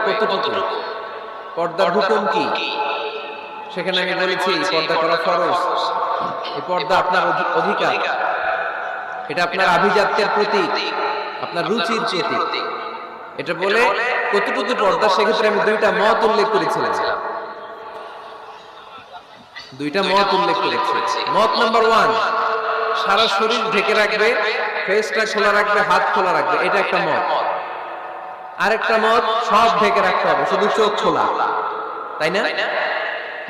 কতটুকু, পর্দার হুকুম কি, সেখানে আমি বলেছি পর্দা করা ফরজ। এই পর্দা আপনার অধিকার, এটা আপনার আভিজাত্যের প্রতীক, আপনার রুচির প্রতীক। এটা বলে কতটুকু পর্দা, সেক্ষেত্রে আমি দুইটা মত উল্লেখ করেছিলাম। দুইটা মত উল্লেখ করেছি। মত নাম্বার 1, সারা শরীর ঢেকে রাখবে, ফেসটা খোলা রাখবে, হাত খোলা রাখবে, এটা একটা মত। আরেকটা মত, সব ঢেকে রাখতে হবে, শুধু চোখ খোলা, তাই না?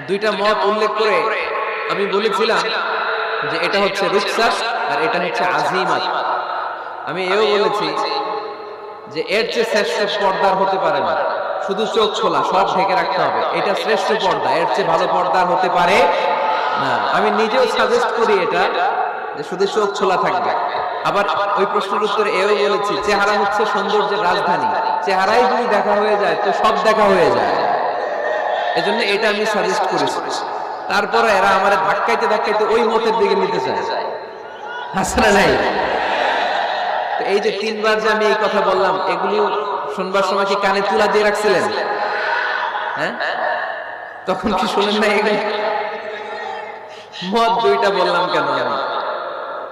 দুইটা মত উল্লেখ করে আমি বলেছিলাম যে এটা হচ্ছে রুখসাত আর এটা হচ্ছে আজিমাত। আমি এও বলেছি যে এর চেয়ে শ্রেষ্ঠ পর্দার হতে পারে না, শুধু চোখ খোলা, সব ঢেকে রাখতে হবে, এটা শ্রেষ্ঠ পর্দা, এর চেয়ে ভালো পর্দা হতে পারে না। আমি নিজেও সাজেস্ট করি এটা, যে শুধু চোখ খোলা থাকবে। আবার ওই প্রশ্নের উত্তরে এও বলেছি চেহারা হচ্ছে সৌন্দর্যের রাজধানী, চেহারাই যদি দেখা হয়ে যায় তো সব দেখা হয়ে যায়, এজন্য এটা আমি সাজেস্ট করেছি। তারপরে এরা আমার ধাক্কাইতে ধাক্কাইতে ওই মতের দিকে নিতে চায়, হাসনা নাই? তো এই যে 3 বার যে আমি এই কথা বললাম, এগুলো শুনবার সময় কি কানে তুলা দিয়ে রাখছিলেন? হ্যাঁ, তখন কি শুনেন না? এগুলো মত দুইটা বললাম কেন আমি?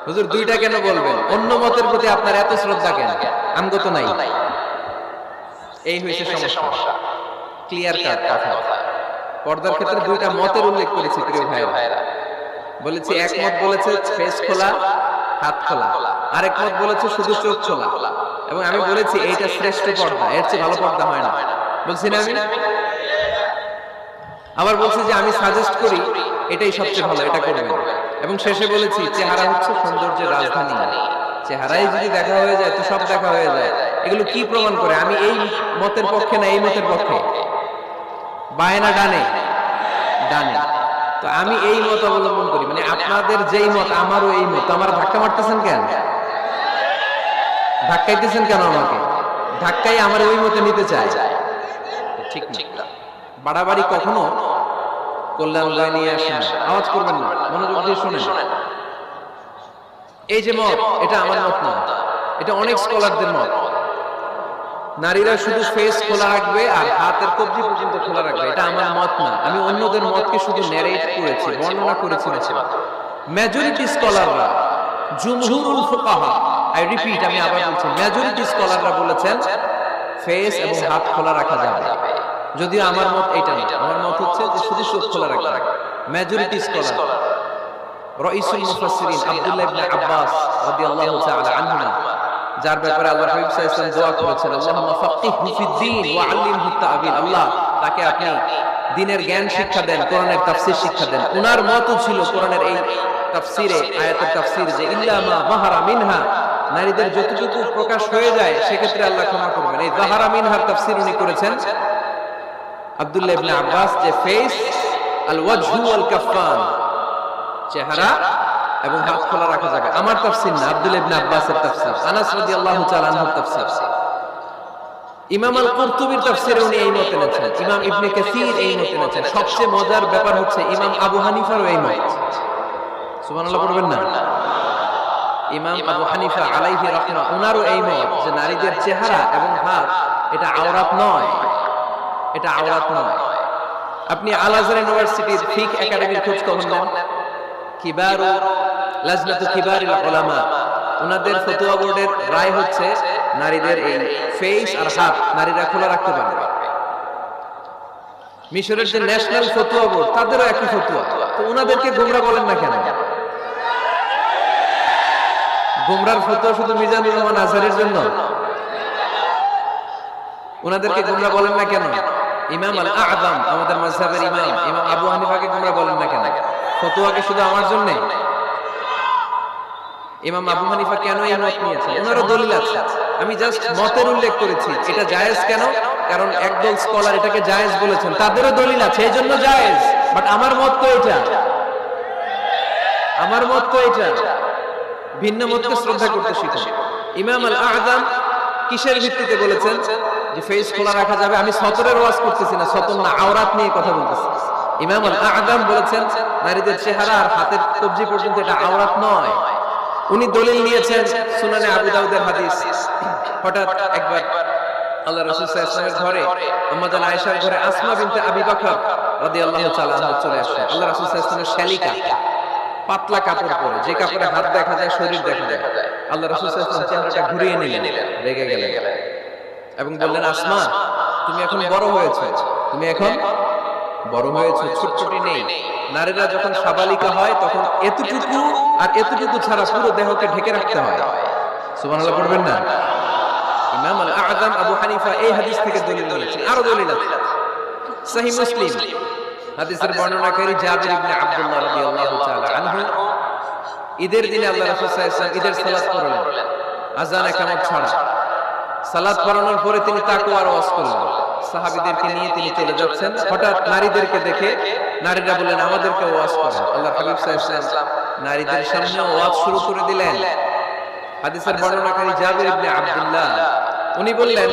হুজুর দুইটা কেন বলবেন? অন্য মতের প্রতি আপনার এত শ্রদ্ধা কেন? আমগো তো নাই। এই হইছে সমস্যা। ক্লিয়ার কাট কথা। পর্দার ক্ষেত্রে দুইটা মতের উল্লেখ করেছি প্রিয় ভাইরা। বলেছি এক মত বলেছে ফেস খোলা, হাত খোলা, আরেক মত বলেছে শুধু চোখ খোলা। এবং আমি বলেছি এইটা শ্রেষ্ঠ পর্দা, এর চেয়ে ভালো পর্দা হয় না, বলছি না আমি? আবার বলছি যে আমি সাজেস্ট করি এটাই সবচেয়ে ভালো, এটা করবেন। এবং শেষে বলেছি চেহারা হচ্ছে সৌন্দর্যের রাজধানী, চেহারাই যদি দেখা হয়ে যায় তো সব দেখা হয়ে যায়। এগুলো কি প্রমাণ করে? আমি এই মতের পক্ষে না এই মতের পক্ষে? বায়ে না ডানে? ডানে। তো আমি এই মত অবলম্বন করি, মানে আপনাদের যেই মত আমারও এই মত। আমার ধাক্কা মারতেছেন কেন? ধাক্কাইতেছেন কেন আমাকে? ধাক্কাই আমার ওই মতে নিতে চায়, ঠিক না? বাড়াবাড়ি কখনো কল্যাণ বয়ে নিয়ে আসে না। আওয়াজ করবেন না, মনোযোগ দিয়ে শুনেন। এই যে মত, এটা আমার মত না, এটা অনেক স্কলারদের মত। নারীরা শুধু ফেস খোলা রাখবে আর হাতের কবজি পর্যন্ত খোলা রাখবে, এটা আমার মত না। আমি অন্যদের মতকে শুধু ন্যারেট করেছি, বর্ণনা করেছি। মেজরিটি স্কলাররা, জুমহুরুল ফুকাহা, আই রিপিট, আমি আবার বলছি, মেজরিটি স্কলাররা বলেছেন ফেস এবং হাত খোলা রাখা যাবে। যদিও আমার মত এটা না, আমার মত হচ্ছে যে শুধু চোখ খোলা রাখা। মেজরিটি স্কলার, রাইসুল মুফাসসিরিন আব্দুল্লাহ ইবনে আব্বাস রাদিয়াল্লাহু তাআলা আনহুমা, যার ব্যাপারে আল্লাহ হাবিব সাল্লাল্লাহু আলাইহি ওয়াসাল্লাম দোয়া করেছেন, আল্লাহুম্মা ফাক্কিহহু ফিদ-দীন ওয়া আল্লিমহু তা'বীল। আল্লাহ তাকে আপনি দ্বীনের জ্ঞান শিক্ষা দেন, কোরআনের তাফসীর শিক্ষা দেন। ওনার মতও ছিল কোরআনের এই তাফসীরে, আয়াতের তাফসীর, যে ইল্লা মা যাহারা মিনহা, নারীদের যতটুকু প্রকাশ হয়ে যায় সেক্ষেত্রে আল্লাহ ক্ষমা করবেন। এই যাহারা মিনহার তাফসীর উনি করেছেন আব্দুল্লাহ ইবনে আব্বাস, যে ফেস, আল ওয়াজহু ওয়াল কাফফান, চেহারা এবং হাত খোলা রাখা যাবে। আমার তাফসীর না, আব্দুল্লাহ ইবনে আব্বাসের তাফসীর, আনাস রাদিয়াল্লাহু তাআলা আনহুর তাফসীর। ইমাম আল কুরতুবীর তাফসীরে উনি এই মত এনেছেন, ইমাম ইবনে কাসীর এই মত এনেছেন। সবচেয়ে মজার ব্যাপার হচ্ছে ইমাম আবু হানিফারও এই মত। সুবহানাল্লাহ পড়বেন না? ইমাম আবু হানিফা আলাইহি রাহমাহ, ওনারও এই মত যে নারীদের চেহারা এবং হাত এটা আওরাত নয়, এটা আওরাত নয়। আপনি আল আজহার ইউনিভার্সিটির ফিকহ একাডেমির খোঁজ খবর নেন, কিবারু লাজনাতু কিবারিল উলামা, ওনাদের ফতোয়া বোর্ডের রায় হচ্ছে নারীদের এই ফেস আর হাত নারীরা খোলা রাখতে পারবে। মিশরের যে ন্যাশনাল ফতোয়া বোর্ড, তাদেরও একই ফতোয়া। তো ওনাদেরকে গোমরা বলেন না কেন? গোমরার ফতোয়া শুধু মিজানুর রহমান আজহারের জন্য? ওনাদেরকে গোমরা বলেন না কেন? ইমাম আল আযম, আমাদের মাযহাবের ইমাম, ইমাম আবু হানিফাকে গোমরা বলেন না কেন? ফতোয়াকে শুধু আমার জন্য? ইমাম আবু হানিফা কেন এই মত নিয়েছেন? ওনারও দলিল আছে, আমি জাস্ট মতের উল্লেখ করেছি। এটা জায়েজ কেন? কারণ একদল স্কলার এটাকে জায়েজ বলেছেন, তাদেরও দলিল আছে, এই জন্য জায়েজ। বাট আমার মত তো এটা, আমার মত তো এটা। ভিন্ন মতকে শ্রদ্ধা করতে শিখুন। ইমাম আল আযম কিসের ভিত্তিতে বলেছেন যে ফেস খোলা রাখা যাবে? আমি সতরের ওয়াজ করতেছি না, সতর না, আওরাত নিয়ে কথা বলতেছি। ইমাম আল আযম বলেছেন নারীদের চেহারা আর হাতের কবজি পর্যন্ত এটা আওরাত নয়। উনি দলিল নিয়েছেন সুনানে আবু দাউদের হাদিস। হঠাৎ একবার আল্লাহ রাসূল সাল্লাল্লাহু আলাইহি ওয়াসাল্লামের ঘরে আম্মা জান আয়েশার ঘরে আসমা বিনতে আবি বকর রাদিয়াল্লাহু তাআলা আনহা চলে আসে। আল্লাহ রাসূল সাল্লাল্লাহু আলাইহি ওয়াসাল্লামের শালিকা, পাতলা কাপড় পরে, যে কাপড়ে হাত দেখা যায় শরীর দেখা যায়। আল্লাহ রাসূল সাল্লাল্লাহু আলাইহি ওয়াসাল্লাম চেহারাটা ঘুরিয়ে নিলেন, রেগে গেলেন এবং বললেন, আসমা তুমি এখন বড় হয়েছো, তুমি এখন বড় হয়েছো, ছোটছোটি নেই। নারীরা যখন সাবালিকা হয় তখন এতটুকু আর এতটুকু ছাড়া পুরো দেহকে ঢেকে রাখতে হয়। সুবহানাল্লাহ পড়বেন না? ইমাম আল আযম আবু হানিফা এই হাদিস থেকে দলিল দিয়েছেন। আরো দলিল আছে, সহিহ মুসলিম হাদিসের বর্ণনাকারী জাবির ইবনে আব্দুল্লাহ রাদিয়াল্লাহু তাআলা আনহু ঈদের দিনে আল্লাহ রাসূল সাল্লাল্লাহু আলাইহি ওয়াসাল্লাম ঈদের সালাত পড়লেন আযান ইকামত ছাড়া। সালাত পড়ানোর পরে তিনি তাকওয়ার ওয়াজ করলেন, সাহাবীদেরকে নিয়ে তিনি চলে যাচ্ছেন। হঠাৎ নারীদেরকে দেখে নারীরা বললেন, আমাদেরকে ওয়াজ করেন। আল্লাহর হাবিব সাল্লাল্লাহু আলাইহি ওয়াসাল্লাম নারীদের সামনে ওয়াজ শুরু করে দিলেন। হাদিসের বর্ণনাকারী জাবির ইবনে আব্দুল্লাহ উনি বললেন,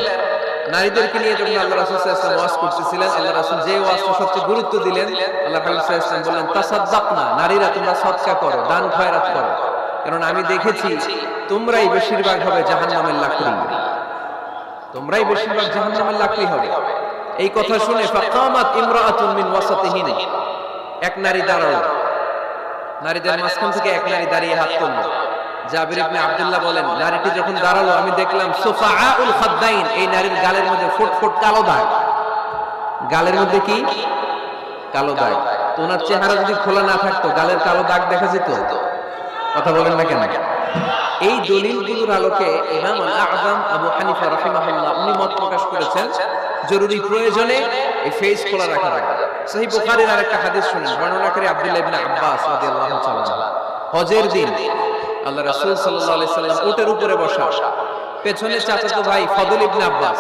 নারীদেরকে নিয়ে যখন আল্লাহ রাসূল সাল্লাল্লাহু আলাইহি ওয়াসাল্লাম ওয়াজ করতেছিলেন, আল্লাহ রাসূল যে ওয়াজটা সবচেয়ে গুরুত্ব দিলেন, আল্লাহর হাবিব সাল্লাল্লাহু আলাইহি ওয়াসাল্লাম বললেন, তাসাদদাকনা, নারীরা তোমরা সদকা করো, দান খয়রাত করো, কারণ আমি দেখেছি তোমরাই বেশিরভাগ হবে জাহান্নামের লাকড়ি, তোমরাই বেশিরভাগ জাহান্নামের লাকড়ি হবে। এই কথা শুনে ফাকামাত ইমরাআতুন মিন ওয়াসাতিহিন, এক নারী দাঁড়ালো, নারীদের মাঝখান থেকে এক নারী দাঁড়িয়ে হাত তুলল। জাবির ইবনে আব্দুল্লাহ বলেন, নারীটি যখন দাঁড়ালো আমি দেখলাম সুফাআউল খাদ্দাইন, এই নারীর গালের মধ্যে ফুটফুট কালো দাগ। গালের মধ্যে কি? কালো দাগ। তো ওনার চেহারা যদি খোলা না থাকতো গালের কালো দাগ দেখা যেত? কথা বলেন না কেন? এই দলিলগুলোর আলোকে ইমাম আল আযম আবু হানিফা রাহিমাহুল্লাহ উনি মত প্রকাশ করেছেন জরুরি প্রয়োজনে এই ফেস খোলা রাখা যাবে। সহিহ বুখারীর আরেকটা হাদিস শুনুন, বর্ণনাকারী আব্দুল্লাহ ইবনে আব্বাস রাদিয়াল্লাহু তাআলা। হজের দিন আল্লাহ রাসূল সাল্লাল্লাহু আলাইহি সাল্লাম উটের উপরে বসা, পেছনে চাচাতো ভাই ফদল ইবনে আব্বাস।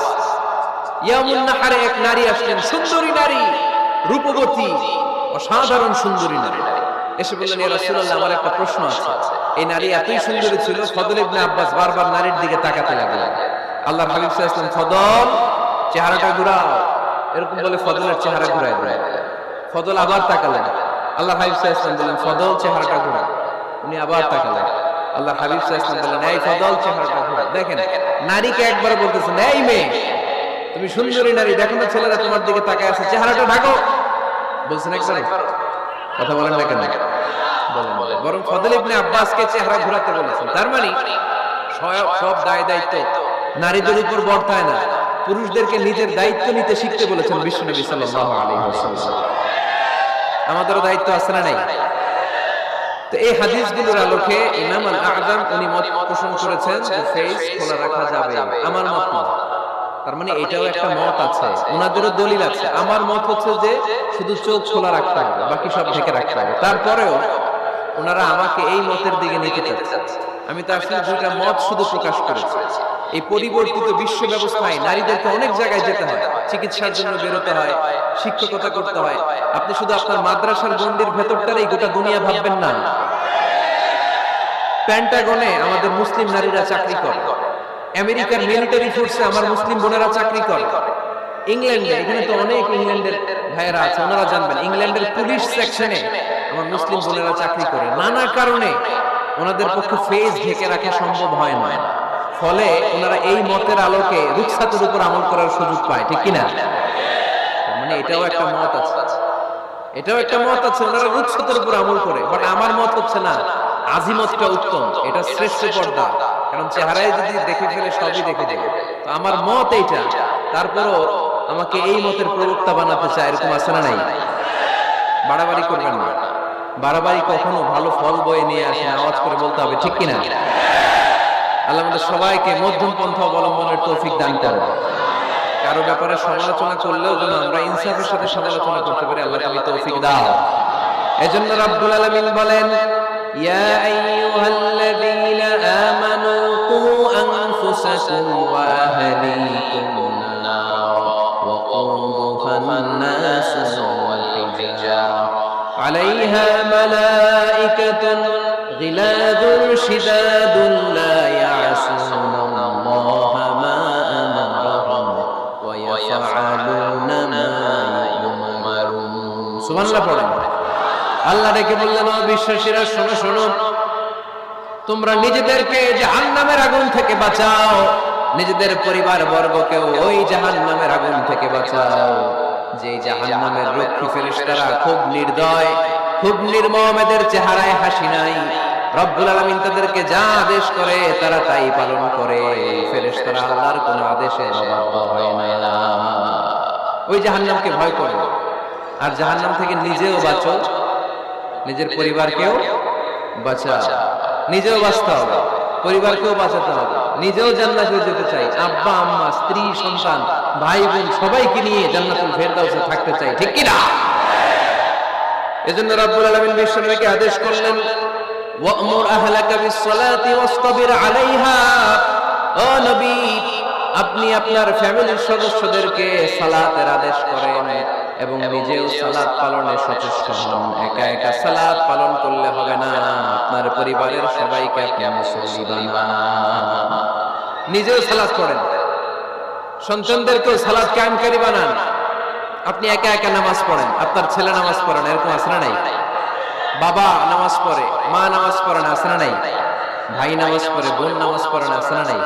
ইয়ামুন নাহারে এক নারী আসলেন, সুন্দরী নারী, রূপবতী, অসাধারণ সুন্দরী নারী। এসে বললেন, ইয়া রাসূলুল্লাহ আমার একটা প্রশ্ন আছে। এই নারী এতই সুন্দরী ছিল, ফদল ইবনে আব্বাস বারবার নারীর দিকে তাকাতে লাগলেন। আল্লাহর হাবিব সাল্লাল্লাহু আলাইহি ওয়াসাল্লাম, ফদল চেহারাটা ঘুরাও, এরকম বলে ফদলের চেহারা ঘুরায় দিলেন। ফদল আবার তাকালেন, আল্লাহর হাবিব সাল্লাল্লাহু আলাইহি ওয়াসাল্লাম বললেন, ফদল চেহারাটা ঘুরাও। উনি আবার তাকালেন, আল্লাহর হাবিব সাল্লাল্লাহু আলাইহি ওয়াসাল্লাম বললেন, এই ফদল চেহারাটা ঘুরাও। দেখেন নারীকে একবার বলতেছেন, এই মেয়ে তুমি সুন্দরী নারী, দেখো না ছেলেরা তোমার দিকে তাকায় আছে, চেহারাটা ঢাকো। বলছেন একবার, কথা বলেন না কেন? বলেন, বরং ফদল ইবনে আব্বাসকে চেহারা ঘোরাতে বলেছেন। তার মানে সব দায় দায়িত্ব নারীদের উপর বর্তায় না, পুরুষদেরকে নিজের দায়িত্ব নিতে শিখতে বলেছেন বিশ্বনবী সাল্লাল্লাহু আলাইহি ওয়াসাল্লাম। আমাদেরও দায়িত্ব আছে না নাই? তো এই হাদিসগুলোর আলোকে ইমাম আল আযম উনি মত পোষণ করেছেন যে ফেস খোলা রাখা যাবে। আমার মত না, তার মানে এটাও একটা মত আছে, ওনাদেরও দলিল আছে। আমার মত হচ্ছে যে শুধু চোখ খোলা রাখতে হবে, বাকি সব ঢেকে রাখতে হবে। তারপরেও ওনারা আমাকে এই মতের দিকে নিতে চাচ্ছে। আমি তো আসলে দুইটা মত শুধু প্রকাশ করেছি। এই পরিবর্তিত বিশ্ব ব্যবস্থায় নারীদেরকে অনেক জায়গায় যেতে হয়, চিকিৎসার জন্য বেরোতে হয়, শিক্ষকতা করতে হয়। আপনি শুধু আপনার মাদ্রাসার গণ্ডির ভেতরটারই গোটা দুনিয়া ভাববেন না। পেন্টাগনে আমাদের মুসলিম নারীরা চাকরি করে, আমেরিকার মিলিটারি ফোর্সে আমার মুসলিম বোনেরা চাকরি করে, ইংল্যান্ডে, এখানে তো অনেক ইংল্যান্ডের ভাইয়েরা আছে, ওনারা জানবেন, ইংল্যান্ডের পুলিশ সেকশনে আমার মুসলিম বোনেরা চাকরি করে। নানা কারণে ওনাদের পক্ষে ফেস ঢেকে রাখা সম্ভব হয় না, ফলে ওনারা এই মতের আলোকে রুখসাতের উপর আমল করার সুযোগ পায়, ঠিক কিনা? মানে এটাও একটা মত আছে, এটাও একটা মত আছে, ওনারা রুখসাতের উপর আমল করে। বাট আমার মত হচ্ছে না, আজিমতটা উত্তম, এটা শ্রেষ্ঠ পর্দা, কারণ চেহারায় যদি দেখে ফেলে সবই দেখে দেবে। তো আমার মত এইটা, তারপরও আমাকে এই মতের প্রবক্তা বানাতে চায়, এরকম আছে না নাই? বাড়াবাড়ি করবেন না, বাড়াবাড়ি কখনো ভালো ফল বয়ে নিয়ে আসে না, আওয়াজ করে বলতে হবে, ঠিক কিনা? আল্লাহ আমাদের সবাইকে মধ্যম পন্থা অবলম্বনের তৌফিক দান করেন। কারো ব্যাপারে সমালোচনা করলেও যেন আমরা ইনসাফের সাথে সমালোচনা করতে পারি, আল্লাহ তুমি তৌফিক দাও। এজন্য রাব্বুল আলামিন বলেন, ইয়া আইয়ুহাল্লাযীনা আমানু কু আনফুসাকুম ওয়া আহলিকুম নার ওয়া কুদুহান নাস ওয়াল হিজারা আলাইহা মালাইকাতুন গিলাদুন শিদাদুন লা ইয়াসুনাল্লাহা মা আমারহুম ওয়া ইয়াফআলুনা মা ইউমারুন। সুবহানাল্লাহ পড়েন। আল্লাহ ডেকে বললেন, ও বিশ্বাসীরা শোনো শোনো, তোমরা নিজেদেরকে জাহান্নামের আগুন থেকে বাঁচাও, নিজেদের পরিবার বর্গকেও ওই জাহান্নামের আগুন থেকে বাঁচাও, যে জাহান্নামের রক্ষী ফেরেশতারা খুব নির্দয়, খুব নির্মম, এদের চেহারায় হাসি নাই। রব্বুল আলামিন তাদেরকে যা আদেশ করে তারা তাই পালন করে। ফেরেশতারা আল্লাহর কোন আদেশে অবাধ্য হয় না। ওই জাহান্নামকে ভয় করো, আর জাহান্নাম থেকে নিজেও বাঁচো, নিজের পরিবারকেও বাঁচাও। নিজেও বাঁচতে হবে, পরিবারকেও বাঁচাতে হবে, নিজেও জান্নাতে যেতে চাই, আব্বা আম্মা স্ত্রী সন্তান ভাই বোন সবাইকে নিয়ে জান্নাতুল ফেরদাউসে থাকতে চাই, ঠিক কি না? এজন্য রব্বুল আলামিন বিশ্বনবীকে আদেশ করলেন, ওয়া'মুর আহলাকা বিস-সালাতি ওয়াসতাবির আলাইহা। ও নবী, আপনি আপনার ফ্যামিলির সদস্যদেরকে সালাতের আদেশ করেন এবং নিজেও সালাত পালনে সচেষ্ট হন। একা একা সালাত পালন করলে হবে না, আপনার পরিবারের সবাইকে আপনি মুসল্লি বানান। নিজেও সালাত পড়েন, সন্তানদেরকেও সালাত কায়েমকারী বানান। আপনি একা একা নামাজ পড়েন, আপনার ছেলে নামাজ পড়েন, এরকম আছে না নাই? বাবা নামাজ পড়ে, মা নামাজ পড়েন, আছে না নাই? ভাই নামাজ পড়ে, বোন নামাজ পড়েন, আছে না নাই?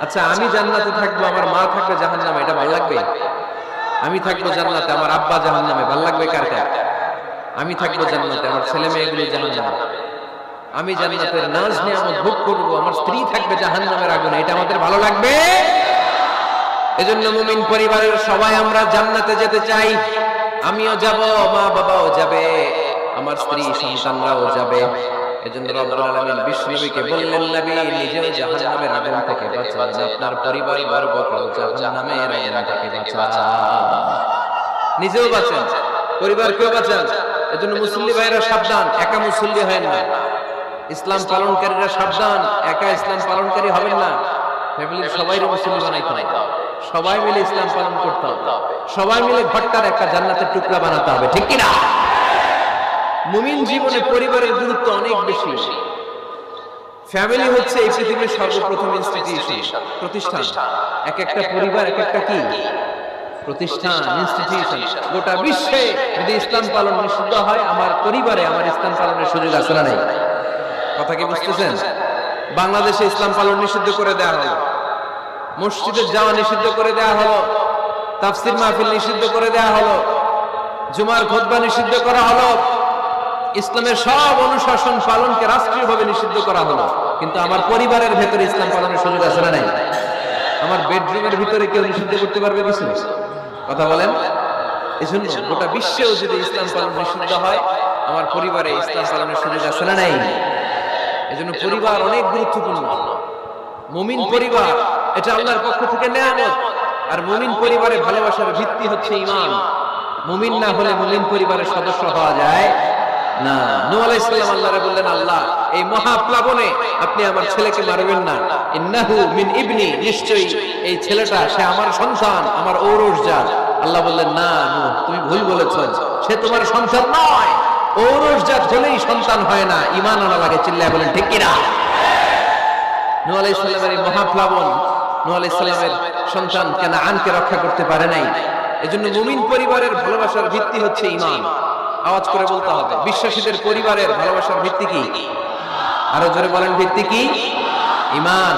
আচ্ছা, আমি জান্নাতে থাকবো, আমার মা থাকবে জাহান্নামে, এটা ভালো লাগবে? আমি থাকবো জান্নাতে, আমার আব্বা জাহান্নামে, ভালো লাগবে কার কার? আমি থাকবো জান্নাতে, আমার ছেলে মেয়েগুলো জাহান্নামে। আমি জান্নাতের নাজ নিয়ামত ভোগ করব, আমার স্ত্রী থাকবে জাহান্নামের আগুনে, এটা আমাদের ভালো লাগবে? এজন্য মুমিন পরিবারের সবাই আমরা জান্নাতে যেতে চাই। আমিও যাব, মা বাবাও যাবে, আমার স্ত্রী সন্তানরাও যাবে। এজন্য রব্বুল আলামিন বিশ্বনবীকে বললেন, নবী নিজেও জাহান্নামের আগুন থেকে বাঁচান, আপনার পরিবার বর্গকেও জাহান্নামের আগুন থেকে বাঁচান। নিজেও বাঁচেন, পরিবারকেও বাঁচান। এজন্য মুসল্লি ভাইরা সাবধান, একা মুসল্লি হয় না। ইসলাম পালনকারীরা সাবধান, একা ইসলাম পালনকারী হবেন না। ফ্যামিলির সবাইকে মুসল্লি বানাইতে হবে, সবাই মিলে ইসলাম পালন করতে হবে, সবাই মিলে ঘরটার একটা জান্নাতের টুকরা বানাতে হবে, ঠিক কি না? মুমিন জীবনে পরিবারের গুরুত্ব অনেক বেশি। ফ্যামিলি হচ্ছে এই পৃথিবীর সর্বপ্রথম ইনস্টিটিউশন, প্রতিষ্ঠান। এক একটা পরিবার এক একটা কি প্রতিষ্ঠান, ইনস্টিটিউশন। গোটা বিশ্বে যদি ইসলাম পালন নিষিদ্ধ হয়, আমার পরিবারে আমার ইসলাম পালনের সুযোগ আছে না নাই? কথা কি বুঝতেছেন? বাংলাদেশে ইসলাম পালন নিষিদ্ধ করে দেওয়া হলো, মসজিদে যাওয়া নিষিদ্ধ করে দেওয়া হলো, তাফসীর মাহফিল নিষিদ্ধ করে দেওয়া হলো, জুমার খুতবা নিষিদ্ধ করা হলো, ইসলামের সব অনুশাসন পালনকে রাষ্ট্রীয়ভাবে নিষিদ্ধ করা হলো। কিন্তু আমার পরিবারের ভেতরে ইসলাম পালনের সুযোগ আছে না নাই? আমার বেডরুমের ভিতরে কেউ নিষিদ্ধ করতে পারবে কিছু? কথা বলেন। এজন্য গোটা বিশ্বেও যদি ইসলাম পালন নিষিদ্ধ হয়, আমার পরিবারে ইসলাম পালনের সুযোগ আছে না নাই? এজন্য পরিবার অনেক গুরুত্বপূর্ণ। মুমিন পরিবার এটা আল্লাহর পক্ষ থেকে নেয়ামত। আর মুমিন পরিবারে ভালোবাসার ভিত্তি হচ্ছে ঈমান। মুমিন না হলে মুমিন পরিবারের সদস্য হওয়া যায় না। নূহ আলাইহিস সালাম আল্লাহরে বললেন, আল্লাহ এই মহাপ্লাবনে আপনি আমার ছেলেকে মারবেন না। ইন্নাহু মিন ইবনি, নিশ্চয়ই এই ছেলেটা সে আমার সন্তান, আমার ঔরসজাত। আল্লাহ বললেন, না নূহ, তুমি ভুল বলেছ, সে তোমার সন্তান নয়। ঔরসজাত হলেই সন্তান হয় না, ঈমান আনা লাগে। চিল্লায় বলেন ঠিক কি না? নূহ আলাইহিস সালামের এই মহাপ্লাবন নূহ আলাইহিস সালামের সন্তান কানাআনকে রক্ষা করতে পারে নাই। এজন্য মুমিন পরিবারের ভালোবাসার ভিত্তি হচ্ছে ঈমান। আওয়াজ করে বলতে হবে, বিশ্বাসীদের পরিবারের ভালোবাসার ভিত্তি কি? আরো জোরে বলেন, ভিত্তি কি? ঈমান।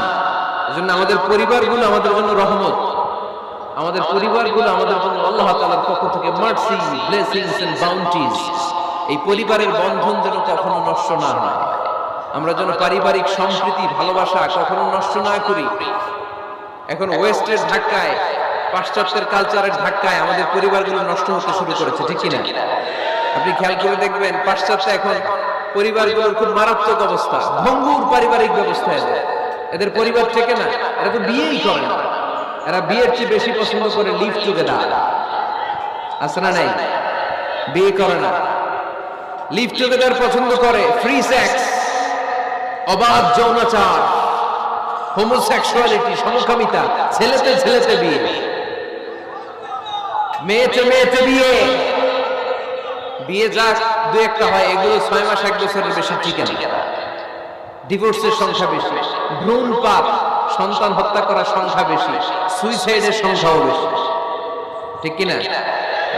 এজন্য আমাদের পরিবারগুলো আমাদের জন্য রহমত, আমাদের পরিবারগুলো আমাদের জন্য আল্লাহ তাআলার পক্ষ থেকে মার্সি, ব্লেসিংস এন্ড বাউন্টিজ। এই পরিবারের বন্ধন যেন কখনো নষ্ট না হয়, আমরা যেন পারিবারিক সম্প্রীতি ভালোবাসা কখনো নষ্ট না করি। এখন ওয়েস্টের ধাক্কায়, পাশ্চাত্যের কালচারের ধাক্কায় আমাদের পরিবারগুলো নষ্ট হতে শুরু করেছে, ঠিক কি না? আপনি খেয়াল করে দেখবেন, পাশ্চাত্যে এখন পরিবারগুলোর খুব মারাত্মক অবস্থা, ভঙ্গুর পারিবারিক ব্যবস্থা। এদের পরিবার থেকে না, এরা তো বিয়েই করে না। এরা বিয়ের চেয়ে বেশি পছন্দ করে লিভ টুগেদার। আছে না নাই? বিয়ে করে না, লিভ টুগেদার পছন্দ করে। ফ্রি সেক্স, অবাধ যৌনাচার, হোমোসেক্সুয়ালিটি, সমকামিতা, ছেলেতে ছেলেতে বিয়ে, মেয়েতে মেয়েতে বিয়ে। বিয়ে যাক দু একটা হয়, এগুলো 6 মাস 1 বছরের বেশি টিকে না। ডিভোর্সের সংখ্যা বেশি, ভ্রূণ পাপ, সন্তান হত্যা করার সংখ্যা বেশি, সুইসাইডের সংখ্যাও বেশি, ঠিক কিনা?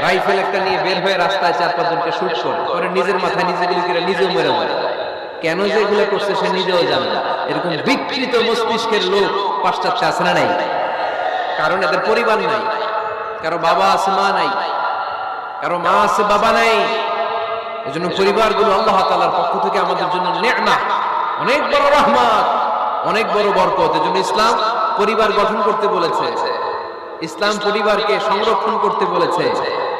রাইফেল একটা নিয়ে বের হয়ে রাস্তায় 4-5 জনকে শুট করে, নিজের মাথায় নিজে গুলি করে নিজেও মরে যায়। কেন যে এগুলো করছে সে নিজেও জানে না। এরকম বিকৃত মস্তিষ্কের লোক পাশ্চাত্যে আছে না নাই? কারণ এদের পরিবার নাই, কারো বাবা আছে মা নাই, কারো মা আছে বাবা নাই। এজন্য পরিবারগুলো আল্লাহ তাআলার পক্ষ থেকে আমাদের জন্য নেয়ামত, অনেক বড় রহমত, অনেক বড় বরকত। এজন্য ইসলাম পরিবার গঠন করতে বলেছে, ইসলাম পরিবারকে সংরক্ষণ করতে বলেছে,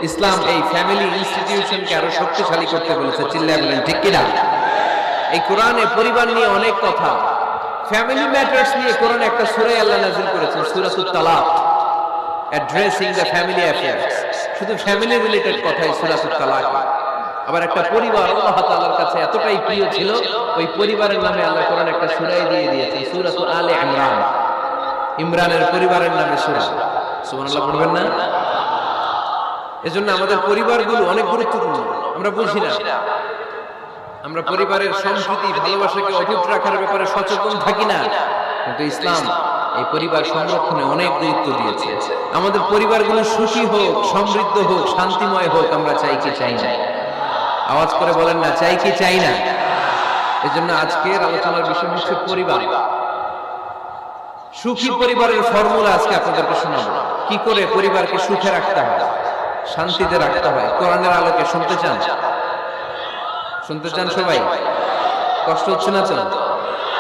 ইসলাম এই ফ্যামিলি ইনস্টিটিউশনকে আরো শক্তিশালী করতে বলেছে। চিল্লায় বলেন ঠিক কিনা? এই কোরআনে পরিবার নিয়ে অনেক কথা, ফ্যামিলি ম্যাটার্স নিয়ে কোরআনে একটা সূরা আল্লাহ নাযিল করেছেন, সূরাতুত তালাক, অ্যাড্রেসিং দ্য ফ্যামিলি অ্যাফেয়ার্স। শুধু ফ্যামিলি রিলেটেড কথাই সূরাতুত তালাক। আবার একটা পরিবার আল্লাহ তাআলার কাছে এতটাই প্রিয় ছিল, ওই পরিবারের নামে আল্লাহ কোরআনে একটা সূরাই দিয়ে দিয়েছেন, সূরাতু আলে ইমরান। ইমরানের পরিবারের নামে সূরা। সুবহানাল্লাহ পড়বেন না? এজন্য আমাদের পরিবারগুলো অনেক গুরুত্বপূর্ণ, আমরা বুঝি না। আমরা পরিবারের সম্প্রীতি ভালোবাসাকে অটুট রাখার ব্যাপারে সচেতন থাকি না, কিন্তু ইসলাম এই পরিবার সংরক্ষণে অনেক গুরুত্ব দিয়েছে। আমাদের পরিবারগুলো সুখী হোক, সমৃদ্ধ হোক, শান্তিময় হোক, আমরা চাই কি চাই না? আওয়াজ করে বলেন না, চাই কি চাই না? এজন্য আজকের আলোচনার বিষয় হচ্ছে পরিবার। সুখী পরিবারের ফর্মুলা আজকে আপনাদেরকে শোনাবো, কি করে পরিবারকে সুখে রাখতে হয়, শান্তিতে রাখতে হয়। কোরআনের আলোকে শুনতে চান? শুনতে চান সবাই? কষ্ট হচ্ছে না তো?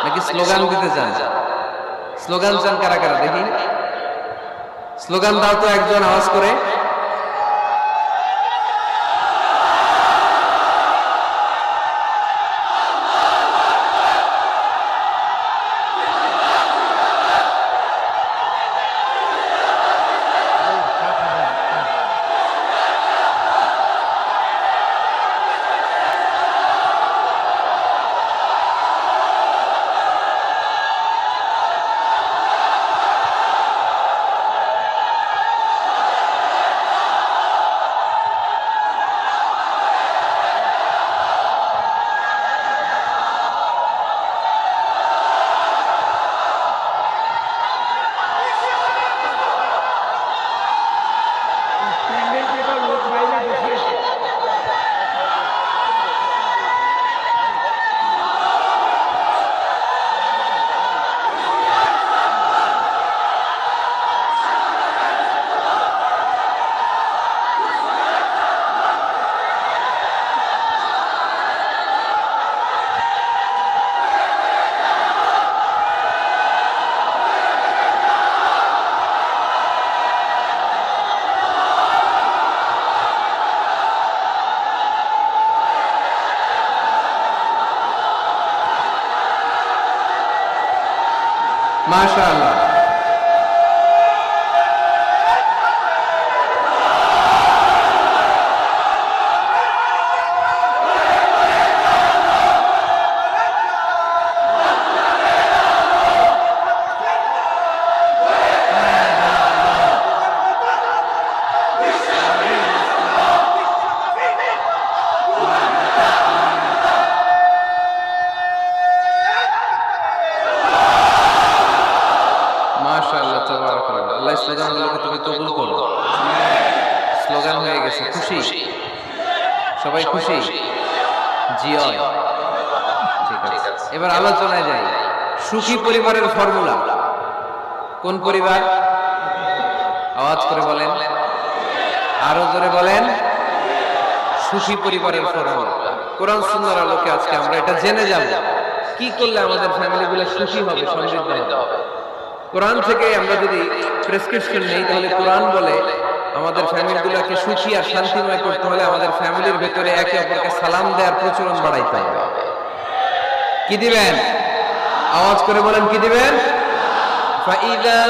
নাকি স্লোগান দিতে চান? স্লোগান চান কারা কারা দেখি? স্লোগান দাও তো একজন আওয়াজ করে। মাশাআল্লাহ। স্লোগানগুলোকে তুমি কবুল করো। স্লোগান হয়ে গেছে, খুশি? সবাই খুশি? জিয়য়। ঠিক আছে, এবার আলোচনায় যাই। সুখী পরিবারের ফর্মুলা। কোন পরিবার? আওয়াজ করে বলেন, আরো জোরে বলেন। সুখী পরিবারের ফর্মুলা কোরআন সুন্নাহর আলোকে আজকে আমরা এটা জেনে যাব, কি করলে আমাদের ফ্যামিলিগুলো সুখী হবে, সমৃদ্ধ হবে। কোরআন থেকে আমরা যদি প্রেসক্রিপশন নেই, তাহলে কোরআন বলে আমাদের ফ্যামিলিগুলোকে সুখী আর শান্তিময় করতে হলে আমাদের ফ্যামিলির ভেতরে একে অপরকে সালাম দেওয়ার প্রচলন বাড়াইতে হবে। কি দিবেন? আওয়াজ করে বলেন, কি দিবেন? ফাইযা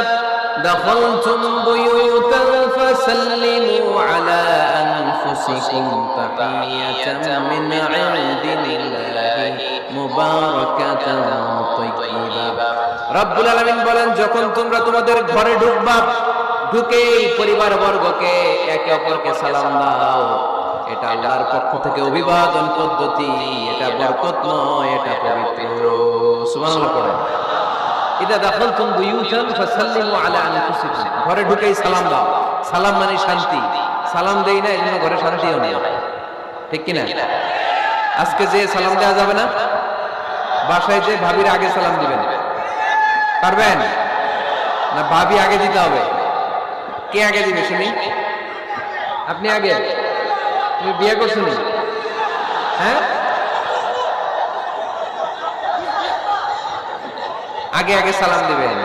দাখালতুম বুয়ুতান ফাসাল্লিমু আলা আনফুসিকুম তাহিয়াতাম মিন ইনদিল্লাহি মুবারাকাতান তাইয়্যিবা। রব্বুল আলামিন বলেন, যখন তোমরা তোমাদের ঘরে ঢুকবা, ঢুকেই পরিবার বর্গকে একে অপরকে সালাম দাও। এটা আল্লাহর পক্ষ থেকে অভিবাদন পদ্ধতি, এটা বরকতময়, এটা পবিত্র। সুবহানাল্লাহ পড়েন। ইদা দাখালতুম বুয়ুতান ফাসাল্লিমু আলা আনফুসিকুম, ঘরে ঢুকেই সালাম দাও। সালাম মানে শান্তি। সালাম দেই না, এজন্য ঘরে শান্তিও নেই। ঠিক কি না? আজকে যে সালাম দেওয়া যাবে না, বাসায় যে ভাবির আগে সালাম দিবেন, পারবেন না? ভাবি আগে দিতে হবে? কে আগে দিবে শুনি? আপনি আগে? তুমি বিয়ে করছো নি? হ্যাঁ, আগে আগে সালাম দিবেন।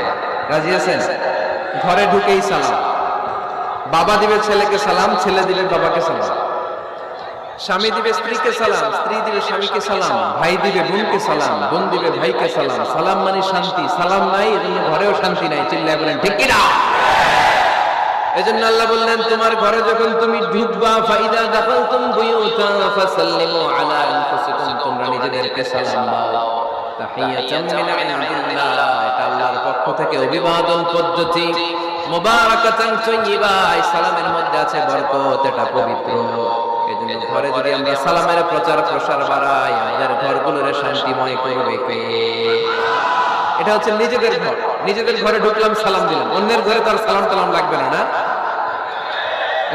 রাজি আছেন? ঘরে ঢুকেই সালাম। বাবা দিবে ছেলেকে সালাম, ছেলে দিবে বাবাকে সালাম। স্বামী দিবে স্ত্রীকে সালাম, স্ত্রী দিবে স্বামীকে সালাম। ভাই দিবে বোনকে সালাম, বোন দিবে ভাইকে সালাম। সালাম মানে শান্তি। সালাম নাই, এজন্য ঘরেও শান্তি নাই। চিল্লায় বলেন ঠিক কি না? এজন্য আল্লাহ বললেন, তোমার ঘরে যখন তুমি ঢুকবা, ফাইদা দাখালতুম বুয়ুতা ফাসাল্লিমু আলা আনফুসিকুম, তোমরা নিজেদেরকে সালাম দাও। তাহিয়াতাম মিন ইনদিল্লাহ, এটা আল্লাহর পক্ষ থেকে অভিবাদন পদ্ধতি। মুবারাকাতান তাইয়্যিবা, এই সালামের মধ্যে আছে বরকত, এটা পবিত্র। এজন্য ঘরে যদি আমরা সালামের প্রচার প্রসার বাড়াই, আমাদের ঘরগুলোরে শান্তিময় করবে কে? এটা হচ্ছে নিজেদের ঘর। নিজেদের ঘরে ঢুকলাম, সালাম দিলাম। অন্যের ঘরে তার সালাম টালাম লাগবে না, না?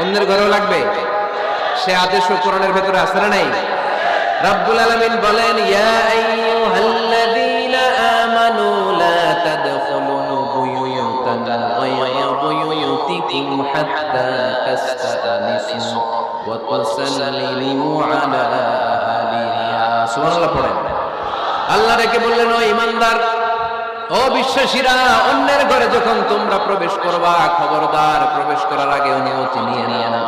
অন্যের ঘরেও লাগবে। সে আদেশ কোরআনের ভেতরে আছে না নাই? রব্বুল আলামিন বলেন, ইয়া আইয়ুহাল্লাযীনা আমানু লা তাদখুলু বুয়ুতান গায়রা বুয়ুতিকুম হাত্তা তাস্তানিসু ওয়া তুসাল্লিমু আলা আহলিহা। সুবহানাল্লাহ পড়েন। আল্লাহ রেখে বললেন, ও ঈমানদার, ও বিশ্বাসীরা, অন্যের ঘরে যখন তোমরা প্রবেশ করবা, খবরদার প্রবেশ করার আগে অনুমতি নিয়ে নাও।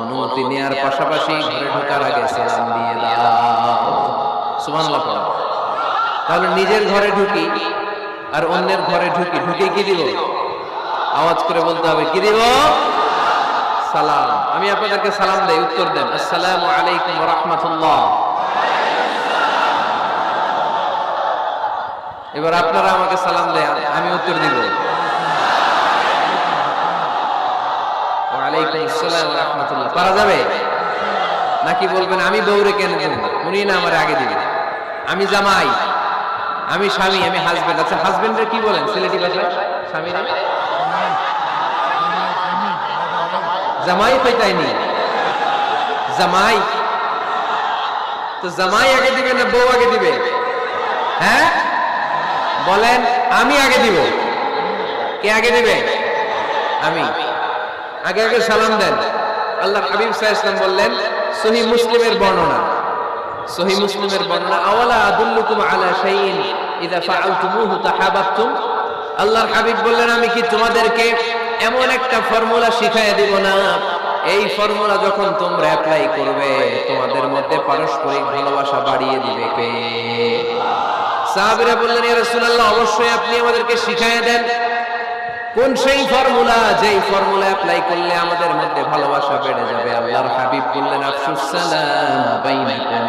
অনুমতি নেওয়ার পাশাপাশি ঘরে ঢোকার আগে সালাম দিয়ে দাও। সুবহানাল্লাহ। তাহলে নিজের ঘরে ঢুকি আর অন্যের ঘরে ঢুকি, ঢুকে কি দিব? আওয়াজ করে বলতে হবে, কি দিব? সালাম। আমি আপনাদেরকে সালাম দেই, উত্তর দেন, আসসালামু আলাইকুম ওয়া রাহমাতুল্লাহ। এবার আপনারা আমাকে সালাম দেন, আমি উত্তর দিব, ওয়ালাইকুম আসসালাম ওয়া রাহমাতুল্লাহ। পারা যাবে নাকি বলবেন আমি বউরে কেন দেব? উনি না আমার আগে দিবেন। আমি জামাই, আমি স্বামী, আমি হাজবেন্ড। আচ্ছা, হাজবেন্ডের কি বলেন সিলেটি ভাষায়? স্বামীরা জামাই পাইতাইনি। জামাই তো জামাই আগে দিবে না বউ আগে দিবে? হ্যাঁ বলেন, আমি আগে দিব। কে আগে দিবে? আমি। আগে আগে সালাম দেন। আল্লাহর হাবিব সাল্লাল্লাহু আলাইহি ওয়াসাল্লাম বললেন, সহিহ মুসলিমের বর্ণনা, সহিহ মুসলিমের বর্ণনা, আওয়ালা আদুল্লুকুম আলা শাইইন ইযা ফাআলতুমুহু তাহাবাবতুম। আল্লাহর হাবিব বললেন, আমি কি তোমাদেরকে এমন একটা ফর্মুলা শিখাইয়া দিব না, এই ফর্মুলা যখন তোমরা অ্যাপ্লাই করবে, তোমাদের মধ্যে পারস্পরিক ভালোবাসা বাড়িয়ে দিবে কে? সাহাবীরা বললেন, ইয়া রাসূলুল্লাহ, অবশ্যই আপনি আমাদেরকে শিখাইয়া দেন। কোন সেই ফর্মুলা, যেই ফর্মুলা অ্যাপ্লাই করলে আমাদের মধ্যে ভালোবাসা বেড়ে যাবে? আল্লাহর হাবিব বললেন, আফশুস সালাম বাইনাকুম,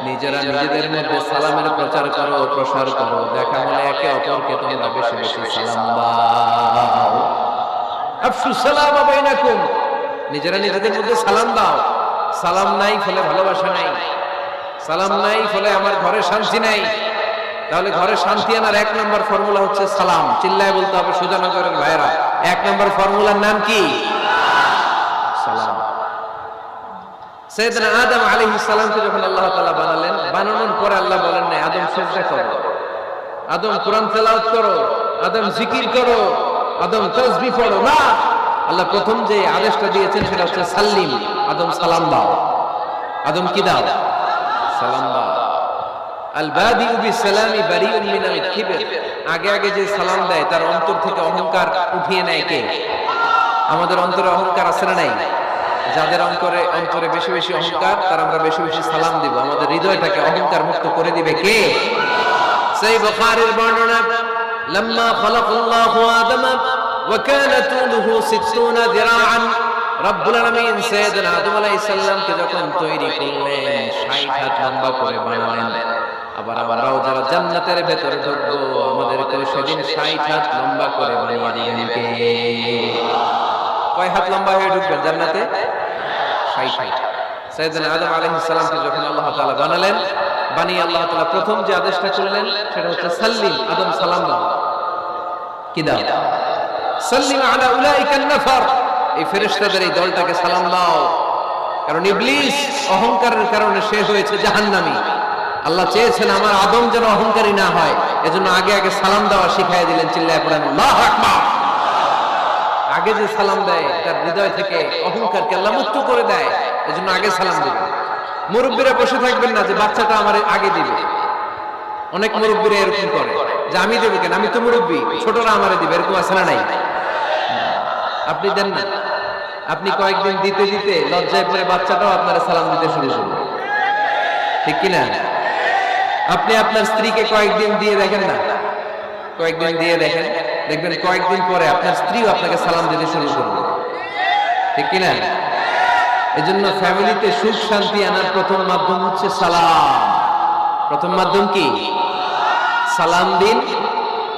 নিজেরা নিজেদের মধ্যে সালামের প্রচার করো, প্রসার করো। দেখা হলে একে অপরকে তোমরা বেশি বেশি সালাম দাও। আফশুস সালাম বাইনাকুম, নিজেরা নিজেদের মধ্যে সালাম দাও। সালাম নাই ফলে ভালোবাসা নাই, সালাম নাই ফলে আমার ঘরে শান্তি নাই। তাহলে ঘরে শান্তি আনার এক নম্বর ফর্মুলা হচ্ছে সালাম। চিল্লায় বলতে হবে সুজানগরের ভাইরা, এক নম্বর ফর্মুলার নাম কি? সালাম। সাইয়েদনা আদম আলাইহিস সালামকে যখন আল্লাহ তাআলা বানালেন, বানানোর পরে আল্লাহ বলেন না আদম সিজদা করো, আদম কোরআন তেলাওয়াত করো, আদম জিকির করো, আদম তাসবিহ পড়ো, না। আল্লাহ প্রথম যে আদেশটা দিয়েছেন সেটা হচ্ছে সাল্লিম, আদম সালাম দাও। আদম কি দাও? সালাম দাও। আল বাদিউ বিসসালামি বারিউন মিনাল কিবর, আগে আগে যে সালাম দেয় তার অন্তর থেকে অহংকার উঠিয়ে নেয় কে? আমাদের অন্তরে অহংকার আছে না নাই? যাদের অন্তরে বেশি বেশি অহংকার, তার আমরা বেশি বেশি সালাম দিব। আমাদের হৃদয়টাকে অহংকার মুক্ত করে দিবে কে? সেই বুখারীর বর্ণনা, লাম্মা খালাকাল্লাহু আদম ওয়া কানা তুলুহু 60 যিরাআন, রব্বুল আলামিন সাইয়েদনা আদম আলাইহিস সালামকে যখন তৈরি করলেন 60 হাত লম্বা করে বানালেন। আবার আমরাও যারা জান্নাতের ভেতরে ঢুকবো, আমাদেরকে সেদিন 60 হাত লম্বা করে বানিয়ে দিবেন কে? কয় হাত লম্বা হয়ে ঢুকবেন জান্নাতে? 60 হাত। সাইয়েদনা আদম আলাইহিস সালামকে যখন আল্লাহ তাআলা বানালেন, বানিয়ে আল্লাহ তাআলা প্রথম যে আদেশটা করলেন সেটা হচ্ছে সাল্লিম, আদম সালাম দাও। কি দাও? সাল্লিম আলা উলাইকান নাফার, এই ফেরেশতাদের এই দলটাকে সালাম দাও। কারণ ইবলিস অহংকারের কারণে সে হয়েছে জাহান্নামী। আল্লাহ চেয়েছেন আমার আদম যেন অহংকারী না হয়, এজন্য আগে আগে সালাম দেওয়া শিখাই দিলেন। চিল্লায় পড়েন আল্লাহু আকবার। আগে যে সালাম দেয় তার হৃদয় থেকে অহংকারকে আল্লাহ মুক্ত করে দেয়, এজন্য আগে সালাম দিবেন। মুরব্বীরা বসে থাকবেন না যে বাচ্চাটা আমার আগে দিবে। অনেক মুরব্বীরা এরকম করে যে আমি দেবো কেন, আমি তো মুরব্বী, ছোটরা আমারে দিবে, এরকম আছে না নাই? আপনি দেন না। আপনি কয়েকদিন দিতে দিতে লজ্জায় পড়ে বাচ্চাটাও আপনার সালাম দিতে শুরু করবে, ঠিক কিনা? আপনি আপনার স্ত্রীকে কয়েকদিন দিয়ে দেখেন না, কয়েকদিন দিয়ে দেখেন, দেখবেন কয়েকদিন পরে আপনার স্ত্রীও আপনাকে সালাম দিতে শুরু করবে, ঠিক কিনা? এজন্য ফ্যামিলিতে সুখ শান্তি আনার প্রথম মাধ্যম হচ্ছে সালাম। প্রথম মাধ্যম কি? সালাম দিন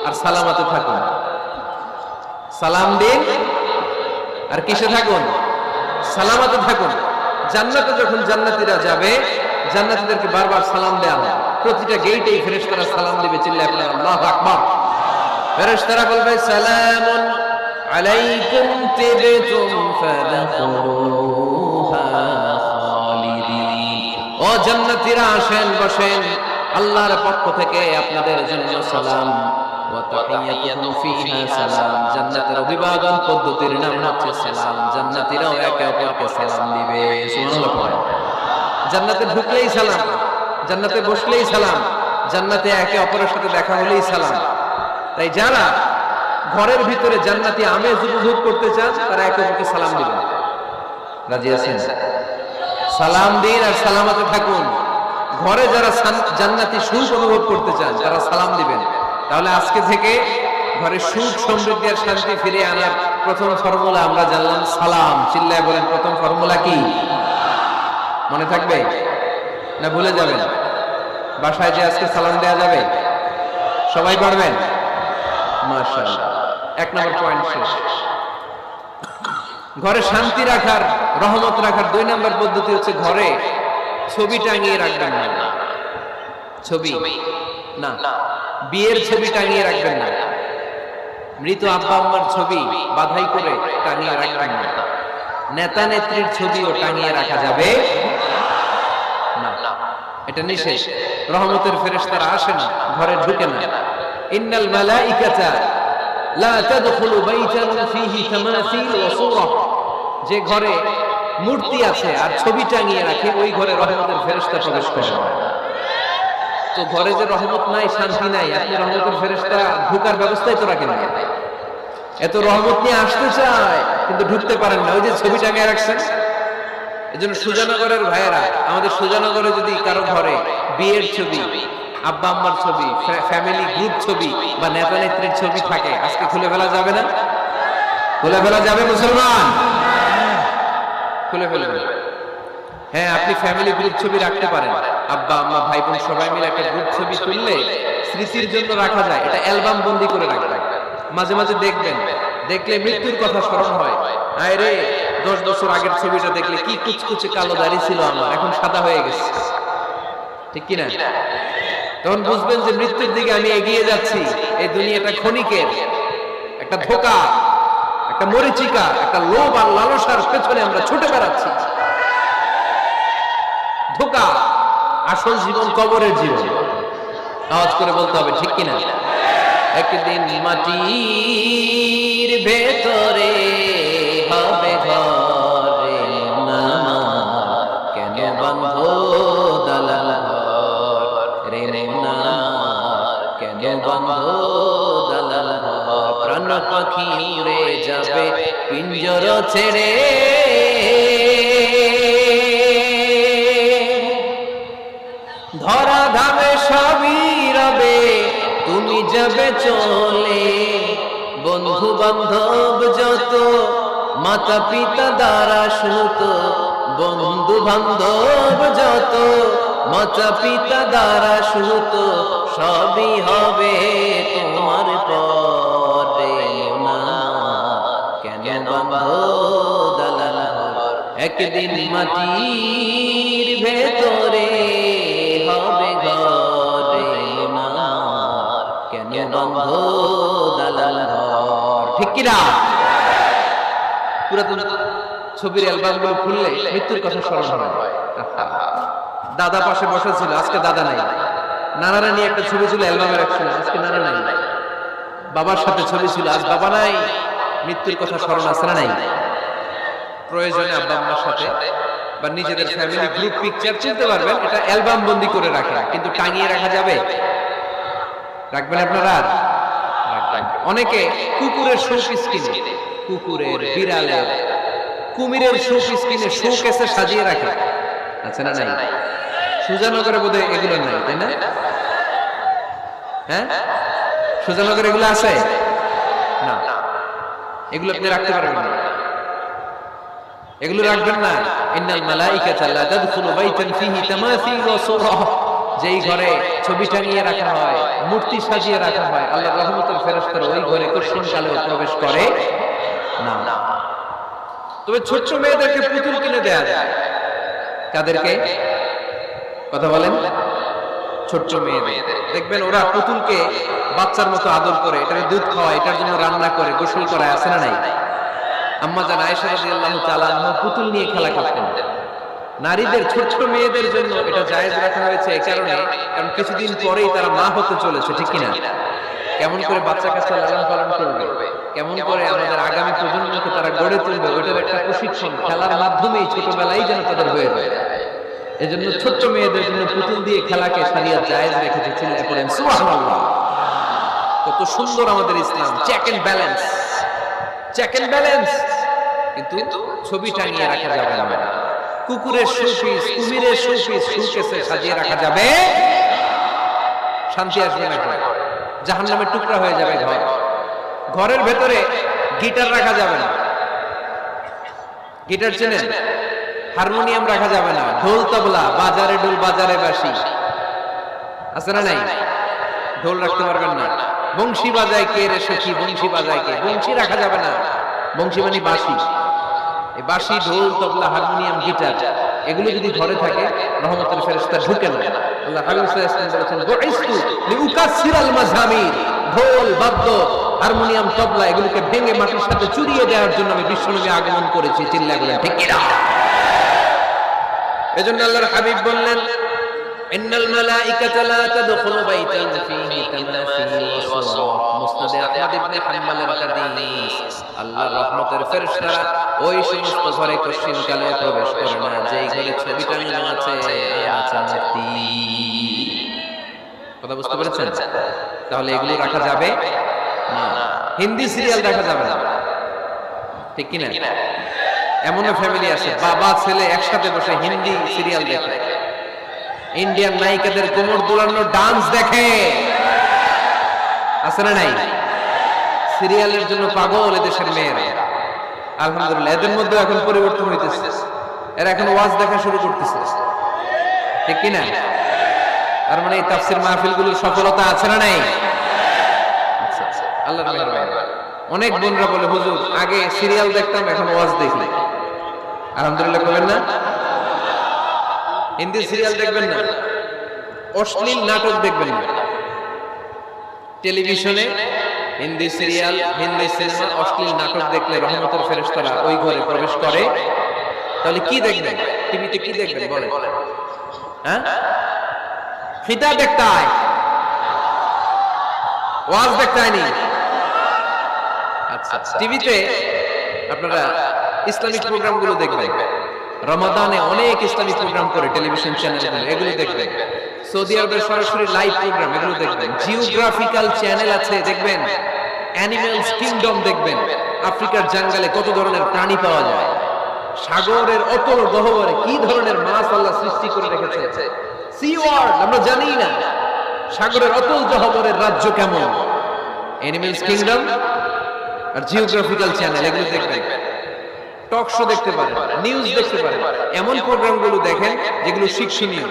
আর সালামতে থাকুন। সালাম দিন আর কিসে থাকুন? সালামতে থাকুন। জান্নাতে যখন জান্নাতীরা যাবে, জান্নাতীদেরকে বারবার সালাম দেওয়া হয়। প্রতিটা গেটেই ফেরেশতারা সালাম দিবে। চিল্লায় বলেন আল্লাহু আকবার। ফেরেশতারা বলবে সালামুন আলাইকুম তিবতুম ফাদখুলুহা খালিদিন। ও জান্নাতীরা আসেন, বসেন, আল্লাহর পক্ষ থেকে আপনাদের জন্য সালাম। ওয়া তাহিয়াতুহুম ফিহা সালাম। জান্নাতের অভিবাদন পদ্ধতির নাম হচ্ছে সালাম। জান্নাতীরাও একে অপরকে সালাম দিবে। সুবহানাল্লাহ। জান্নাতে ঢুকলেই সালাম, জান্নাতে বসলেই সালাম, জান্নাতে একে অপরের সাথে দেখা হলেই সালাম। তাই যারা ঘরের ভিতরে জান্নাতি আমেজ উপভোগ করতে চান তারা একে অপরকে সালাম দিবেন। রাজি আছেন? সালাম দিন আর সালামতে থাকুন। ঘরে যারা জান্নাতি সুখ অনুভব করতে চান তারা সালাম দিবেন। তাহলে আজকে থেকে ঘরে সুখ সমৃদ্ধি আর শান্তি ফিরে আনার প্রথম ফর্মুলা আমরা জানলাম সালাম। চিল্লায় বলেন প্রথম ফর্মুলা কি? মনে থাকবে না ভুলে যাবেন? বাসায় যে আজকে সালাম দেয়া যাবে, সবাই পারবেন? মাশাআল্লাহ। এক নম্বর পয়েন্ট শেষ। ঘরে শান্তি রাখার, রহমত রাখার 2 নম্বর পদ্ধতি হচ্ছে ঘরে ছবি টাঙিয়ে রাখবেন না। ছবি না, বিয়ের ছবি টাঙিয়ে রাখবেন না। মৃত আব্বা আম্মার ছবি বাধাই করে টাঙিয়ে রাখবেন না। নেতা নেত্রীর ছবিও টাঙিয়ে রাখা যাবে না, এটা নিষেধ। রহমতের ফেরেশতারা আসে না, ঘরে ঢুকে না। ইন্নাল মালাইকাতা লা তাদখুলু বাইতান ফীহি তামাসিল ওয়া সূরা। যে ঘরে মূর্তি আছে আর ছবি টাঙিয়ে রাখে, ওই ঘরে রহমতের ফেরেশতা প্রবেশ করে না। তো ঘরে যে রহমত নাই, শান্তি নাই, আপনি রহমতের ফেরেশতা ঢোকার ব্যবস্থাই তো রাখেন না। এত রহমত নিয়ে আসতে চায় কিন্তু ঢুকতে পারেন না, ওই যে ছবি টাঙিয়ে রাখছেন। এজন্য সুজানগরের ভাইয়েরা, আমাদের সুজানগরে যদি কারো ঘরে বিয়ের ছবি, আব্বা আম্মার ছবি, ফ্যামিলি গ্রুপ ছবি বা নেতা নেত্রীর ছবি থাকে, আজকে খুলে ফেলা যাবে না? খুলে ফেলা যাবে মুসলমান? খুলে ফেলবেন। হ্যাঁ, আপনি ফ্যামিলি গ্রুপ ছবি রাখতে পারেন। আব্বা আম্মা ভাই বোন সবাই মিলে একটা গ্রুপ ছবি তুললে স্মৃতির জন্য রাখা যায়। এটা অ্যালবাম বন্দি করে রাখবেন। মাঝে মাঝে দেখবেন, দেখলে মৃত্যুর কথা স্মরণ হয়। আয় রে, 10 বছর আগের ছবিটা দেখলে কি কুচকুচে কালো দাড়ি ছিল আমার, এখন সাদা হয়ে গেছে, ঠিক কিনা? তখন বুঝবেন যে মৃত্যুর দিকে আমি এগিয়ে যাচ্ছি। এই দুনিয়াটা ক্ষণিকের, একটা ধোঁকা, একটা মরিচিকা, একটা লোভ আর লালসার পেছনে আমরা ছুটে বেড়াচ্ছি। ধোঁকা, আসল জীবন কবরের জীবন। আওয়াজ করে বলতে হবে, ঠিক কিনা? একদিন মাটির ভেতরে হবে ঘরে নামার, কেন বাঁধো দালাল ঘর রে নামার, কেন বাঁধো দালাল ঘর। প্রাণ পাখি উড়ে যাবে পিঞ্জর ছেড়ে, ধরা ধামে সবই রবে, তুমি যাবে চলে। বন্ধু বান্ধব যত, মাতা পিতা দ্বারা সুত, বন্ধু বান্ধব যত, মাতা পিতা দ্বারা সুত, সবই হবে তোমার পরে না, কেন বাঁধো দালাল ঘর। একদিন মাটির ভেতরে হবে ঘরে নামার, কেন বাঁধো দালাল ঘর। ঠিক কিনা? পুরাতন ছবির অ্যালবামগুলো খুললে মৃত্যুর কথা স্মরণ হয়। দাদা পাশে বসা ছিল, আজকে দাদা নাই। নানারা নিয়ে একটা ছবি ছিল, অ্যালবামে রাখছিল, আজকে নানা নাই। বাবার সাথে ছবি ছিল, আজ বাবা নাই। মৃত্যুর কথা স্মরণ আছে না নাই? প্রয়োজনে আব্বা আম্মার সাথে বা নিজেদের ফ্যামিলি গ্রুপ পিকচার চিনতে পারবেন, এটা অ্যালবাম বন্দি করে রাখেন, কিন্তু টাঙিয়ে রাখা যাবে? রাখবেন আপনারা? অনেকে কুকুরের শোপিস কিনে, কুকুরের, বিড়ালের, কুমিরের শোপিস কিনে শোকেসে সাজিয়ে রাখে, আছে না নাই? সুজানগরে বোধহয় এগুলো নাই, তাই না? হ্যাঁ, সুজানগরে এগুলো আছে না? এগুলো আপনি রাখতে পারবেন না, এগুলো রাখবেন না। ইন্নাল মালাইকাতা লা তাদখুলু বাইতান ফীহি তামাসিল ওয়া সুরাহ, যেই ঘরে ছবি টাঙিয়ে রাখা হয়, মূর্তি সাজিয়ে রাখা হয়, আল্লাহর রহমতের ফেরেশতারা ওই ঘরে কোশ্চেন কালেও প্রবেশ করে না। তবে ছোট মেয়েদেরকে পুতুল কিনে দেয়া যায়। কাদেরকে কথা বলেন? ছোট মেয়েদের দেখবেন ওরা পুতুলকে বাচ্চার মতো আদর করে, এটার দুধ খাওয়ায়, এটার জন্য রান্না করে, গোসল করায়, আছে না নাই? আম্মা জান আয়েশা রাদিয়াল্লাহু তাআলা আনহা পুতুল নিয়ে খেলা করতেন। নারীদের, ছোট মেয়েদের জন্য এটা জায়েজ রাখা হয়েছে এই কারণে, কারণ কিছুদিন পরেই তারা মা হতে চলেছে, ঠিক কিনা? কেমন করে বাচ্চা কাচ্চা লালন পালন করবে, কেমন করে আমাদের আগামী প্রজন্মকে তারা গড়ে তুলবে, ওইটার একটা প্রশিক্ষণ খেলার মাধ্যমেই ছোটবেলায় যেন তাদের হয়ে যায়। এজন্য ছোট মেয়েদের জন্য পুতুল দিয়ে খেলাকে শরীয়ত জায়েজ রেখেছে। চিল্লায় পড়েন সুবহানাল্লাহ। কত সুন্দর আমাদের ইসলাম, check and balance, check and balance. কিন্তু ছবি টাঙিয়ে রাখা যাবে না। কুকুরের শোপিস, কুমিরের শোপিস শোকেসে সাজিয়ে রাখা যাবে? শান্তি আসবে না, জাহান্নামের টুকরা হয়ে যাবে ঘর। ঘরের ভেতরে গিটার রাখা যাবে না। গিটার চেনেন? হারমোনিয়াম রাখা যাবে না। ঢোল তবলা, বাজারে ঢোল বাজারে বাঁশি, আছে না নাই? ঢোল রাখতে পারবেন না। বংশী বাজায় কে রে সখী, বংশী বাজায় কে? বংশী রাখা যাবে না। বংশী মানে বাঁশি। এই বাঁশি, ঢোল, তবলা, হারমোনিয়াম, গিটার, এগুলো যদি ঘরে থাকে রহমতের ফেরেশতা ঢুকে না। আল্লাহ হাবিব সাল্লাল্লাহু আলাইহি ওয়াসাল্লাম বলেছেন, বুইস্তু লিউকাসসিরাল মাযামির, ঢোল, বাদ্য, হারমোনিয়াম, তবলা এগুলোকে ভেঙে মাটির সাথে চুরিয়ে দেওয়ার জন্য আমি বিশ্বনবী আগমন করেছি। চিল্লায় বলেন ঠিক কিনা? এজন্য আল্লাহর হাবিব বললেন, ইন্নাল মালাইকাতা লা তাদখুলু বাইতান ফীহি তামাসিল ওয়া সুওয়ার। মুসনাদে আহমদ ইবনে হাম্বলের হাদিস। আল্লাহর রহমতের ফেরেশতারা ওই সমস্ত ঘরে কোশ্চেন কালে প্রবেশ করে না যেই ঘরে ছবি টাঙানো আছে আর আছে মূর্তি। কথা বুঝতে পেরেছেন? তাহলে এগুলো রাখা যাবে না। হিন্দি সিরিয়াল দেখা যাবে না, ঠিক কিনা? এমনও ফ্যামিলি আছে বাবা ছেলে একসাথে বসে হিন্দি সিরিয়াল দেখে, ইন্ডিয়ান নায়িকাদের কোমর দোলানো ডান্স দেখে, আছে না নাই? সিরিয়ালের জন্য পাগল এদেশের মেয়েরা। আলহামদুলিল্লাহ, এদের মধ্যে এখন পরিবর্তন হইতেছে। এরা এখন ওয়াজ দেখা শুরু করতেছে, ঠিক কিনা? তার মানে এই তাফসীর মাহফিলগুলোর সফলতা আছে না নাই? আল্লাহর মেহেরবানি। অনেক বোনরা বলে, হুজুর আগে সিরিয়াল দেখতাম, এখন ওয়াজ দেখি। আলহামদুলিল্লাহ করবেন না? হিন্দি সিরিয়াল দেখবেন না, অশ্লীল নাটক দেখবেন না। টেলিভিশনে হিন্দি সিরিয়াল, হিন্দি সিনেমা, অশ্লীল নাটক দেখলে রহমতের ফেরেশতারা ওই ঘরে প্রবেশ করে। তাহলে কি দেখবেন? টিভিতে কি দেখবেন বলেন? হ্যাঁ, খিতা দেখতে হয়, ওয়াজ দেখতে হয়নি। আচ্ছা, টিভিতে আপনারা ইসলামিক প্রোগ্রামগুলো দেখবেন। রমাদানে অনেক ইসলামিক প্রোগ্রাম করে টেলিভিশন চ্যানেলগুলো, এগুলো দেখবেন। সৌদি আরবের সরাসরি লাইভ প্রোগ্রাম, এগুলো দেখবেন। জিওগ্রাফিক্যাল চ্যানেল আছে, দেখবেন। অ্যানিমেলস কিংডম দেখবেন। আফ্রিকার জঙ্গলে কত ধরনের প্রাণী পাওয়া যায়, সাগরের অতল গহ্বরে কি ধরনের মাছ আল্লাহ সৃষ্টি করে রেখেছে, সি ওয়ার্ল্ড আমরা জানি না, সাগরের অতল গহ্বরের রাজ্য কেমন। অ্যানিমেলস কিংডম আর জিওগ্রাফিক্যাল চ্যানেল, এগুলো দেখবেন। টক শো দেখতে পারেন, নিউজ দেখতে পারেন। এমন প্রোগ্রামগুলো দেখেন যেগুলো শিক্ষণীয়,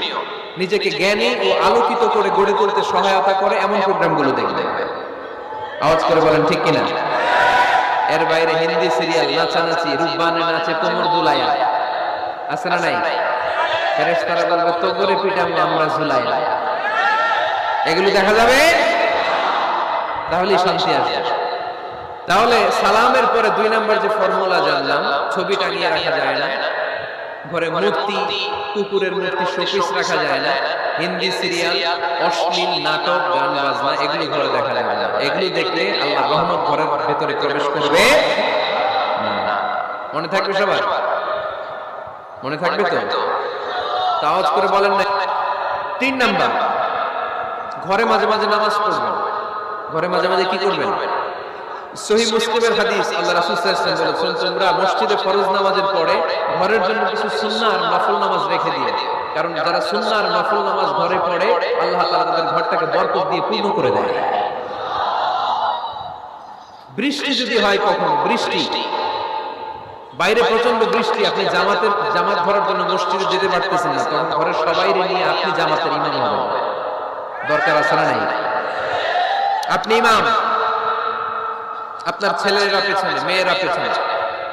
নিজেকে জ্ঞানী ও আলোকিত করে গড়ে তুলতে সহায়তা করে, এমন প্রোগ্রামগুলো দেখবেন। আওয়াজ করে বলেন ঠিক কিনা? এর বাইরে হিন্দি সিরিয়াল, নাচানাচি, রূপবানে নাচে কোমর দুলাইয়া, আছে না নাই? ফেরেশতারা বলবে তো করে পিটাম আমরা ঝুলাইয়া, এগুলো দেখা যাবে? তাহলেই শান্তি আসবে। তাহলে সালামের পরে 2 নাম্বার যে ফর্মুলা জানলাম, ছবি টাঙিয়ে রাখা যায় না, ঘরে মূর্তি, কুকুরের মূর্তি, শোপিস রাখা যায় না। হিন্দি সিরিয়াল, অশ্লীল নাটক, গান বাজনা এগুলো ঘরে দেখা যাবে না। এগুলো দেখলে আল্লাহ রহমত ঘরের ভেতরে প্রবেশ করবে না। মনে থাকবে সবার? মনে থাকবে তো? তাওয়াজ করে বলেন না। 3 নাম্বার, ঘরে মাঝে মাঝে নামাজ পড়বেন। ঘরে মাঝে মাঝে কি করবেন? সহিহ মুসলিমের হাদিস, আল্লাহ রাসূল সাল্লাল্লাহু আলাইহি ওয়াসাল্লাম বলেছেন, তোমরা মসজিদে ফরজ নামাজের পরে ঘরের জন্য কিছু সুন্নাহ আর নফল নামাজ রেখে দিও, কারণ যারা সুন্নাহ আর নফল নামাজ ঘরে পড়ে আল্লাহ তাআলা তাদের ঘরটাকে বরকত দিয়ে পূর্ণ করে দেয়। বৃষ্টি যদি হয়, কখনো বৃষ্টি, বাইরে প্রচন্ড বৃষ্টি, আপনি জামাত ধরার জন্য মসজিদে যেতে পারতেছেন না, তখন ঘরের সবাইকে নিয়ে আপনি জামাতের ইমাম হবেন। দরকার আছে না নাই? আপনি ইমাম, আপনার ছেলেরা পেছনে, মেয়েরা পেছনে,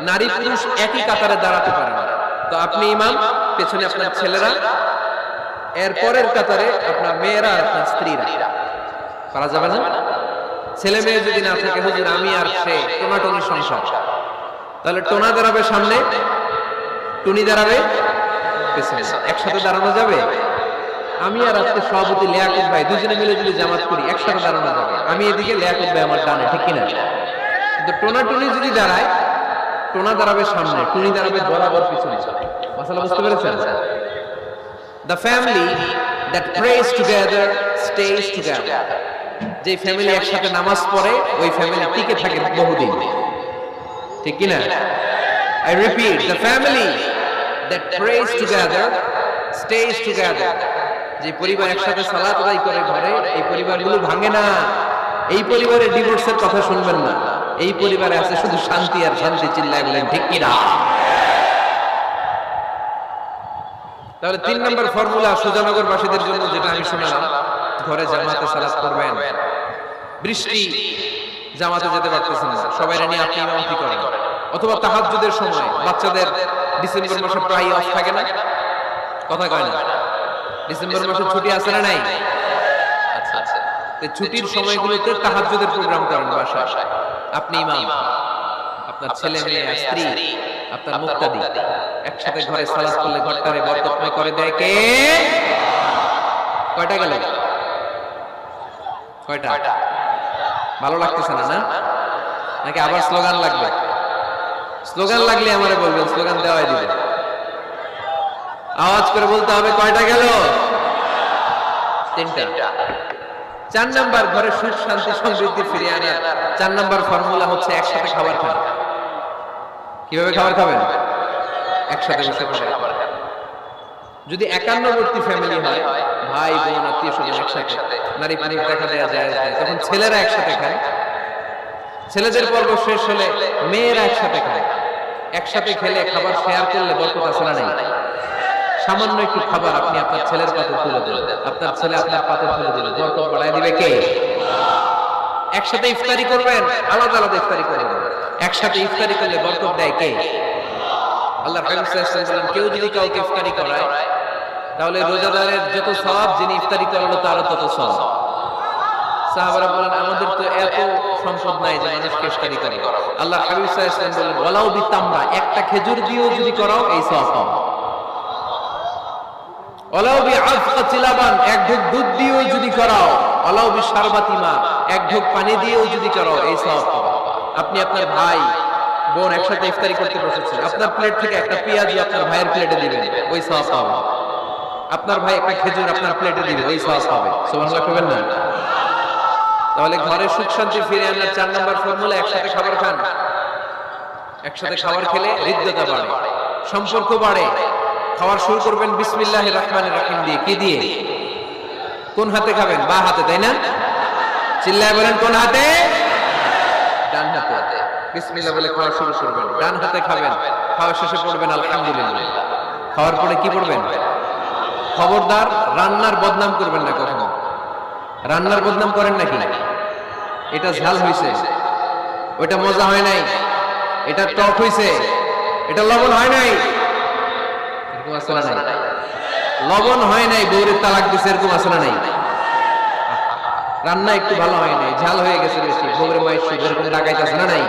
নারী পুরুষ একই কাতারে দাঁড়াতে পারে না, তো আপনি ইমাম, পেছনে আপনার ছেলেরা, এর পরের কাতারে আপনার মেয়েরা আর আপনার স্ত্রীরা। পারা যাবে না? ছেলে মেয়ে যদি না থাকে, হুজুর আমি আর সে টোনাটনি সংসার, তাহলে টোনা দাঁড়াবে সামনে, টুনি দাঁড়াবে পেছনে, একসাথে দাঁড়ানো যাবে? আমি আর আজকে সভাপতি লিয়াকত ভাই দুজনে মিলে যদি জামাত করি একসাথে দাঁড়ানো যাবে। আমি এদিকে, লিয়াকত ভাই আমার ডানে, ঠিক কিনা? কিন্তু টোনা টুনি যদি দাঁড়ায়, টোনা দাঁড়াবে সামনে, টুনি দাঁড়াবে বরাবর পিছনে। মাসালা বুঝতে পেরেছেন? The family that prays together stays together. যে ফ্যামিলি একসাথে নামাজ পড়ে ওই ফ্যামিলি টিকে থাকে বহুদিন, ঠিক কিনা? I repeat, the family that prays together stays together. যে পরিবার একসাথে সালাত আদায় করে ঘরে, এই পরিবারগুলো ভাঙে না। এই পরিবারে ডিভোর্সের কথা শুনবেন না। এই পরিবারে আছে শুধু শান্তি আর শান্তি। চিল্লায় বলেন ঠিক কিনা? তাহলে 3 নম্বর ফর্মুলা সুজানগরবাসীদের জন্য যেটা আমি শোনালাম, ঘরে জামাতে সালাত করবেন। বৃষ্টি, জামাতে যেতে পারতেছেন না, সবাই নিয়ে আপনি ইমামতি করেন, অথবা তাহাজ্জুদের সময় বাচ্চাদের ডিসেম্বর মাসে প্রায় অফ থাকে না? কথা কয় না? ডিসেম্বর মাসে ছুটি আছে না নাই? আচ্ছা আচ্ছা। এই ছুটির সময়গুলোতে তাহাজ্জুদের প্রোগ্রাম করেন বাসায়। আপনি ইমাম, আপনার ছেলে মেয়ে, স্ত্রী, আপনার মুক্তাদি একসাথে ঘরে সালাত করলে ঘরটারে বরকতময় করে দেয় কে? কয়টা গেল? কয়টা? ভালো লাগতেছে না? নাকি আবার স্লোগান লাগবে? স্লোগান লাগলে আমারে বলবেন, স্লোগান দেওয়াই দিবেন। আওয়াজ করে বলতে হবে কয়টা গেল? 3টা। 4 নাম্বার, ঘরে সুখ শান্তি সমৃদ্ধি ফিরিয়ে আনার 4 নাম্বার ফর্মুলা হচ্ছে একসাথে খাবার খাওয়া। কিভাবে খাবার খাবেন? একসাথে বসে খাবার। যদি একান্নবর্তী ফ্যামিলি হয়, ভাই বোন আত্মীয় স্বজন একসাথে, নারী পুরুষ দেখা দেয়া যায়, তখন ছেলেরা একসাথে খায়। ছেলেদের পর্ব শেষ হলে মেয়েরা একসাথে খায়। একসাথে খেলে, খাবার শেয়ার করলে বরকত আছে না নাই? সামান্য একটু খাবার আপনি আপনার ছেলের পাতে তুলে দিলেন, আপনার ছেলে আপনার পাতে তুলে দিল, বরকত বাড়ায় দিবে কে? একসাথে ইফতারি করবেন, আলাদা আলাদা ইফতারি করবেন, একসাথে ইফতারি করলে বরকত দেয় কে? আল্লাহ হাবিব সাল্লাল্লাহু আলাইহি ওয়াসাল্লাম, কেউ যদি কাউকে ইফতারি করায় তাহলে রোজাদারের যত সওয়াব, যিনি ইফতারি করালো তারও তত সওয়াব। সাহাবারা বলেন, আমাদের তো এত সম্পদ নাই যে মানুষকে ইফতারি করে। আল্লাহ হাবিব সাল্লাল্লাহু আলাইহি ওয়াসাল্লাম বলেন, ওয়ালাউ বিতামরা, একটা খেজুর দিয়েও যদি করাও এই সওয়াব পাবে। ওয়ালাউ বিআফকাতি লাবান, এক ঢোক দুধ দিয়েও যদি করাও, ওয়ালাউ বিশারবাতি মা, এক ঢোক পানি দিয়েও যদি করাও, এই সওয়াব পাবে। আপনি আপনার ভাই বোন একসাথে ইফতারি করতে বসেছেন, আপনার প্লেট থেকে একটা পেঁয়াজ আপনার ভাইয়ের প্লেটে দিবেন, ওই সওয়াব পাবে। আপনার ভাই একটা খেজুর আপনার প্লেটে দিবে, ওই সওয়াব পাবে। সুবহানাল্লাহ কইবেন না? তাহলে ঘরে সুখ শান্তি ফিরে আনার 4 নম্বর ফর্মুলা, একসাথে খাবার খান। একসাথে খাবার খেলে হৃদ্যতা বাড়ে, সম্পর্ক বাড়ে। খাবার শুরু করবেন বিসমিল্লাহির রহমানির রহিম দিয়ে। কি দিয়ে? কোন হাতে খাবেন? বা হাতে, তাই না? চিল্লায় বলেন কোন হাতে? ডান হাতে। বিসমিল্লাহ বলে খাওয়া শুরু করবেন, ডান হাতে খাবেন। খাওয়া শেষে পড়বেন আলহামদুলিল্লাহ। খাওয়ার পরে কি পড়বেন? খবরদার রান্নার বদনাম করবেন না কখনো। রান্নার বদনাম করেন নাকি? এটা ঝাল হইছে, ওইটা মজা হয় নাই, এটা টক হইছে, এটা লবণ হয় নাই, এরকম আছে না নাই? লবণ হয় নাই, বউরের তালাক দিছে, এরকম আছে না নাই? রান্না একটু ভালো হয় নাই, ঝাল হয়ে গেছে বেশি, বউরের মায়ের সুখ, এরকম ডাকাইতেছে না নাই?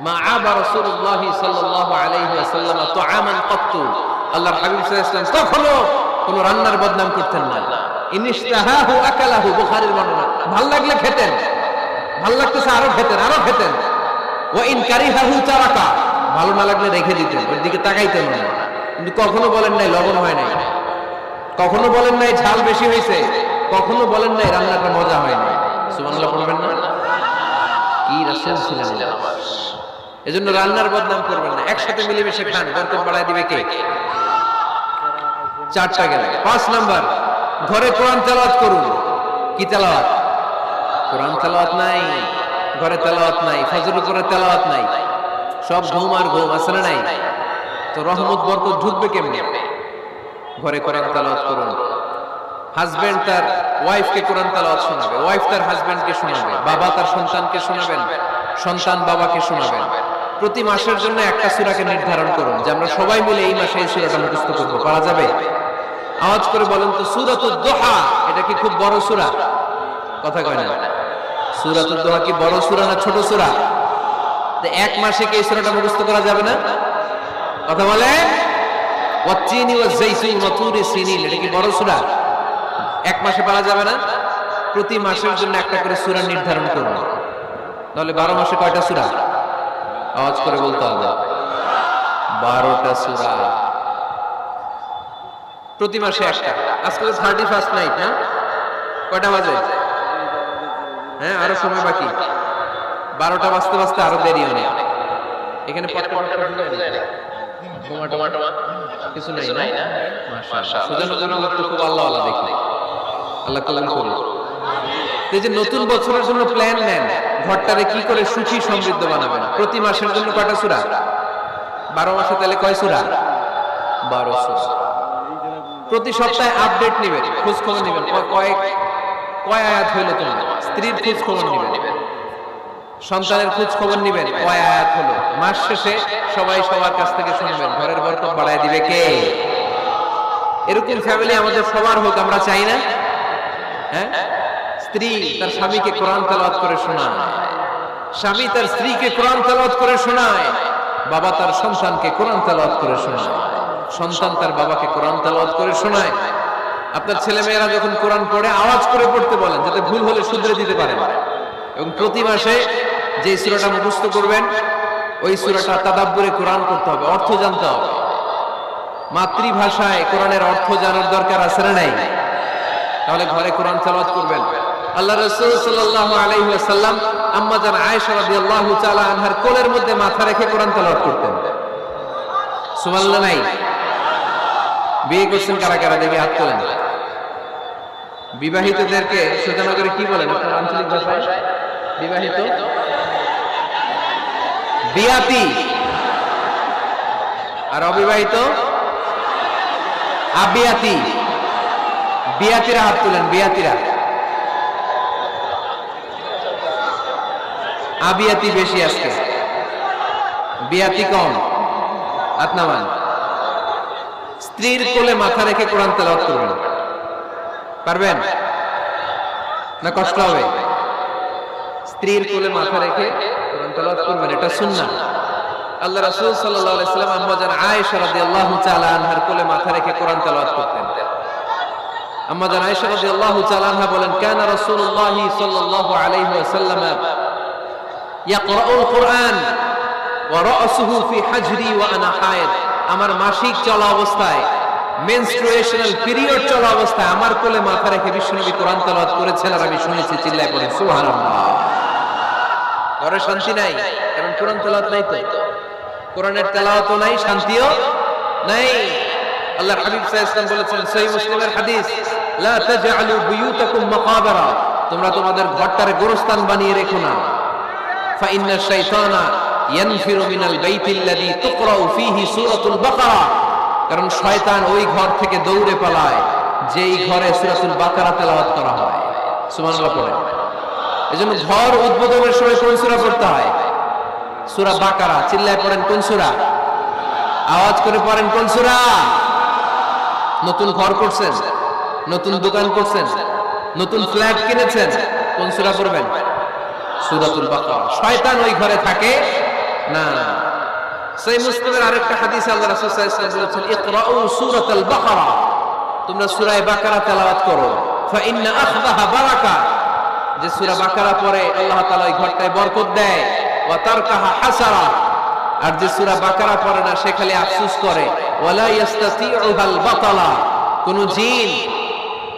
মা আবা রাসূলুল্লাহি সাল্লাল্লাহু আলাইহি ওয়াসাল্লাম তুআমান ক্বাত্তু, আল্লাহর হাবিব সাল্লাল্লাহু আলাইহি ওয়াসাল্লাম কখনো কোন রান্নার বদনাম করতেন না। ইনিশতাহাহু আকালাহু, বুখারীর বর্ণনা। ভাল লাগলে খেতেন, ভাল লাগতেছে আরো খেতেন, আরো খেতেন। ওয়া ইন কারিহাহু তারাকা, ভালো না লাগলে রেখে দিতেন, ওর দিকে তাকাইতেন না। কিন্তু কখনো বলেন নাই লবণ হয় নাই, কখনো বলেন নাই ঝাল বেশি হয়েছে, কখনো বলেন নাই রান্নাটা মজা হয় নাই। সুবহানাল্লাহ বলবেন না? কি রাসূল ছিলেন আমার। এজন্য রান্নার বদনাম করবেন না, একসাথে মিলেমিশে খান, বরকত বাড়ায় দিবে কে? চারটা গেল। 5 নাম্বার, ঘরে কোরআন তেলাওয়াত করুন। কি তেলাওয়াত? কোরআন তেলাওয়াত নাই, ঘরে তেলাওয়াত নাই, ফজরের পরে তেলাওয়াত নাই, সব ঘুম আর ঘুম, আছে না নাই? তো রহমত বরকত ঢুকবে কেমনে? ঘরে কোরআন তেলাওয়াত করুন। হাজবেন্ড তার ওয়াইফকে কোরআন তেলাওয়াত শোনাবে, ওয়াইফ তার হাজবেন্ডকে শোনাবে, বাবা তার সন্তানকে শোনাবেন, সন্তান বাবাকে শোনাবেন। প্রতি মাসের জন্য একটা সূরাকে নির্ধারণ করুন যে আমরা সবাই মিলে এই মাসে এই সূরাটা মুখস্থ করব। পারা যাবে? আওয়াজ করে বলেন তো, সূরাতুদ দুহা এটা কি খুব বড় সূরা? কথা কয় না। সূরাতুদ দুহা কি বড় সূরা না ছোট সূরা? তো এক মাসে কি এই সূরাটা মুখস্থ করা যাবে না? কথা বলে। ওয়াত্তিনি ওয়াজ-যাইতুন ওয়া তুরি সিনিন, এটা কি বড় সূরা? এক মাসে পারা যাবে না? প্রতি মাসের জন্য একটা করে সূরা নির্ধারণ করুন। তাহলে 12 মাসে কয়টা সূরা? আওয়াজ করে বলতে হবে, 12টা সূরা। প্রতি মাসে একটা। আজকে 31st নাইট না? কয়টা বাজে? হ্যাঁ, আরো সময় বাকি। 12টা বাজতে বাজতে আরো দেরি অনেক। এখানে কিছু নাই না? মাশাআল্লাহ, সুজন তো খুব আল্লাহ আল্লাহ দেখি। আল্লাহ কবুল করুন। এই যে নতুন বছরের জন্য প্ল্যান নেন, ঘরটারে কি করে সুখী সমৃদ্ধ বানাবেন। প্রতি মাসের জন্য কয়টা সূরা? 12 মাসে তাহলে কয় সূরা? 12 সূরা। প্রতি সপ্তাহে আপডেট নেবেন, খোঁজ খবর নেবেন, কয় আয়াত হইলো তোমার। স্ত্রীর খোঁজ খবর নেবেন, সন্তানের খোঁজ খবর নেবেন, কয় আয়াত হলো। মাস শেষে সবাই সবার কাছ থেকে শুনবেন, ঘরের বরকত বাড়ায় দিবে কে? এরকম ফ্যামিলি আমাদের সবার হোক, আমরা চাই না? হ্যাঁ, স্ত্রী তার স্বামীকে কোরআন তেলাওয়াত করে শোনায়, স্বামী তার স্ত্রীকে কোরআন তেলাওয়াত করে শোনায়, বাবা তার সন্তানকে কোরআন তেলাওয়াত করে শোনায়, সন্তান তার বাবাকে কোরআন তেলাওয়াত করে শোনায়। আপনার ছেলে মেয়েরা যখন কোরআন পড়ে আওয়াজ করে পড়তে বলেন, যাতে ভুল হলে শুধরে দিতে পারেন। এবং প্রতি মাসে যে সূরাটা মুখস্থ করবেন, ওই সূরাটা তাদাব্বুরে কোরআন করতে হবে, অর্থ জানতে হবে। মাতৃভাষায় কোরআনের অর্থ জানার দরকার আছে না নাই? তাহলে ঘরে কোরআন তেলাওয়াত করবেন। আল্লাহ রাসূল সাল্লাল্লাহু আলাইহি ওয়াসাল্লাম আম্মা জান আয়েশা রাদিয়াল্লাহু তাআলা আনহার কোলের মধ্যে মাথা রেখে কোরআন তেলাওয়াত করতেন। সুবহানাল্লাহ নাই? বিয়ে করছেন কারা কারা দেখি হাত তোলেন। বিবাহিতদেরকে সুজানগরে কি বলেন আপনার আঞ্চলিক ভাষায়? বিবাহিত বিয়াতি, আর অবিবাহিত আবিয়াতি। বিয়াতিরা হাত তুলেন, বিয়াতিরা। আবিয়াতি বেশি আজকে, বিয়াতি কম। হাত নামান। স্ত্রীর কোলে মাথা রেখে কোরআন তেলাওয়াত করবেন, পারবেন না? কষ্ট হবে? স্ত্রীর কোলে মাথা রেখে কোরআন তেলাওয়াত করবেন, এটা সুন্নাহ। আল্লাহ রাসূল সাল্লাল্লাহু আলাইহি ওয়াসাল্লাম আম্মা জান আয়েশা রাদিয়াল্লাহু তাআলা আনহার কোলে মাথা রেখে কোরআন তেলাওয়াত করতেন। আম্মা জান আয়েশা রাদিয়াল্লাহু তাআলা আনহা বলেন, কানা রাসূলুল্লাহ সাল্লাল্লাহু আলাইহি ওয়াসাল্লাম ইয়াকরাউল কুরআন ওয়া রাসুহু ফি হাজরি ওয়া আনা হায়েদ। আমার মাসিক চলা অবস্থায়, মেনস্ট্রুয়েশনাল পিরিয়ড চলা অবস্থায় আমার কোলে মাথা রেখে বিশ্বনবী কোরআন তেলাওয়াত করেছেন, আর আমি শুনেছি। চিল্লায় পড়েন সুবহানাল্লাহ। ঘরে শান্তি নাই কারণ কোরআন তেলাওয়াত নাই। তো কোরআনের তেলাওয়াতও নাই, শান্তিও নাই। আল্লাহর হাবিব সাল্লাল্লাহু আলাইহি ওয়াসাল্লাম বলেছেন, সহিহ মুসলিমের হাদিস, লা তাজআলু বুয়ুতাকুম মাকাবারা, তোমরা তোমাদের ঘরটারে গোরস্থান বানিয়ে রেখো না। ফা ইন্না শাইতানা ইয়ানফিরু মিনাল বাইতিল্লাযী তুকরাউ ফীহি সূরাতুল বাকারা, কারণ শয়তান ওই ঘর থেকে দৌড়ে পালায় যেই ঘরে সূরাতুল বাকারা তেলাওয়াত করা হয়। সুবহানাল্লাহ পড়েন। এজন্য ঘর উদ্বোধনের সময় কোন সূরা পড়তে হয়? সূরা বাকারা। চিল্লায় পড়েন কোন সূরা? আওয়াজ করে পড়েন কোন সূরা? নতুন ঘর করছেন, নতুন দোকান করছেন, নতুন ফ্ল্যাট কিনেছেন, কোন সূরা পড়বেন? সূরাতুল বাকারা। শয়তান ওই ঘরে থাকে না। সহিহ মুসলিমের আরেকটা হাদিসে আল্লাহ রাসূল সাল্লাল্লাহু আলাইহি ওয়াসাল্লাম বলেছেন, ইকরাউ সূরাতাল বাকারা, তোমরা সূরা বাকারা তেলাওয়াত করো, ফা ইন্না আখযাহা বারাকা, যে সূরা বাকারা পড়ে আল্লাহ তাআলা এই ঘরটায় বরকত দেয়, ওয়া তারকাহা হাসারা, আর যে সূরা বাকারা পড়ে না সে খালি আফসোস করে, ওয়ালা ইস্তাতিউহাল বাতালা, কোন জিন,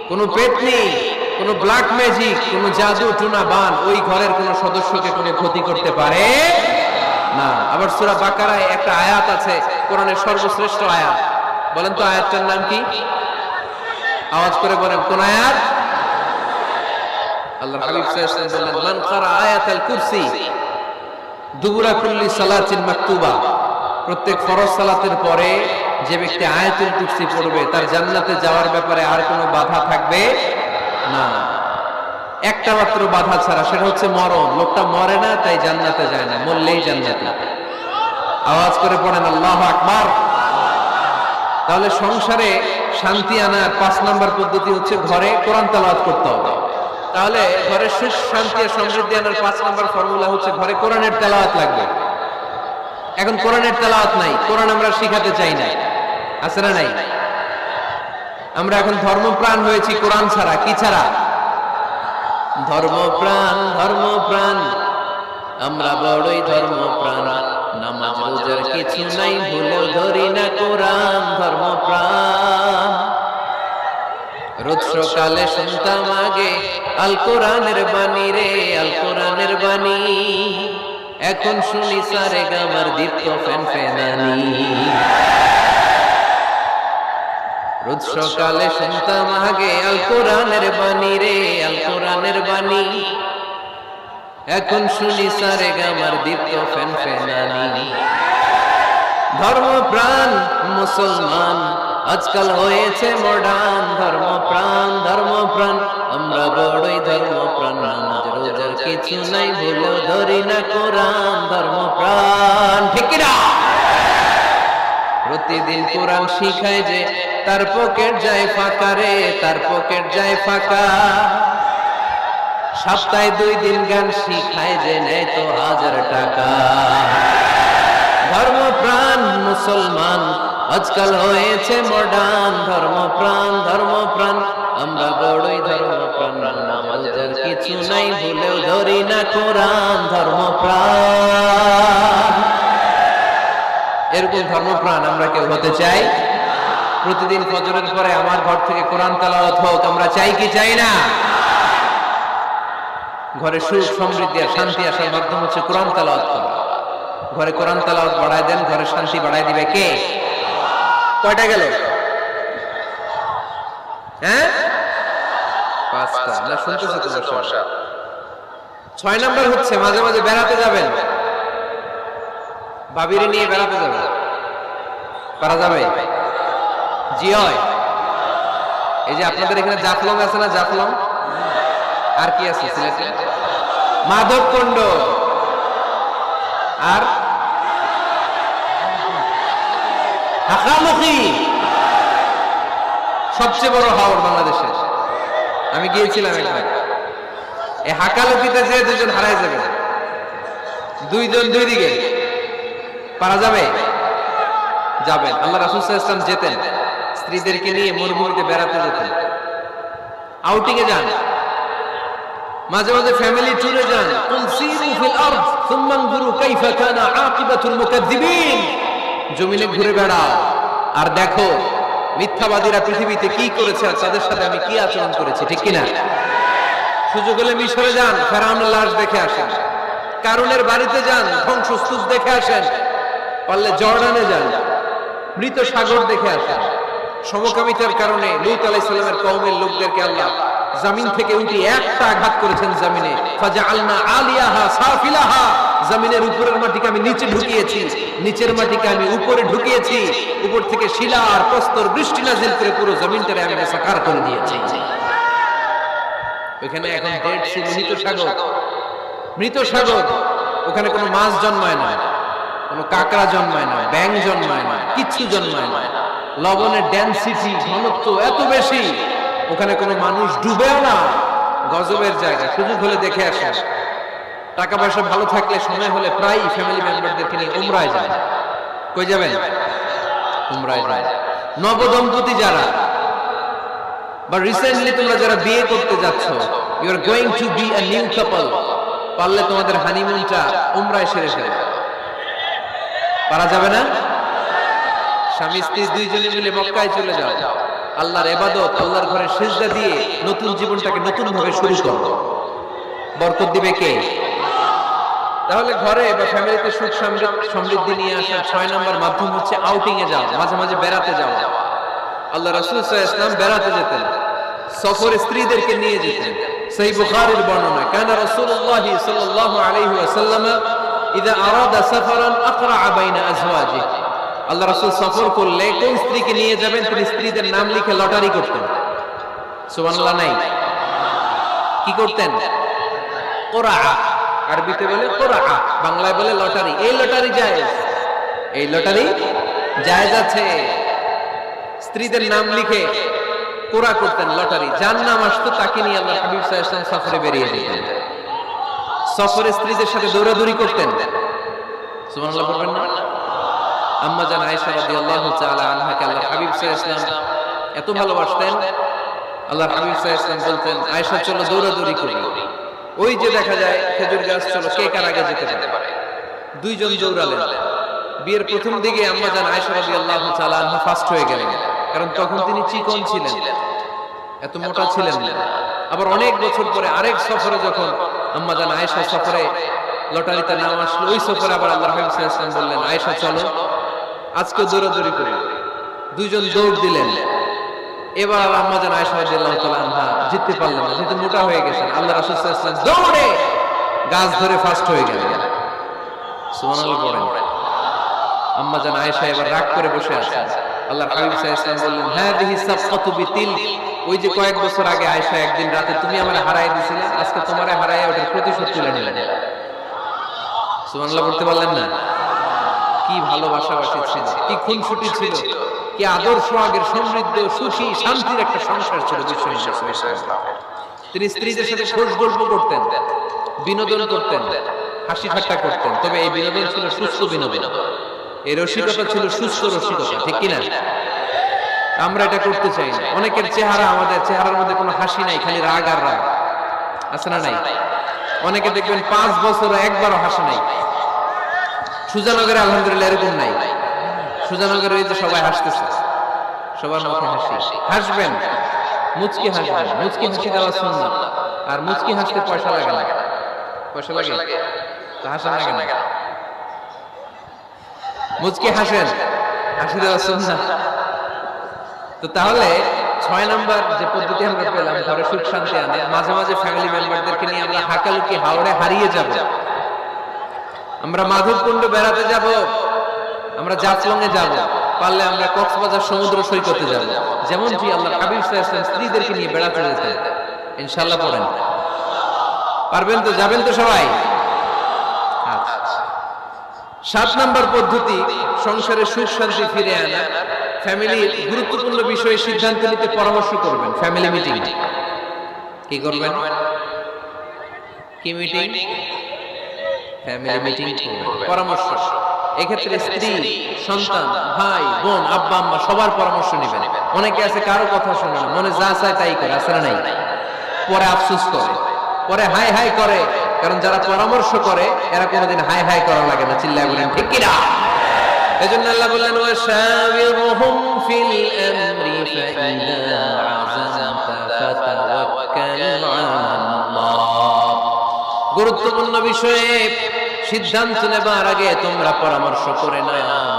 কোন পেতনি, কোন ব্ল্যাক ম্যাজিক, কোন জাদু টুনা বান ওই ঘরের কোন সদস্যকে কোন ক্ষতি করতে পারে না। আবার সূরা বাকারায় একটা আয়াত আছে, কোরআনের সর্বশ্রেষ্ঠ আয়াত, বলেন তো আয়াতটার নাম কি? আওয়াজ করে বলেন, কোন আয়াত? আল্লাহর হাবিব সাল্লাল্লাহু আলাইহি ওয়াসাল্লাম বললেন, মান ক্বারা আয়াতাল কুরসি দুবুরা কুল্লি সালাতিন মাকতুবা, প্রত্যেক ফরজ সালাতের পরে যে ব্যক্তি আয়াতুল কুরসি পড়বে তার জান্নাতে যাওয়ার ব্যাপারে আর কোনো বাধা থাকবে না, একটা মাত্র বাধা ছাড়া, সেটা হচ্ছে মরণ। লোকটা মরে না তাই জান্নাতে যায় না, মরলেই জান্নাতে। আওয়াজ করে পড়েন আল্লাহু আকবার। তাহলে সংসারে শান্তি আনার 5 নাম্বার পদ্ধতি হচ্ছে ঘরে কোরআন তেলাওয়াত করতে হবে। তাহলে ঘরে সুখ শান্তি আর সমৃদ্ধি আনার 5 নাম্বার ফর্মুলা হচ্ছে ঘরে কোরআনের তেলাওয়াত লাগবে। এখন কোরআনের তেলাওয়াত নাই, কোরআন আমরা শিখাতে চাই না, আছে না নাই? আমরা এখন ধর্মপ্রাণ হয়েছি কোরআন ছাড়া। কি ছাড়া? ধর্মপ্রাণ, ধর্মপ্রাণ, আমরা বড়ই ধর্মপ্রাণ, নামাজ রোজার কিছু নাই, ভুলেও ধরি না কোরআন। ধর্মপ্রাণ, রোজ সকালে শুনতাম আগে আল কোরআনের বাণী রে, আল কোরআনের বাণী, এখন শুনি সারে গামার দীপ্ত ফেনফেনানি। রোজ সকালে শুনতাম আগে আল কোরআনের বাণী রে, আল কোরআনের বাণী, এখন শুনি সারে গামার দীপ্ত ফেনফেনানি। ধর্মপ্রাণ মুসলমান আজকাল হয়েছে মডার্ন। ধর্মপ্রাণ, ধর্মপ্রাণ, আমরা বড়ই ধর্মপ্রাণ, নামাজ রোজার কিছু নাই, ভুলেও ধরি না কোরআন। ধর্মপ্রাণ, ঠিক কি না? প্রতিদিন কোরআন শিখায় যে তার পকেট যায় ফাঁকা রে, তার পকেট যায় ফাঁকা। সপ্তাহে 2 দিন গান শিখায় যে নেয় তো 1000 টাকা। ধর্মপ্রাণ মুসলমান আজকাল হয়েছে মডার্ন। ধর্মপ্রাণ, ধর্মপ্রাণ, আমরা বড়ই ধর্মপ্রাণ, নামাজ রোজার কিছু নাই, ভুলেও ধরি না কোরআন। ধর্মপ্রাণ, এরকম ধর্মপ্রাণ আমরা কেউ হতে চাই? প্রতিদিন ফজরের পরে আমার ঘর থেকে কোরআন তেলাওয়াত হোক, আমরা চাই কি চাই না? ঘরে সুখ সমৃদ্ধি আর শান্তি আসার মাধ্যম হচ্ছে কোরআন তেলাওয়াত করা। ঘরে কোরআন তেলাওয়াত বাড়ায় দেন, ঘরে শান্তি বাড়ায় দিবে কে? কয়টা গেল? হ্যাঁ, 5টা। না শুনতেছো তো সমস্যা। 6 নাম্বার হচ্ছে মাঝে মাঝে বেড়াতে যাবেন, ভাবিরে নিয়ে বেড়াতে যাবেন। পারা যাবে? জি হয়। এই যে আপনাদের এখানে জাফলং আছে না? জাফলং আর কি আছে সিলেটে? মাধবকুণ্ড আর হাকালুকি, সবচেয়ে বড় হাওর বাংলাদেশে। আমি গিয়েছিলাম একবার। এই হাকালুকিতে যে 2 জন হারায় যাবে, 2 জন 2 দিকে। পারা যাবে? যাবেন। আল্লাহ রাসূল সাল্লাল্লাহু আলাইহি ওয়াসাল্লাম যেতেন, স্ত্রীদেরকে নিয়ে মরুভূমিতে বেড়াতে যেতেন, আউটিং এ যান, মাঝে মাঝে ফ্যামিলি ট্যুরে যান। কুল সিরু ফিল আরদ সুম্মা আনজুরু কাইফা কানা আকিবাতুল মুকাজ্জিবিন, জমিনে ঘুরে বেড়াও আর দেখো মিথ্যাবাদীরা পৃথিবীতে কি করেছে আর তাদের সাথে আমি কি আচরণ করেছি, ঠিক কি না? সুযোগ হলে মিশরে যান, ফেরাউনের লাশ দেখে আসেন। কারুনের বাড়িতে যান, ধ্বংসস্তূপ দেখে আসেন। পারলে জর্ডানে যান, মৃত সাগর দেখে আসেন। সমকামিতার কারণে লূত আলাইহিস সালামের কওমের লোকদেরকে আল্লাহ জমিন থেকে উঠিয়ে একটা আঘাত করেছেন জমিনে। ফাজআলনা আলিয়াহা সাফিলাহা, জমিনের উপরের মাটিকে আমি নিচে ঢুকিয়েছি, নিচের মাটিকে আমি উপরে ঢুকিয়েছি। উপর থেকে শিলা আর প্রস্তর বৃষ্টি নাযিল করে পুরো জমিনটারে আমি সাকার করে দিয়েছি। ওখানে এখন ডেড সি, মৃত সাগর, মৃত সাগর। ওখানে কোনো মাছ জন্মায় না, কোনো কাঁকড়া জন্মায় না, ব্যাঙ জন্মায় না, কিচ্ছু জন্মায় না। লবণের ডেনসিটি, ঘনত্ব এত বেশি, ওখানে কোনো মানুষ ডুবেও না। গজবের জায়গা, সুযোগ হলে দেখে আসেন। টাকা পয়সা ভালো থাকলে সময় হলে প্রায় ফ্যামিলি মেম্বারদেরকে নিয়ে উমরায় যায়। কই যাবেন? উমরায় যায়। নবদম্পতি যারা বা রিসেন্টলি তোমরা যারা বিয়ে করতে যাচ্ছ, you are going to be a new couple, পারলে তোমাদের হানিমুনটা উমরায় সেরে ফেলো। পারা যাবে না? স্বামী স্ত্রী দুইজনে মিলে মক্কায় চলে যাও, আল্লাহর ইবাদত, আল্লাহর ঘরে সিজদা দিয়ে নতুন জীবনটাকে নতুন ভাবে শুরু করো। বরকত দিবে কে? তাহলে ঘরে বা ফ্যামিলিতে সুখ সমৃদ্ধি নিয়ে আসার 6 নম্বর মাধ্যম হচ্ছে আউটিং এ যাও, মাঝে মাঝে বেড়াতে যাও। আল্লাহ রাসূল সাল্লাল্লাহু আলাইহি ওয়াসাল্লাম বেড়াতে যেতেন, সফরে স্ত্রীদেরকে নিয়ে যেতেন। সহিহ বুখারীর বর্ণনা, কানা রাসূলুল্লাহ সাল্লাল্লাহু আলাইহি ওয়াসাল্লাম ইযা আরাদা সাফারান আকরা বাইনা আজওয়াজিহি, আল্লাহ রাসূল সফর করলে কোন স্ত্রীকে নিয়ে যাবেন তিনি স্ত্রীদের নাম লিখে লটারি করতেন। সুবহানাল্লাহ নাই? কি করতেন? কোরআ, আরবিতে বলে কোরআ, বাংলায় বলে লটারি। এই লটারি জায়েজ, এই লটারি জায়েজ আছে। স্ত্রীদের নাম লিখে কোরআ করতেন, লটারি। যার নাম আসতো তাকে নিয়ে আল্লাহ হাবিব সাল্লাল্লাহু আলাইহি ওয়াসাল্লাম সফরে বেরিয়ে যেতেন। সফরে স্ত্রীদের সাথে দৌড়াদৌড়ি করতেন। সুবহানাল্লাহ বলবেন না? আম্মা জান আয়েশা রাদিয়াল্লাহু তাআলা আনহাকে আল্লাহ হাবিব সাল্লাল্লাহু আলাইহি ওয়াসাল্লাম এত ভালোবাসতেন, আল্লাহ হাবিব সাল্লাল্লাহু আলাইহি ওয়াসাল্লাম বলতেন, আয়েশা চলো দৌড়াদৌড়ি করি। ওই যে দেখা যায় খেজুর গাছ, চলো কে কার আগে যেতে পারে। দুইজন দৌড়ালেন। বিয়ের প্রথম দিকে আম্মা জান আয়েশা রাদিয়াল্লাহু তাআলা আনহা ফার্স্ট হয়ে গেলেন, কারণ তখন তিনি চিকন ছিলেন, এত মোটা ছিলেন না। আবার অনেক বছর পরে আরেক সফরে যখন আম্মা জান আয়েশা সফরে লটারিতে নাম আসলো, ওই সফরে আবার আল্লাহ হাবিব সাল্লাল্লাহু আলাইহি ওয়াসাল্লাম বললেন, আয়েশা চলো আজকে দৌড়াদৌড়ি করি। দুইজন দৌড় দিলেন। এবার আম্মা জান আয়েশা রাদিয়াল্লাহু তাআলা আনহা জিততে পারলেন না, যেহেতু মোটা হয়ে গেছেন। আল্লাহ রাসূল সাল্লাল্লাহু আলাইহি ওয়াসাল্লাম দৌড়ে গাছ ধরে ফার্স্ট হয়ে গেলেন। সুবহানাল্লাহ বলেন। আম্মা জান আয়েশা এবার রাগ করে বসে আছেন। আল্লাহর হাবিব সাল্লাল্লাহু আলাইহি ওয়াসাল্লাম বললেন, হাদিহি সাফকাতু বিতিল, ওই যে কয়েক বছর আগে আয়েশা একদিন রাতে তুমি আমারে হারায় দিছিলে, আজকে তোমারে হারায় ওটার প্রতিশোধ তুলে নিলেন। সুবহানাল্লাহ বলতে পারলেন না? কি ভালোবাসাবাসী ছিল, কি খুনসুটি ছিল, কি আদর সোহাগের সমৃদ্ধ সুখী শান্তির একটা সংসার ছিল বিশ্বনবী। তিনি স্ত্রীদের সাথে খোঁজ গল্প করতেন, বিনোদন করতেন, হাসি ঠাট্টা করতেন। তবে এই বিনোদন ছিল সুস্থ বিনোদন, এই রসিকতা ছিল সুস্থ রসিকতা, ঠিক কিনা? আমরা এটা করতে চাই না। অনেকের চেহারা, আমাদের চেহারার মধ্যে কোনো হাসি নাই, খালি রাগ আর রাগ, আছে না নাই? অনেকে দেখবেন 5 বছর একবারও হাসে নাই। সুজানগরে আলহামদুলিল্লাহ এরকম নাই। সুজানগরে এই যে সবাই হাসতেছে, সবার মুখে হাসি। হাসবেন, মুচকি হাসবেন, মুচকি হাসি দেওয়া সুন্নাত। আর মুচকি হাসতে পয়সা লাগে না। পয়সা লাগে তো হাসা লাগে না। মুচকি হাসেন, হাসি দেওয়া সুন্নাত। তো তাহলে 6 নাম্বার যে পদ্ধতি আমরা পেলাম ঘরে সুখ শান্তি আনে, মাঝে মাঝে ফ্যামিলি মেম্বারদেরকে নিয়ে আমরা হাকালুকি হাওড়ে হারিয়ে যাব। আমরা মাধবকুণ্ড বেড়াতে যাব, আমরা জাফলং এ যাব, পারলে আমরা কক্সবাজার সমুদ্র সৈকতে যাব। যেমনটি আল্লাহ হাবিব সাল্লাল্লাহু আলাইহি ওয়াসাল্লাম স্ত্রীদেরকে নিয়ে বেড়াতে যেতেন। ইনশাআল্লাহ পড়েন, পারবেন তো? যাবেন তো সবাই? আচ্ছা। 7 নাম্বার পদ্ধতি সংসারে সুখ শান্তি ফিরে আনা, ফ্যামিলির গুরুত্বপূর্ণ বিষয়ে সিদ্ধান্ত নিতে পরামর্শ করবেন। ফ্যামিলি মিটিং কি করবেন? কি মিটিং? ফ্যামিলি মিটিং করবেন, পরামর্শ। এক্ষেত্রে স্ত্রী, সন্তান, ভাই, বোন, আব্বা আম্মা সবার পরামর্শ নেবেন। অনেকে আছে কারো কথা শোনে না, মনে যা চায় তাই করে, আছে না নাই? পরে আফসোস করে, পরে হাই হাই করে। কারণ যারা পরামর্শ করে এরা কোনোদিন হাই হাই করা লাগে না। চিল্লায় বলেন ঠিক কিনা? এজন্য আল্লাহ বললেন, ওয়াশাবিরহুম ফিল আমরি ফাইদা আযামতা ফাতাওয়াক্কাল আলাল্লাহ। গুরুত্বপূর্ণ বিষয়ে সিদ্ধান্ত নেবার আগে তোমরা পরামর্শ করে নাও।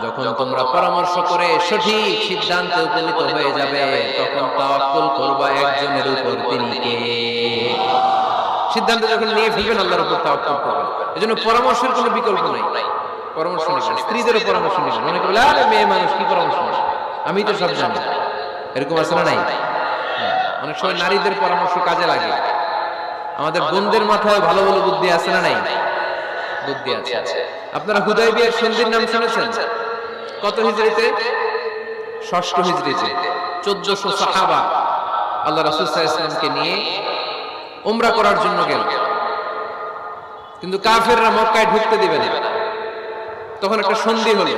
যখন তোমরা পরামর্শ করে সঠিক সিদ্ধান্তে উপনীত হয়ে যাবে, তখন তাওয়াক্কুল করবা একজনের উপর, তিনি কে? সিদ্ধান্ত যখন নিয়ে ফেলবেন আল্লাহর উপর তাওয়াক্কুল করবেন। এজন্য পরামর্শের কোনো বিকল্প নাই। পরামর্শ নেবেন, স্ত্রীদেরও পরামর্শ নেবেন। অনেকে বলে, আরে মেয়ে মানুষ কি পরামর্শ নেবে, আমি তো সব জানি। এরকম আছে না নাই? অনেক সময় নারীদের পরামর্শ কাজে লাগে। আমাদের বোনদের মাথায় ভালো ভালো বুদ্ধি আছে না নাই? বুদ্ধি আছে। আপনারা হুদায়বিয়ার সন্ধির নাম শুনেছেন? কত হিজরিতে? 6ষ্ঠ হিজরিতে 1400 সাহাবা আল্লাহ রাসূল সাল্লাল্লাহু আলাইহি ওয়াসাল্লামকে নিয়ে উমরা করার জন্য গেল। কিন্তু কাফেররা মক্কায় ঢুকতে দিবে না। তখন একটা সন্ধি হলো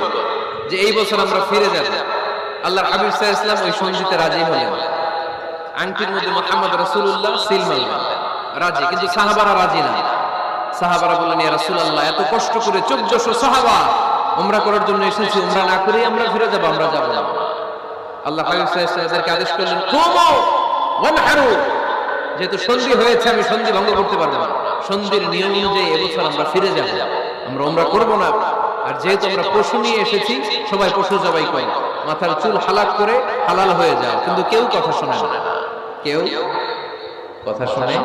যে এই বছর আমরা ফিরে যাব। আল্লাহর হাবিব সাল্লাল্লাহু আলাইহি ওয়াসাল্লাম ওই সন্ধিতে রাজি হলেন। আংটির মধ্যে মুহাম্মদ রাসূলুল্লাহ সিল মারলেন, রাজি। কিন্তু সাহাবারা রাজি না। সাহাবারা বললেন, ইয়া রাসূলুল্লাহ, এত কষ্ট করে 1400 সাহাবা উমরা করার জন্য এসেছি, উমরা না করেই আমরা ফিরে যাব, আমরা যাব না। আল্লাহ হাবিব সাল্লাল্লাহু আলাইহি ওয়াসাল্লামকে আদেশ করলেন, কুমু ওয়ানহারু, যেহেতু সন্ধি হয়েছে আমি সন্ধি ভঙ্গ করতে পারবো না। সন্ধির নিয়ম অনুযায়ী এবছর আমরা ফিরে যাব, আমরা উমরা করব না। আর যেহেতু আমরা পশু নিয়ে এসেছি, সবাই পশু জবাই করে, মাথার চুল হালাক করে হালাল হয়ে যাও। কিন্তু কেউ কথা শোনে না, কেউ কথা শোনে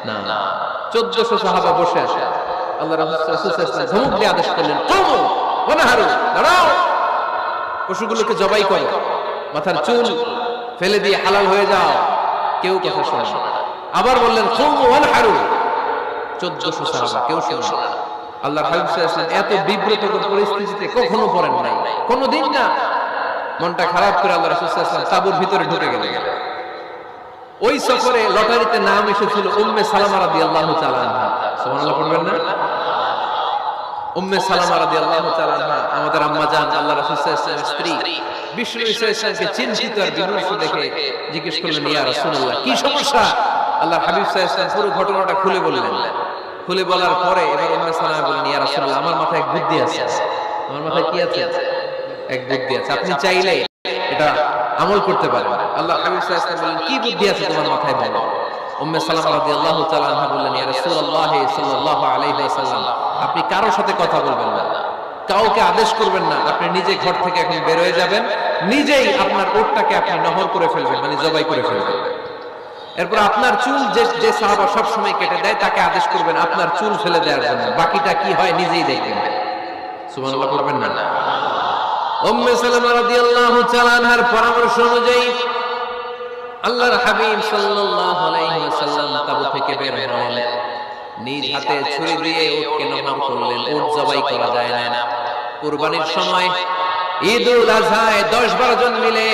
না। 1400 সাহাবা বসে আছে। আল্লাহ রাসূল সাল্লাল্লাহু আলাইহি ওয়াসাল্লাম ধমক দিয়ে আদেশ করলেন, কুমু ওয়ানহারু, দাঁড়াও, পশুগুলোকে জবাই করো, মাথার চুল ফেলে দিয়ে হালাল হয়ে যাও। কেউ কথা শোনে না। আবার বললেন, কুমু ওয়ানহারু, 1400 সাহাবা, কেউ শোনে না। আল্লাহর হাবিব সাল্লাল্লাহু আলাইহি ওয়াসাল্লাম এত বিব্রতকর পরিস্থিতিতে কখনো পড়েন নাই, কোনোদিন না। মনটা খারাপ করে আল্লাহ রাসূল সাল্লাল্লাহু আলাইহি ওয়াসাল্লাম তাঁবুর ভিতরে ঢুকে গেলেন। ওই সফরে লটারিতে নাম এসেছিল উম্মে সালামা রাদিয়াল্লাহু তাআলা আনহা। সুবহানাল্লাহ পড়বেন না? উম্মে সালামা রাদিয়াল্লাহু তাআলা আনহা আমাদের আম্মা জান, আল্লাহ রাসূল সাল্লাল্লাহু আলাইহি ওয়াসাল্লামের স্ত্রী। বিষ্ণু নবী সাল্লাল্লাহু আলাইহি ওয়াসাল্লামকে চিন্তিত আর বিমর্ষ দেখে জিজ্ঞেস করলেন, ইয়া রাসূলুল্লাহ, কি সমস্যা? আল্লাহর হাবিব সাল্লাল্লাহু আলাইহি ওয়াসাল্লাম পুরো ঘটনাটা খুলে বললেন। খুলে বলার পরে এবার উম্মে সালামা বললেন, ইয়া রাসূলুল্লাহ, আমার মাথায় এক বুদ্ধি আছে। আমার মাথায় কি আছে? এক বুদ্ধি আছে, আপনি চাইলে এটা আমল করতে পারেন। আল্লাহ হাবিব সাল্লাল্লাহু আলাইহি ওয়াসাল্লাম বললেন, কি বুদ্ধি আছে তোমার মাথায় বলো। উম্মে সালামা রাদিয়াল্লাহু তাআলা আনহা বললেন, ইয়া রাসূলুল্লাহ সাল্লাল্লাহু আলাইহি ওয়াসাল্লাম, আপনি কারোর সাথে কথা বলবেন না, কাউকে আদেশ করবেন না, আপনি নিজে ঘর থেকে এখন বের হয়ে যাবেন, নিজেই আপনার ওটটাকে আপনি নহর করে ফেলবেন, মানে জবাই করে ফেলবেন। এরপর আপনার চুল যে সাহাবা সব সময় কেটে দেয় তাকে আদেশ করবেন আপনার চুল ফেলে দেওয়ার জন্য, বাকিটা কি হয় নিজেই দেখবেন। সুবহানাল্লাহ পড়বেন না? উম্মে সালামা রাদিয়াল্লাহু তাআলা আনহার পরামর্শ অনুযায়ী আল্লাহর হাবিব সাল্লাল্লাহু আলাইহি ওয়াসাল্লাম তাবু থেকে বের হলেন। নিজ হাতে ছুরি দিয়ে উটকে নহর করলেন। উট জবাই করা যায় না। কুরবানির সময় ঈদুল আযহায় 10-12 জন মিলে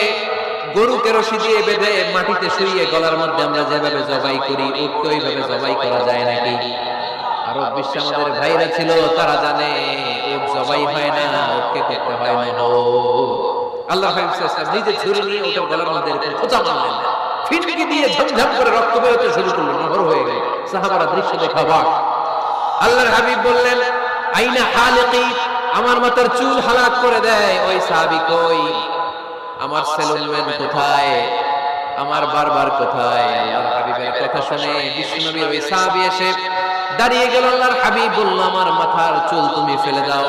গরুকে রশি দিয়ে বেঁধে মাটিতে শুইয়ে গলার মধ্যে আমরা যেভাবে জবাই করি, উটকে ওইভাবে জবাই করা যায় নাকি? আরব বিশ্বে আমাদের ভাইরা ছিল, তারা জানে উট জবাই হয় না, উটকে করতে হয় না। আল্লাহ হাবিব সাল্লাল্লাহু আলাইহি ওয়াসাল্লাম নিজে ছুরি নিয়ে উটের গলার মধ্যে এরকম খোঁচা মারলেন। ফিটকি দিয়ে ঝমঝম করে রক্ত বের হতে শুরু করলো, নহর হয়ে গেল। সাহাবারা দৃশ্য দেখে অবাক। আল্লাহর হাবিব বললেন, আইনা হালিকি, আমার মাথার চুল হালাক করে দেয় ওই সাহাবী কই? আমার সেলুনম্যান কোথায়? আমার বারবার কোথায়? আল্লাহর হাবিবের কথা শুনে বিশ্বনবীর ওই সাহাবী এসে দাঁড়িয়ে গেল। আল্লাহর হাবিব বলল, আমার মাথার চুল তুমি ফেলে দাও।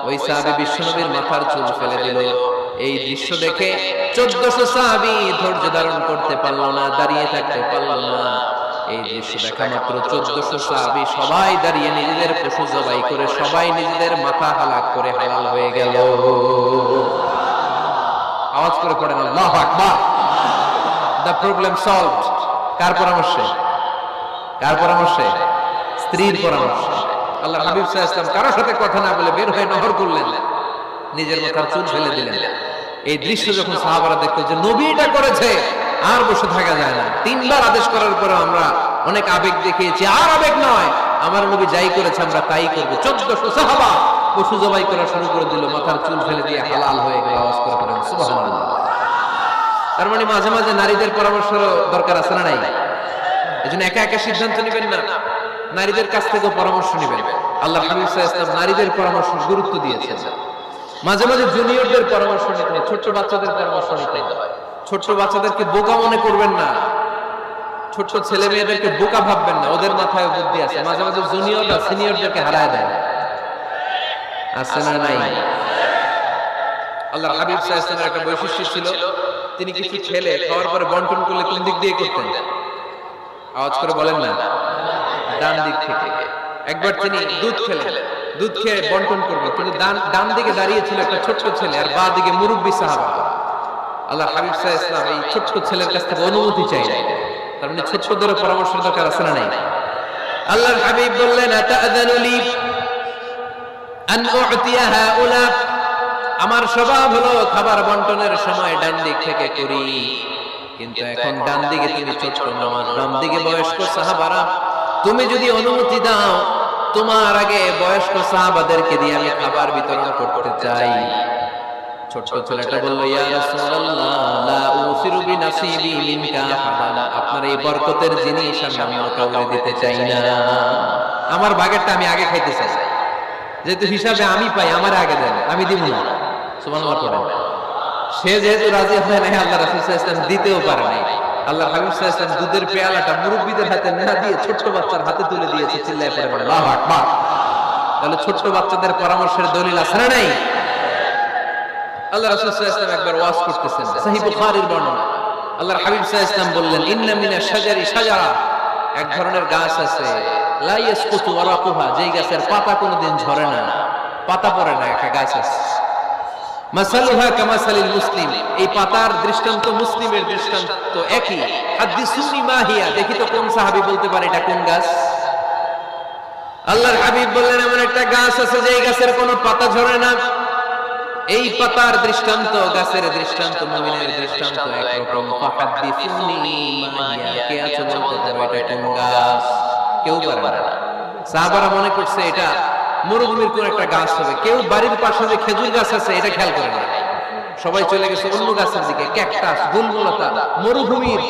ওই সাহাবী বিশ্বনবীর মাথার চুল ফেলে দিল। এই দৃশ্য দেখে 1400 সাহাবী ধৈর্য ধারণ করতে পারলো না, দাঁড়িয়ে থাকতে পারলো না। এই দৃশ্য দেখা মাত্র 1400 সাহাবী সবাই দাঁড়িয়ে নিজেদের পশু জবাই করে সবাই নিজেদের মাথা হালাক করে হালাল হয়ে গেল। আওয়াজ করে পড়েন আল্লাহু আকবার। The problem solved. কার পরামর্শে? কার পরামর্শে? স্ত্রীর পরামর্শে। আল্লাহর হাবিব সাল্লাল্লাহু আলাইহি ওয়াসাল্লাম কারোর সাথে কথা না বলে বের হয়ে নহর করলেন, নিজের মাথার চুল ফেলে দিলেন। এই দৃশ্য যখন সাহাবারা দেখতো যে নবী এটা করেছে, আর বসে থাকা যায় না। 3বার আদেশ করার পরে আমরা অনেক আবেগ দেখিয়েছি, আর আবেগ নয়, আমার নবী যাই করেছে আমরা তাই করব। 1400 সাহাবা পশু জবাই করা শুরু করে দিল, মাথার চুল ফেলে দিয়ে হালাল হয়ে গেল। আওয়াজ করে পড়েন সুবহানাল্লাহ। তার মানে মাঝে মাঝে নারীদের পরামর্শের দরকার আছে না নাই? এজন্য একা একা সিদ্ধান্ত নেবেন না, নারীদের কাছ থেকে পরামর্শ নেবেন। আল্লাহর হাবিব সাল্লাল্লাহু আলাইহি ওয়াসাল্লাম নারীদের পরামর্শ গুরুত্ব দিয়েছেন। মাঝে মাঝে জুনিয়রদের পরামর্শ নিতে হয়, ছোট বাচ্চাদের পরামর্শ নিতে হয়। ছোট বাচ্চাদেরকে বোকা মনে করবেন না, ছোট ছেলে মেয়েদেরকে বোকা ভাববেন না, ওদের মাথায় বুদ্ধি আছে। মাঝে মাঝে জুনিয়ররা সিনিয়রদেরকে হারায় দেয়, আছে না নাই? আল্লাহর হাবিব সাল্লাল্লাহু আলাইহি ওয়াসাল্লামের একটা বৈশিষ্ট্য ছিল, তিনি কিছু খেলে খাওয়ার পরে বন্টন করলে কোন দিক দিয়ে করতেন? আওয়াজ করে বলেন না, ডান দিক থেকে। একবার তিনি দুধ খেলেন, দুধ খেয়ে বন্টন করবেন, কিন্তু ডান দিকে দাঁড়িয়ে ছিল একটা ছোট্ট ছেলে আর বাঁ দিকে মুরব্বী সাহাবা। আল্লাহর হাবিব সাল্লাল্লাহু আলাইহি ওয়াসাল্লাম এই ছোট্ট ছেলের কাছ থেকে অনুমতি চাইলেন। তার মানে ছোট্টদের পরামর্শের দরকার আছে না নাই? আল্লাহর হাবিব বললেন, আতাআযানু লি আন উ'তিয়া হাউলা, আমার স্বভাব হলো খাবার বন্টনের সময় ডান দিক থেকে করি, কিন্তু এখন ডান দিকে তুমি ছোট্ট মানুষ, ডান দিকে বয়স্ক সাহাবারা, তুমি যদি অনুমতি দাও তোমার আগে বয়স্ক সাহাবাদেরকে দিয়ে আমি খাবার বিতরণ করতে চাই। ছোট ছেলেটা বলল, ইয়া রাসূলুল্লাহ, লা উসিরু বিনাসিবি মিনকা আহাদান, আপনার এই বরকতের জিনিস আমি কাউকে দিতে চাই না, আমার ভাগেরটা আমি আগে খাইতে চাই, যেহেতু হিসাবে আমি পাই আমার আগে দেন, আমি দিব না। সুবহানাল্লাহ পড়েন। সে যেহেতু রাজি হয় না, আল্লাহ রাসূল সাল্লাল্লাহু আলাইহি ওয়াসাল্লাম দিতেও পারে নাই। আল্লাহ হাবিব সাল্লাল্লাহু আলাইহি ওয়াসাল্লাম দুধের পেয়ালাটা মুরব্বিদের হাতে না দিয়ে ছোট বাচ্চার হাতে তুলে দিয়েছে। চিল্লায়ে পড়ে আল্লাহু আকবার। তাহলে ছোট বাচ্চাদের পরামর্শের দলিল আছে না নাই? আল্লাহ রাসূল সাল্লাল্লাহু আলাইহি ওয়াসাল্লাম একবার ওয়াজ করতেছেন, সহিহ বুখারীর বর্ণনা। আল্লাহর হাবিব সাল্লাল্লাহু আলাইহি ওয়াসাল্লাম বললেন, ইন্না মিনাশ শাজারি শাজারা, এক ধরনের গাছ আছে, লা ইয়াসকুতু ওয়ারাকুহা, যেই গাছের পাতা কোনোদিন ঝরে না, পাতা পড়ে না, একটা গাছ আছে। মাসালুহা কামাসালিল মুসলিম, এই পাতার দৃষ্টান্ত মুসলিমের দৃষ্টান্ত একই। হাদিসুনি মা হিয়া, দেখি তো কোন সাহাবী বলতে পারে এটা কোন গাছ? আল্লাহর হাবিব বললেন, এমন একটা গাছ আছে যেই গাছের কোনো পাতা ঝরে না। এই পাতার দৃষ্টান্ত, গাছের দৃষ্টান্ত, মুমিনের দৃষ্টান্ত একরকম। ফাহাদিসুনি মা হিয়া, কে আছে বলতে পারে এটা কোন গাছ? কেউ পারে না। সাহাবারা মনে করছে এটা মরুভূমির কোন একটা গাছ হবে। কেউ বাড়ির পাশে যে খেজুর গাছ আছে এটা খেয়াল করে না, সবাই চলে গেছে অন্য গাছের দিকে। ক্যাকটাস, গুলগুলতা, মরুভূমির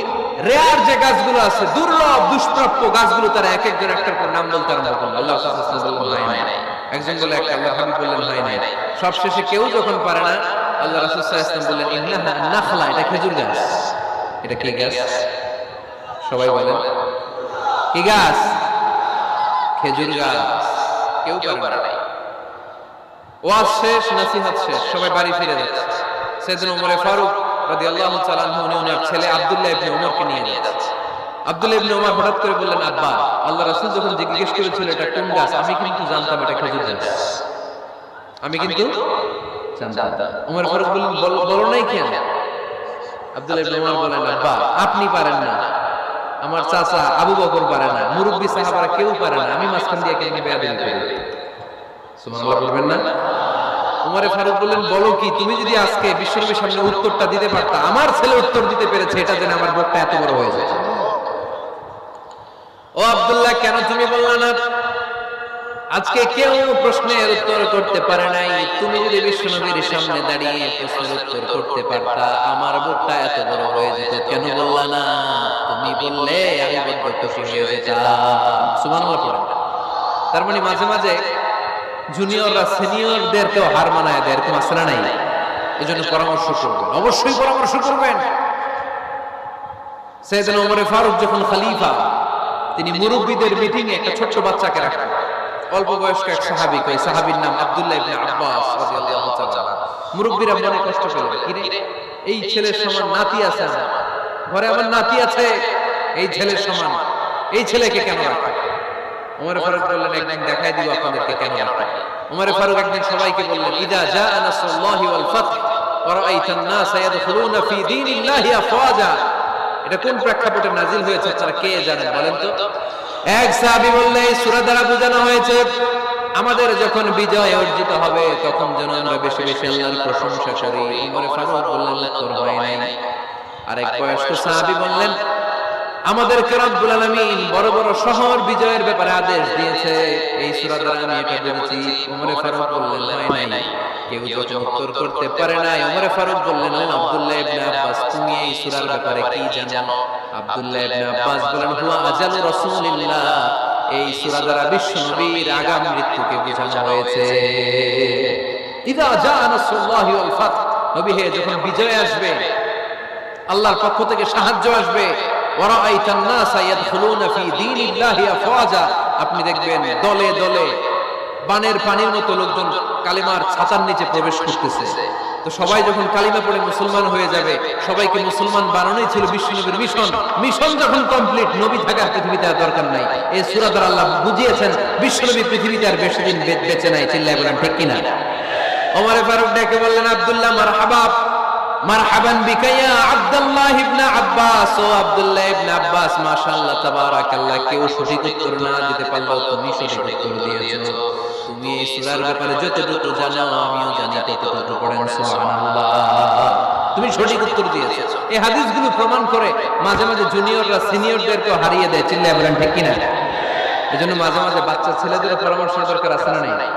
রেয়ার যে গাছগুলো আছে, দুর্লভ দুষ্প্রাপ্য গাছগুলো, তারা এক একজন একটার পর নাম বলতে আরম্ভ করলো। আল্লাহ সাল্লাল্লাহু আলাইহি ওয়াসাল্লাম বললেন হয় নাই, একজন বলে একটা, আল্লাহ হাবিব বললেন হয় নাই। সবশেষে কেউ যখন পারে না, আল্লাহ রাসূল সাল্লাল্লাহু আলাইহি ওয়াসাল্লাম বললেন, ইন্নাহা নাখলা, এটা খেজুর গাছ। এটা কি গাছ? সবাই বলেন কি গাছ? খেজুর গাছ। কেউ পারে না। ওয়াজ শেষ, নসিহত শেষ, সবাই বাড়ি ফিরে যাচ্ছে। সাইয়েদনা ওমর ফারুক রাদিয়াল্লাহু তাআলা আনহু ওনার ছেলে আব্দুল্লাহ ইবনে ওমরকে নিয়ে যাচ্ছে। আব্দুল্লাহ ইবনে ওমর হঠাৎ করে বললেন, আব্বা, আল্লাহ রাসূল যখন জিজ্ঞেস করেছিল এটা কোন গাছ, আমি কিন্তু জানতাম এটা খেজুর গাছ, আমি কিন্তু জানতাম। ওমর ফারুক বললেন, বলো নাই কেন? আব্দুল্লাহ ইবনে ওমর বলেন, আব্বা, আপনি পারেন না, আমার চাচা আবু বকর পারে না, মুরব্বী সাহাবারা কেউ পারে না, আমি মাঝখান দিয়ে কেন বেয়াদবি করি? সুবহানাল্লাহ বলবেন না? ওমর ফারুক বললেন, বলো কি, তুমি যদি আজকে বিশ্বনবীর সামনে উত্তরটা দিতে পারতা, আমার ছেলে উত্তর দিতে পেরেছে, এটা জেনে আমার বুকটা এত বড় হয়ে যায়। ও আব্দুল্লাহ, কেন তুমি বললা না? আজকে কেউ প্রশ্নের উত্তর করতে পারে নাই, তুমি যদি বিশ্বনবীর সামনে দাঁড়িয়ে প্রশ্নের উত্তর করতে পারতা, আমার বুকটা এত বড় হয়ে যেত। কেন বললা না? তুমি বললে আমি বড্ড খুশি হয়ে যেতাম। সুবহানাল্লাহ পড়েন। তার মানে মাঝে মাঝে জুনিয়ররা সিনিয়রদেরকেও হার মানায় দেয়, এরকম আছে না নাই? এজন্য পরামর্শ করবেন, অবশ্যই পরামর্শ করবেন। সাইয়েদনা ওমর ফারুক যখন খলিফা, তিনি মুরব্বিদের মিটিং এ একটা ছোট্ট বাচ্চাকে রাখেন, অল্প বয়স্ক এক সাহাবী, ওই সাহাবীর নাম আব্দুল্লাহ ইবনে আব্বাস রাদিয়াল্লাহু তাআলা। মুরব্বিরা মনে কষ্ট পেলেন, কি রে, এই ছেলের সমান নাতি আছে আমার ঘরে, আমার নাতি আছে, এই ছেলের সমান, এই ছেলেকে কেন রাখা? ওমর ফারুক বললেন, একদিন দেখাই দিব আপনাদেরকে কেন রাখা। ওমর ফারুক একদিন সবাইকে বললেন, ইদা জাআ নাসরুল্লাহি ওয়াল ফাতহ ওয়া রাআইতান নাসা ইয়াদখুলুনা ফি দীনিল্লাহি আফওয়াজা, এটা কোন প্রেক্ষাপটে নাজিল হয়েছে আপনারা কে জানেন বলেন তো? এক সাহাবী বললেন, এই সূরা দ্বারা বোঝানো হয়েছে আমাদের যখন বিজয় অর্জিত হবে তখন যেন আমরা বেশি বেশি আল্লাহর প্রশংসা করি। ওমর ফারুক বললেন, উত্তর হয় নাই। আরেক বয়স্ক সাহাবী বললেন, আমাদেরকে রব্বুল আলামিন বড় বড় শহর বিজয়ের ব্যাপারে আদেশ দিয়েছে, এই সূরা দ্বারা আমি এটা বলেছি। ওমর ফারুক বললেন, হয় নাই। কেউ যখন উত্তর করতে পারে নাই, ওমর ফারুক বললেন, ও আব্দুল্লাহ ইবনে আব্বাস, তুমি এই সূরার ব্যাপারে কি জানো? আব্দুল্লাহ ইবনে আব্বাস বলেন, হুয়া আজালু রাসূলিল্লাহ, এই সূরা দ্বারা বিশ্বনবীর আগাম মৃত্যুকে বোঝানো হয়েছে। ইদা জাআ নাসরুল্লাহি ওয়াল ফাতহ, নবী হে, যখন বিজয় আসবে, আল্লাহর পক্ষ থেকে সাহায্য আসবে, ওয়া রাআইতান নাসা ইয়াদখুলুনা ফি দীনিল্লাহি আফওয়াজা, আপনি দেখবেন দলে দলে বানের পানির মতো লোকজন কালিমার ছাতার নিচে প্রবেশ করতেছে। তো সবাই যখন কালিমা পড়ে মুসলমান হয়ে যাবে, সবাইকে মুসলমান বানানোই ছিল বিশ্বনবীর মিশন। মিশন যখন কমপ্লিট, নবী থাকার পৃথিবীতে আর দরকার নাই। এই সূরা দ্বারা আল্লাহ বুঝিয়েছেন বিশ্বনবী পৃথিবীতে আর বেশি দিন বেঁচে নাই। চিল্লায় বলেন ঠিক কিনা? ওমর ফারুক ডেকে বললেন, আব্দুল্লাহ মারহাবা, মারহাবান বিকা ইয়া আব্দুল্লাহ ইবনে আব্বাস, ও আব্দুল্লাহ ইবনে আব্বাস, মাশাআল্লাহ তাবারাকাল্লাহ, কেউ সঠিক উত্তর না দিতে পারলেও তুমি সঠিক উত্তর দিয়েছো। তুমি এই সূরার ব্যাপারে যতটুকু জানো আমিও জানি, ততটুকু পড়েন সুবহানাল্লাহ, তুমি সঠিক উত্তর দিয়েছো। এই হাদিসগুলো প্রমাণ করে মাঝে মাঝে জুনিয়ররা সিনিয়রদেরকে হারিয়ে দেয়। চিল্লায় বলেন ঠিক কিনা? এজন্য মাঝে মাঝে বাচ্চা ছেলেদের পরামর্শ দরকার আছে না নাই?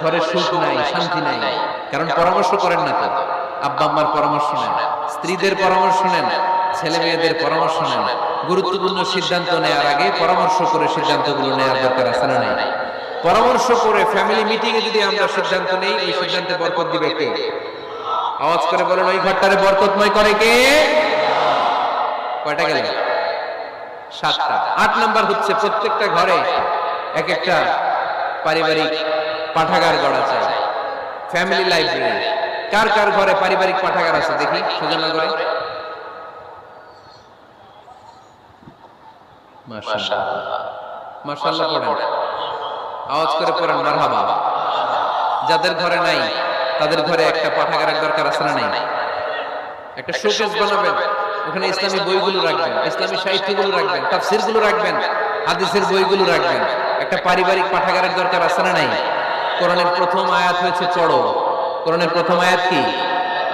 ঘরে সুখ নাই, শান্তি নাই, কারণ পরামর্শ করেন না তো। আব্বা আম্মার পরামর্শ নেন, স্ত্রীদের পরামর্শ নেন, ছেলে মেয়েদের পরামর্শ নেন। গুরুত্বপূর্ণ সিদ্ধান্ত নেওয়ার আগে পরামর্শ করে সিদ্ধান্তগুলো নেওয়ার দরকার আছে না নাই? পরামর্শ করে ফ্যামিলি মিটিং এ যদি আমরা সিদ্ধান্ত নেই, এই সিদ্ধান্তে বরকত দিবে কে? আওয়াজ করে বলেন, ওই ঘরটারে বরকতময় করে কে? কয়টা গেল? 7টা। 8 নাম্বার হচ্ছে প্রত্যেকটা ঘরে এক একটা পারিবারিক পাঠাগার গড়া চাই, ফ্যামিলি লাইব্রেরি। কার কার ঘরে পারিবারিক পাঠাগার আছে দেখি, সুজানা করে। মাশাআল্লাহ, মাশাআল্লাহ পড়েন, আওয়াজ করে পড়েন মারহাবা। যাদের ঘরে নাই তাদের ঘরে একটা পাঠাগারের দরকার আছে না নাই? একটা শোকেস বানাবেন, ওখানে ইসলামী বইগুলো রাখবেন, ইসলামী সাহিত্যগুলো রাখবেন, তাফসীরগুলো রাখবেন, হাদিসের বইগুলো রাখবেন। একটা পারিবারিক পাঠাগারের দরকার আছে না নাই? কোরআনের প্রথম আয়াত হয়েছে পড়ো। কোরআনের প্রথম আয়াত কি?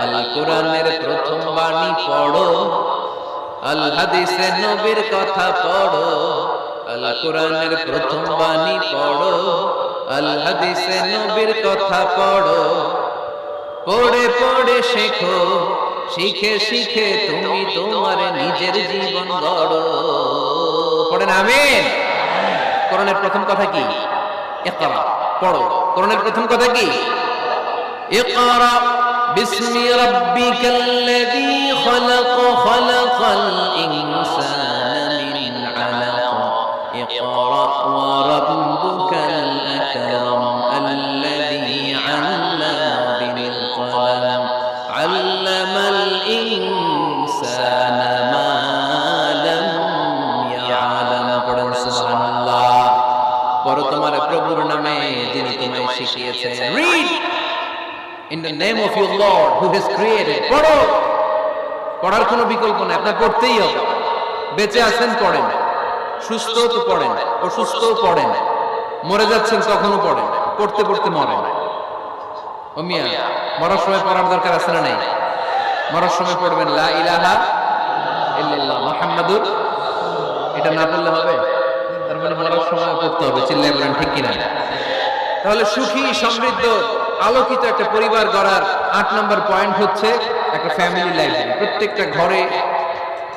আল কোরআনের প্রথম বাণী পড়ো, আল হাদিসে নবীর কথা পড়ো। আল কোরআনের প্রথম বাণী পড়ো, আল হাদিসে নবীর কথা পড়ো। পড়ে পড়ে শেখো, শিখে শিখে তুমি তোমার নিজের জীবন গড়ো। পড়েন আমিন। কোরআনের প্রথম কথা কি? ইকরা, পড়ো। কোরআনের প্রথম কথা কি? ইকরা বিসমি রাব্বিকাল্লাযী খালাক, খালাকাল ইনসানা মিন আলাক। ইকরা ওয়া রাব্বুকাল আকরাম আল্লাযী আল্লামা বিল কলম আল্লামাল ইনসানা মা লাম ইয়ালাম। পড়েন সুবহানাল্লাহ। পড়ো তোমার প্রভুর নামে যিনি তোমায় শিখিয়েছেন। Read in the name of your Lord who has created. পড়ো। পড়ার কোনো বিকল্প নাই, আপনার পড়তেই হবে। বেঁচে আছেন পড়েন, সুস্থ তো পড়েন, অসুস্থ পড়েন, মরে যাচ্ছেন তখনও পড়েন, পড়তে পড়তে মরেন। ও মিয়া, মরার সময় পড়ার দরকার আছে না নাই? মরার সময় পড়বেন লা ইলাহা ইল্লাল্লাহ মুহাম্মাদুর। এটা না পড়লে হবে? তার মানে মরার সময় পড়তে হবে। চিল্লায় বলেন ঠিক কিনা? তাহলে সুখী, সমৃদ্ধ, আলোকিত একটা পরিবার গড়ার 8 নম্বর পয়েন্ট হচ্ছে একটা ফ্যামিলি লাইব্রেরি। প্রত্যেকটা ঘরে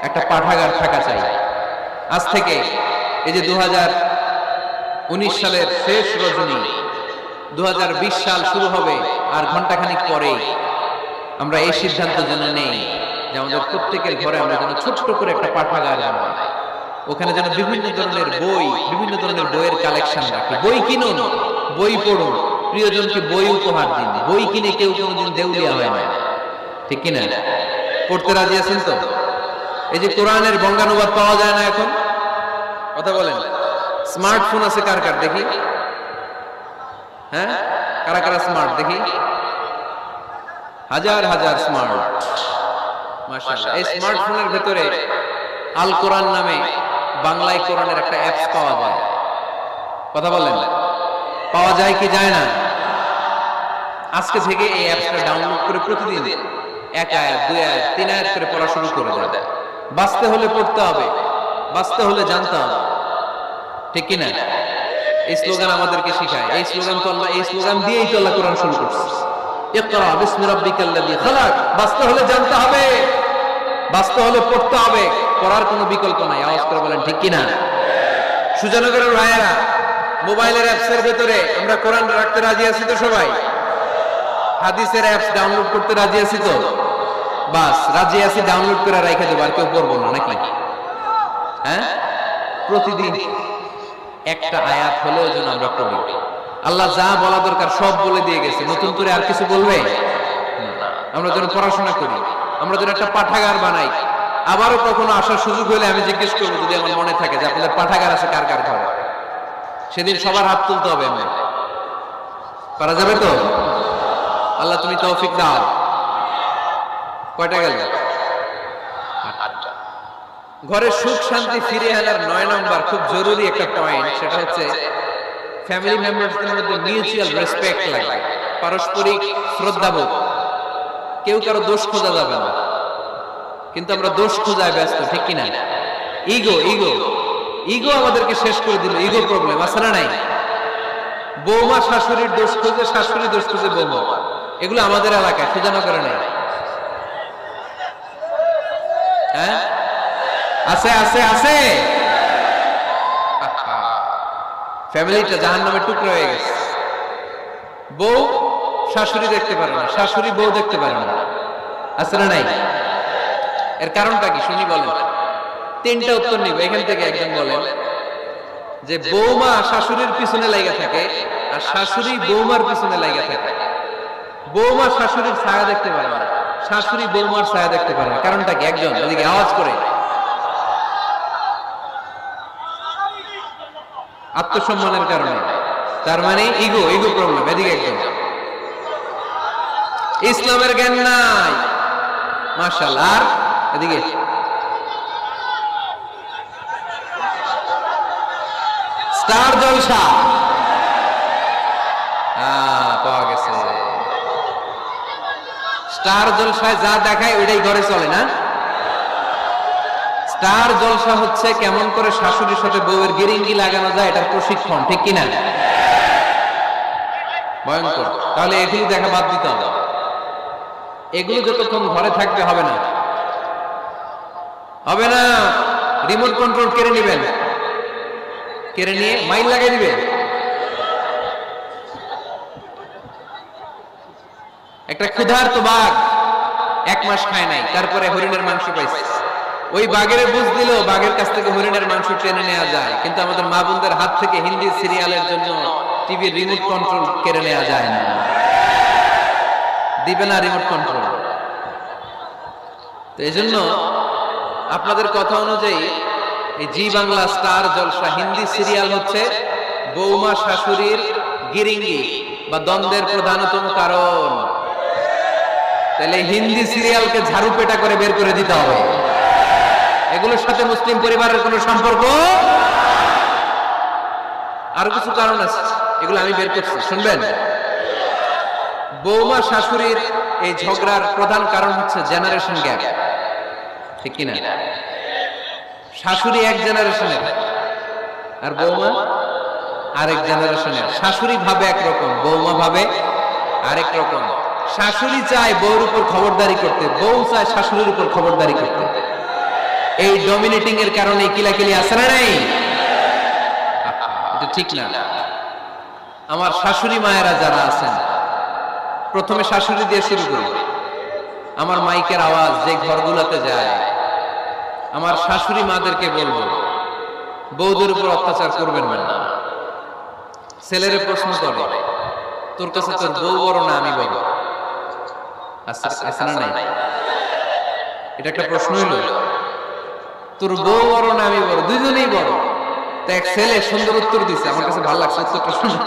একটা পাঠাগার থাকা চাই। আজ থেকে এই যে 2019 সালের শেষ রজনী, 2020 সাল শুরু হবে আর ঘন্টাখানিক পরেই আমরা এই সিদ্ধান্ত যেন নেই যে আমাদের প্রত্যেকের ঘরে আমরা যেন ছোট্ট করে একটা পাঠাগার বানাই। ওখানে যেন বিভিন্ন ধরনের বই, বিভিন্ন ধরনের বইয়ের কালেকশন রাখি। বই কিনুন, বই পড়ুন, প্রিয়জনকে বই উপহার দিন। বই কিনে কেউ কোনোদিন দেউলিয়া হয় না, ঠিক কিনা? পড়তে রাজি আছেন তো? এই যে কোরআনের বঙ্গানুবাদ পাওয়া যায় না এখন, কথা বলেন। স্মার্টফোন আছে কার কার দেখি? হ্যাঁ, কারা কারা স্মার্ট দেখি? হাজার হাজার স্মার্ট, মাশাআল্লাহ। এই স্মার্টফোনের ভেতরে আল কোরআন নামে বাংলায় কোরআনের একটা অ্যাপস পাওয়া যায়। কথা বলেন, পাওয়া যায় কি যায় না? আজকে থেকে এই অ্যাপসটা ডাউনলোড করে প্রতিদিন 1 আয়াত, 2 আয়াত, 3 আয়াত করে পড়া শুরু করে দেয়। বাঁচতে হলে পড়তে হবে, বাঁচতে হলে জানতে হবে, ঠিক কিনা? এই স্লোগান আমাদেরকে শেখায়। এই স্লোগান তো আল্লাহ, এই স্লোগান দিয়েই তো আল্লাহ কোরআন শুরু করছে। ইকরা বিসমি রাব্বিকাল্লাযী খালাক। বাঁচতে হলে জানতে হবে, বাঁচতে হলে পড়তে হবে, পড়ার কোনো বিকল্প নাই। আওয়াজ করে বলেন ঠিক কিনা? সুজানগরের ভাইয়েরা, মোবাইলের অ্যাপসের ভেতরে আমরা কোরআন রাখতে রাজি আছি তো সবাই? হাদিসের অ্যাপস ডাউনলোড করতে রাজি আছি তো? বাস রাজি আছি, ডাউনলোড করে রাখা দেবো, আর কেউ পড়বো না নাকি? হ্যাঁ, প্রতিদিন একটা আয়াত হলেও যেন আমরা পড়ি। আল্লাহ যা বলা দরকার সব বলে দিয়ে গেছে, নতুন করে আর কিছু বলবে? আমরা যেন পড়াশোনা করি, আমরা যেন একটা পাঠাগার বানাই। আবারও কখনো আসার সুযোগ হলে আমি জিজ্ঞেস করবো, যদি আমার মনে থাকে যে আপনাদের পাঠাগার আছে কার কার ঘরে, সেদিন সবার হাত তুলতে হবে। আমি পারা যাবে তো? আল্লাহ তুমি তৌফিক দাও। কয়টা গেল? 8টা। ঘরে সুখ শান্তি ফিরে আনার 9 নম্বর খুব জরুরি একটা পয়েন্ট, সেটা হচ্ছে ফ্যামিলি মেম্বারসদের মধ্যে মিউচুয়াল রেসপেক্ট লাগে, পারস্পরিক শ্রদ্ধাবোধ। কেউ কারো দোষ খোঁজা যাবে না, কিন্তু আমরা দোষ খোঁজায় ব্যস্ত, ঠিক কিনা? ইগো, ইগো, ইগো আমাদেরকে শেষ করে দিল। ইগো প্রবলেম আছে না নাই? বৌমা শাশুড়ির দোষ খুঁজে, শাশুড়ি দোষ খুঁজে বৌমা, এগুলো আমাদের এলাকায় খোঁজানো করে নাই। হ্যাঁ, আছে আছে আছে। ফ্যামিলিটা জাহান্নামের টুকরো হয়ে গেছে। বউ শাশুড়ি দেখতে পারে না, শাশুড়ি বউ দেখতে পারে না, আছে না নাই? এর কারণটা কি শুনি বলেন। তিনটা উত্তর নিব এখান থেকে। একজন বলেন যে বৌমা শাশুড়ির পিছনে লাগা থাকে আর শাশুড়ি বৌমার পিছনে লাগা থাকে। বৌমা শাশুড়ির ছায়া দেখতে পারে না, শাশুড়ি বৌমার ছায়া দেখতে পারে না। কারণটা কি? একজন এদিকে আওয়াজ করে। আত্মসম্মানের কারণে। তার মানে ইগো, ইগো প্রবলেম। এদিকে একজন ইসলামের জ্ঞান নাই, মাশাআল্লাহ। আর এদিকে স্টার জলসা পাওয়া গেছে। স্টার জলসায় যা দেখায় ওইটাই ঘরে চলে না। স্টার জলসা হচ্ছে কেমন করে শাশুড়ির সাথে বউয়ের গিরিঙ্গি লাগানো যায়, এটার প্রশিক্ষণ, ঠিক কিনা? ভয়ঙ্কর। তাহলে এগুলো দেখা বাদ দিতে হবে। এগুলো যতক্ষণ ঘরে থাকবে হবে না, হবে না। রিমোট কন্ট্রোল কেড়ে নেবেন, কেড়ে নিয়ে মাইল লাগাই দিবেন। একটা ক্ষুধার্ত বাঘ 1 মাস খায় নাই, তারপরে হরিণের মাংস পাইছে। ওই বাঘের বুঝ দিল বাঘের কাছ থেকে হরিণের মাংস টেনে নেওয়া যায়, কিন্তু আমাদের মা বোনদের হাত থেকে হিন্দি সিরিয়ালের জন্য টিভির রিমোট কন্ট্রোল কেড়ে নেওয়া যায় না। দিবে না রিমোট কন্ট্রোল। তো এই জন্য আপনাদের কথা অনুযায়ী এই জি বাংলা স্টার জলসা হিন্দি সিরিয়াল হচ্ছে বৌমা শাশুড়ির গিরিঙ্গি বা দ্বন্দ্বের প্রধানতম কারণ। তাহলে হিন্দি সিরিয়ালকে ঝাড়ু পেটা করে বের করে দিতে হবে। এগুলোর সাথে মুসলিম পরিবারের কোনো সম্পর্ক। আর কিছু কারণ আছে, এগুলো আমি বের করছি, শুনবেন। বৌমা শাশুড়ির এই ঝগড়ার প্রধান কারণ হচ্ছে জেনারেশন গ্যাপ, ঠিক কিনা? শাশুড়ি এক জেনারেশনের আর বৌমা আরেক জেনারেশনের। শাশুড়ি ভাবে একরকম, বৌমা ভাবে আরেক রকম। শাশুড়ি চায় বউর উপর খবরদারি করতে, বউ চায় শাশুড়ির উপর খবরদারি করতে। এই ডমিনেটিং এর কারণে কিলাকিলি আছে না নাই? এটা ঠিক না। আমার শাশুড়ি মায়েরা যারা আছেন, প্রথমে শাশুড়ি দিয়ে শুরু করি। আমার মাইকের আওয়াজ যে ঘরগুলোতে যায়, আমার শাশুড়ি মাদেরকে বলবো বউদের উপর অত্যাচার করবেন না। ছেলেরে প্রশ্ন করে, তোর কাছে তোর বউ বড় না আমি বড়? আছে না নাই? এটা একটা প্রশ্ন হইল। তোর বউ বড় না আমি বড়? দুইজনেই বড়। তো এক ছেলে সুন্দর উত্তর দিছে, আমার কাছে ভালো লাগছে উত্তরটা শুনে।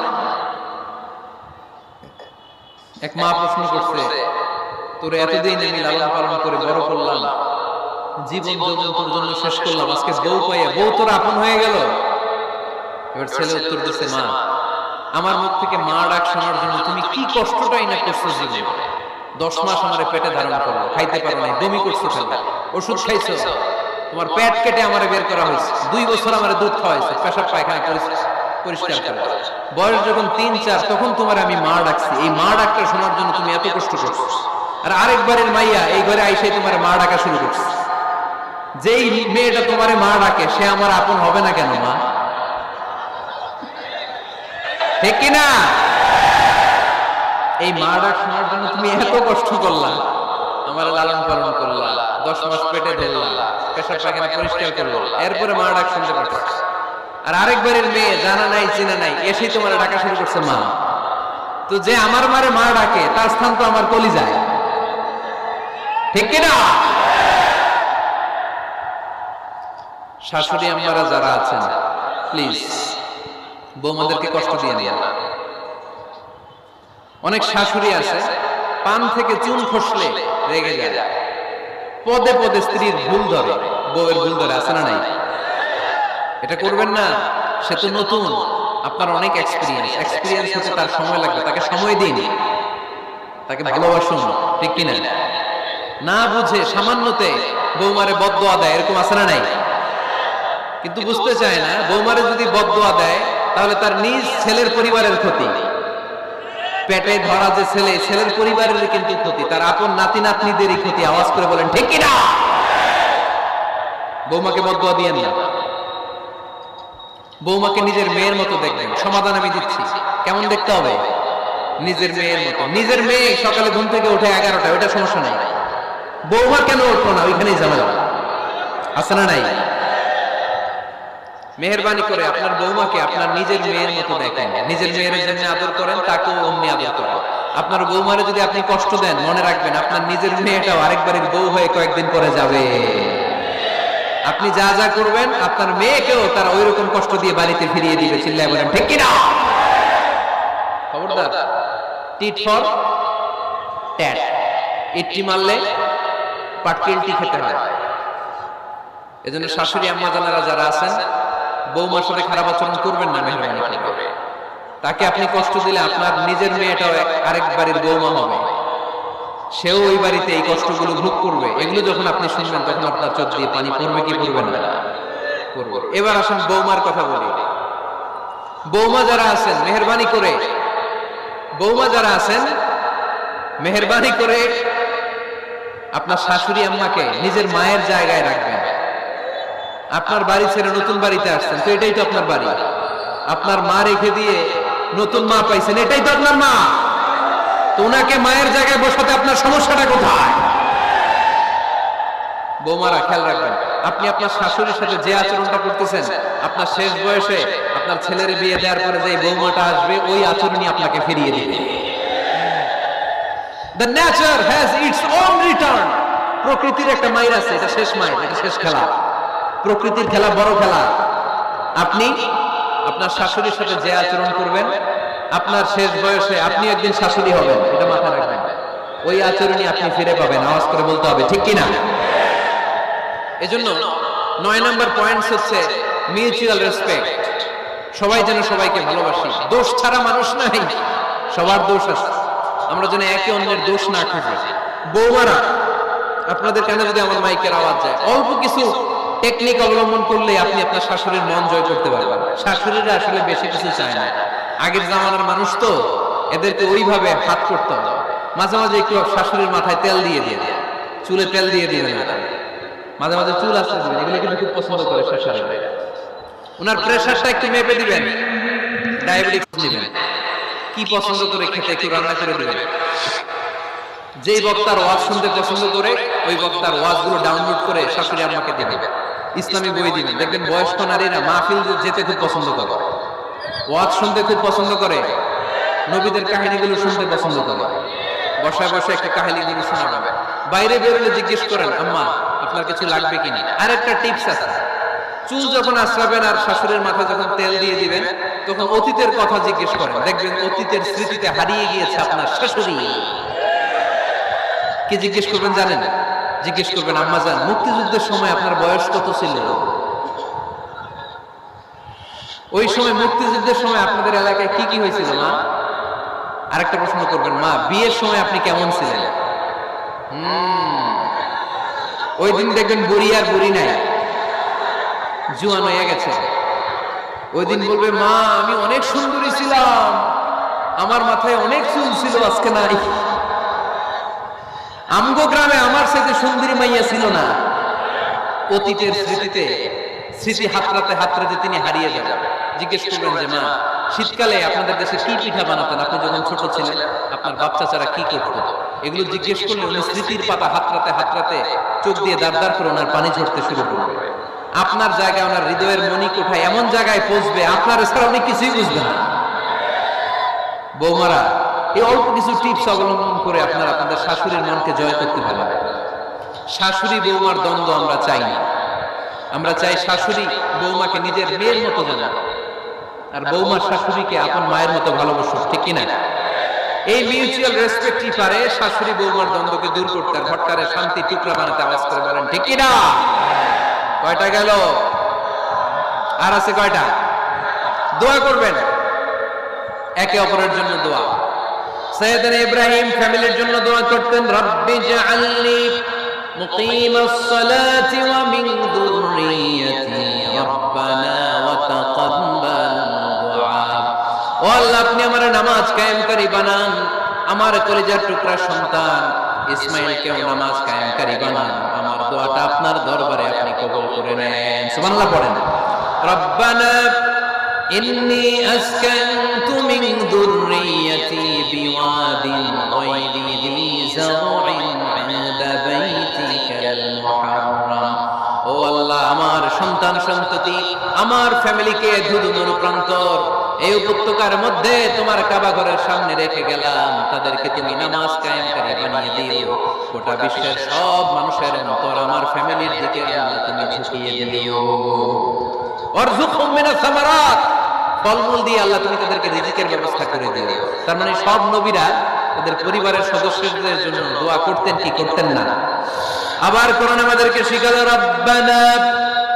এক মা প্রশ্ন করছে, তোর এতদিন আমি লালন পালন করে বড় করলাম, জীবন যৌবন তোর জন্য শেষ করলাম, আজকে বউ পাইয়া বউ তোর আপন হয়ে গেল। এবার ছেলে উত্তর দিচ্ছে, মা আমার মুখ থেকে মা ডাক শোনার জন্য তুমি কি কষ্টটাই না করছো জীবনে। 10 মাস আমার পেটে ধারণ করলো, খাইতে পারো নাই, বমি করছো কেন, ওষুধ খাইছো, তোমার পেট কেটে আমারে বের করা হয়েছে, 2 বছর আমারে দুধ খাওয়াইছে, পেশাব পায়খানা পরিষ্কার করে। বয়স যখন 3-4 তখন তোমার আমি মা ডাকছি। এই মা ডাকটা শোনার জন্য তুমি এত কষ্ট করছো। আর আরেকবারের মাইয়া এই ঘরে আইসে তোমার মা ডাকা শুরু করছে। যেই মেয়েটা তোমারে মা ডাকে সে আমার আপন হবে না কেন মা? ঠিক কিনা? এই মা ডাক শোনার জন্য তুমি এত কষ্ট করলা, আমার লালন পালন করলা, 10 মাস পেটে ধরলা, পেশাব পায়খানা পরিষ্কার করলো, এরপরে মা ডাক শুনতে পারছো। আর আরেকবারের মেয়ে জানা নাই চিনা নাই এসেই তোমার ডাকা শুরু করছে মা। তো যে আমার মারে মা ডাকে তার স্থান তো আমার কলিজায়, ঠিক কিনা? শাশুড়ি আম্মারা যারা আছেন প্লিজ বৌমাদেরকে কষ্ট দিয়ে নিন। অনেক শাশুড়ি আছে পান থেকে চুন খসলে রেগে যায়, পদে পদে স্ত্রীর ভুল ধরে, বউয়ের ভুল ধরে, আছে না নাই? এটা করবেন না। সে তো নতুন, আপনার অনেক এক্সপিরিয়েন্স হতে তার সময় লাগবে। তাকে সময় দিন, তাকে ভালোবাসুন, ঠিক কিনা? না বুঝে সামান্যতে বৌমারে বদদোয়া দেয়, এরকম আছে না নাই? কিন্তু বুঝতে চায় না বৌমারে যদি বদদোয়া দেয় তাহলে তার নিজ ছেলের পরিবারের ক্ষতি, পেটে ধরা যে ছেলে, ছেলের পরিবারের কিন্তু ক্ষতি, তার আপন নাতি নাতনিদেরই ক্ষতি। আওয়াজ করে বলেন ঠিক কিনা? বৌমাকে বদদোয়া দিয়েন না। বৌমাকে নিজের মেয়ের মতো দেখবেন। সমাধান আমি দিচ্ছি। কেমন দেখতে হবে? নিজের মেয়ের মতো। নিজের মেয়ে সকালে ঘুম থেকে উঠে 11টা, ওইটা সমস্যা নাই। বৌমা কেন উঠলো না? ওইখানেই ঝামেলা আছে না নাই? মেহেরবানি করে আপনার বৌমাকে আপনার নিজের মেয়ের মতো দেখেন। নিজের মেয়ের জন্য আদর করেন, তাকেও অমনি আদর করেন। আপনার বৌমারে যদি আপনি কষ্ট দেন, মনে রাখবেন আপনার নিজের মেয়েটাও আরেকবারের বউ হয়ে কয়েকদিন পরে যাবে। আপনি যা যা করবেন আপনার মেয়েকেও তারা ওই রকম কষ্ট দিয়ে বাড়িতে ফিরিয়ে দিবে। চিল্লায় বলেন ঠিক কিনা? খবরদার, টিট ফর ট্যাট। ইটটি মারলে পাটকেলটি খেতে হয়। এজন্য শাশুড়ি আম্মা জানারা যারা আছেন, বৌমার সাথে খারাপ আচরণ করবেন না মেহেরবানি করে। তাকে আপনি কষ্ট দিলে আপনার নিজের মেয়েটাও আরেক বাড়ির বৌমা হবে, সেও ওই বাড়িতে এই কষ্টগুলো ভোগ করবে। এগুলো যখন আপনি শুনবেন তখন আপনার চোখ দিয়ে পানি পড়বে কি পড়বে না? পড়বে। এবার আসেন বৌমার কথা বলি। বৌমা যারা আছেন মেহেরবানি করে, বৌমা যারা আছেন মেহেরবানি করে আপনার শাশুড়ি আম্মাকে নিজের মায়ের জায়গায় রাখবেন। আপনার বাড়ি ছেড়ে নতুন বাড়িতে আসছেন, তো এটাই তো আপনার বাড়ি। আপনার মা রেখে দিয়ে নতুন মা পাইছেন, এটাই তো আপনার মা। তো ওনাকে মায়ের জায়গায় বসাতে আপনার সমস্যাটা কোথায়? বৌমারা খেয়াল রাখবেন, আপনি আপনার শাশুড়ির সাথে যে আচরণটা করতেছেন, আপনার শেষ বয়সে আপনার ছেলের বিয়ে দেওয়ার পরে যে বৌমাটা আসবে, ওই আচরণই আপনাকে ফিরিয়ে দিবে। The nature has its own return. প্রকৃতির একটা মাইর আছে, এটা শেষ মাইর, এটা শেষ খেলা। প্রকৃতির খেলা বড় খেলা। আপনি আপনার শাশুড়ির সাথে যে আচরণ করবেন, আপনার শেষ বয়সে আপনি একদিন শাশুড়ি হবেন, এটা মাথায় রাখবেন। ওই আচরণই আপনি ফিরে পাবেন। আওয়াজ করে বলতে হবে ঠিক কিনা? এজন্য 9 নম্বর পয়েন্টস হচ্ছে মিউচুয়াল রেসপেক্ট। সবাই যেন সবাইকে ভালোবাসি। দোষ ছাড়া মানুষ নাই, সবার দোষ আছে। আমরা যেন একে অন্যের দোষ না খুঁজি। বৌমারা, আপনাদের কানে যদি আমার মাইকের আওয়াজ যায়, অল্প কিছু টেকনিক অবলম্বন করলে আপনি আপনার শাশুড়ির মন জয় করতে পারবেন। শাশুড়িরা আসলে বেশি কিছু চায় না। আগের জামানার মানুষ তো, এদেরকে ওইভাবে হাত করতে হবে। মাঝে মাঝে একটু শাশুড়ির মাথায় তেল দিয়ে দিয়ে, চুলে তেল দিয়ে দিবেন, মাঝে মাঝে চুল আসতে দিবেন। এগুলো কিন্তু খুব পছন্দ করে শাশুড়িরা। ওনার প্রেশারটা একটু মেপে দিবেন, ডায়াবেটিস দিবেন। কি পছন্দ করে খেতে একটু রান্না করে দিবেন। যেই বক্তার ওয়াজ শুনতে পছন্দ করে, ওই বক্তার ওয়াজগুলো ডাউনলোড করে শাশুড়ি আম্মাকে দিবেন। ইসলামী বই দিবেন। দেখবেন বয়স্ক নারীরা মাহফিল যেতে খুব পছন্দ করে, ওয়াজ শুনতে খুব পছন্দ করে, নবীদের কাহিনীগুলো শুনতে পছন্দ করে। বসায় বসে একটা কাহিনীগুলো শোনাবেন। বাইরে বেরোলে জিজ্ঞেস করেন, আম্মা আপনার কিছু লাগবে কিনা। আরেকটা টিপস আছে, চুল যখন আশ্রাবেন আর শাশুড়ির মাথায় যখন তেল দিয়ে দিবেন, তখন অতীতের কথা জিজ্ঞেস করেন। দেখবেন অতীতের স্মৃতিতে হারিয়ে গিয়েছে আপনার শাশুড়ি। কি জিজ্ঞেস করবেন জানেন? জিজ্ঞেস করবেন, আম্মা জান, মুক্তিযুদ্ধের সময় আপনার বয়স কত ছিল? ওই সময় মুক্তিযুদ্ধের সময় আপনাদের এলাকায় কি কি হয়েছিল মা? আরেকটা প্রশ্ন করবেন, মা বিয়ের সময় আপনি কেমন ছিলেন? ওই দিন দেখবেন বুড়ি আর বুড়ি নাই, জুয়ান হয়ে গেছে। ওই দিন বলবে, মা আমি অনেক সুন্দরী ছিলাম, আমার মাথায় অনেক চুল ছিল, আজকে নাই। আমগো গ্রামে আমার সাথে সুন্দরী মাইয়া ছিল না। অতীতের স্মৃতিতে, স্মৃতি হাতড়াতে হাতড়াতে তিনি হারিয়ে যাবেন। জিজ্ঞেস করবেন যে, মা শীতকালে আপনাদের দেশে কি পিঠা বানাতেন আপনি যখন ছোট ছিলেন? আপনার বাচ্চা চারা কি করতো? এগুলো জিজ্ঞেস করলে উনি স্মৃতির পাতা হাতড়াতে হাতড়াতে চোখ দিয়ে দাঁড় দাঁড় করে ওনার পানি ঝরতে শুরু করবে। আপনার জায়গায় ওনার হৃদয়ের মনি কোঠায় এমন জায়গায় পৌঁছবে, আপনার ছাড়া উনি কিছুই বুঝবে না। বৌমারা, এই অল্প কিছু টিপস অবলম্বন করে আপনারা আপনাদের শাশুড়ির মনকে জয় করতে পারবেন। শাশুড়ি বৌমার দ্বন্দ্ব আমরা চাই না। আমরা চাই শাশুড়ি বৌমাকে নিজের মেয়ের মতো জানা, আর বৌমার শাশুড়িকে আপন মায়ের মতো ভালোবাসুক, ঠিক কিনা? এই মিউচুয়াল রেসপেক্টই পারে শাশুড়ি বৌমার দ্বন্দ্বকে দূর করতে, আর ঘরটারে শান্তি টুকরা বানাতে। আওয়াজ করে বলেন ঠিক কিনা? কয়টা গেল? আর আছে কয়টা? দোয়া করবেন একে অপরের জন্য। দোয়া, সাইয়েদনা ইব্রাহিম ফ্যামিলির জন্য দোয়া করতেন, রব্বি জাআলনি মুকিমাস সালাতি ওয়া মিন যুররিয়্যাতি রাব্বানা ওয়া তাকাব্বাল দুআ। ও আল্লাহ, আপনি আমার নামাজ কায়েমকারী বানান, আমার কলিজার টুকরা সন্তান ইসমাইলকেও নামাজ কায়েমকারী বানান, আমার দোয়াটা আপনার দরবারে আপনি কবুল করে নেন। সুবহানাল্লাহ পড়েন। রব্বানা ইন্নী আসকানতু মিন যুররিয়্যাতি বিওয়াদিন গায়রি যী যার'ইন 'ইনদা বাইতিকাল মুহাররাম। ও আল্লাহ, আমার সন্তান সন্ততি, আমার ফ্যামিলিকে ধুধুমরু প্রান্তর এই উপত্যকার মধ্যে তোমার কাবা ঘরের সামনে রেখে গেলাম, তাদেরকে তুমি নামাজ কায়েমকারী বানিয়ে দিও। গোটা বিশ্বের সব মানুষের অন্তর আমার ফ্যামিলির দিকে আল্লাহ তুমি ঝুঁকিয়ে দিও। ওয়ারযুকহুম মিনাস সামারাত, ফলমূল দিয়ে আল্লাহ তুমি তাদেরকে রিজিকের ব্যবস্থা করে দিও। তার মানে সব নবীরা তাদের পরিবারের সদস্যদের জন্য দোয়া করতেন কি করতেন না? আবার কোরআন আমাদেরকে শিখালো, রব্বানা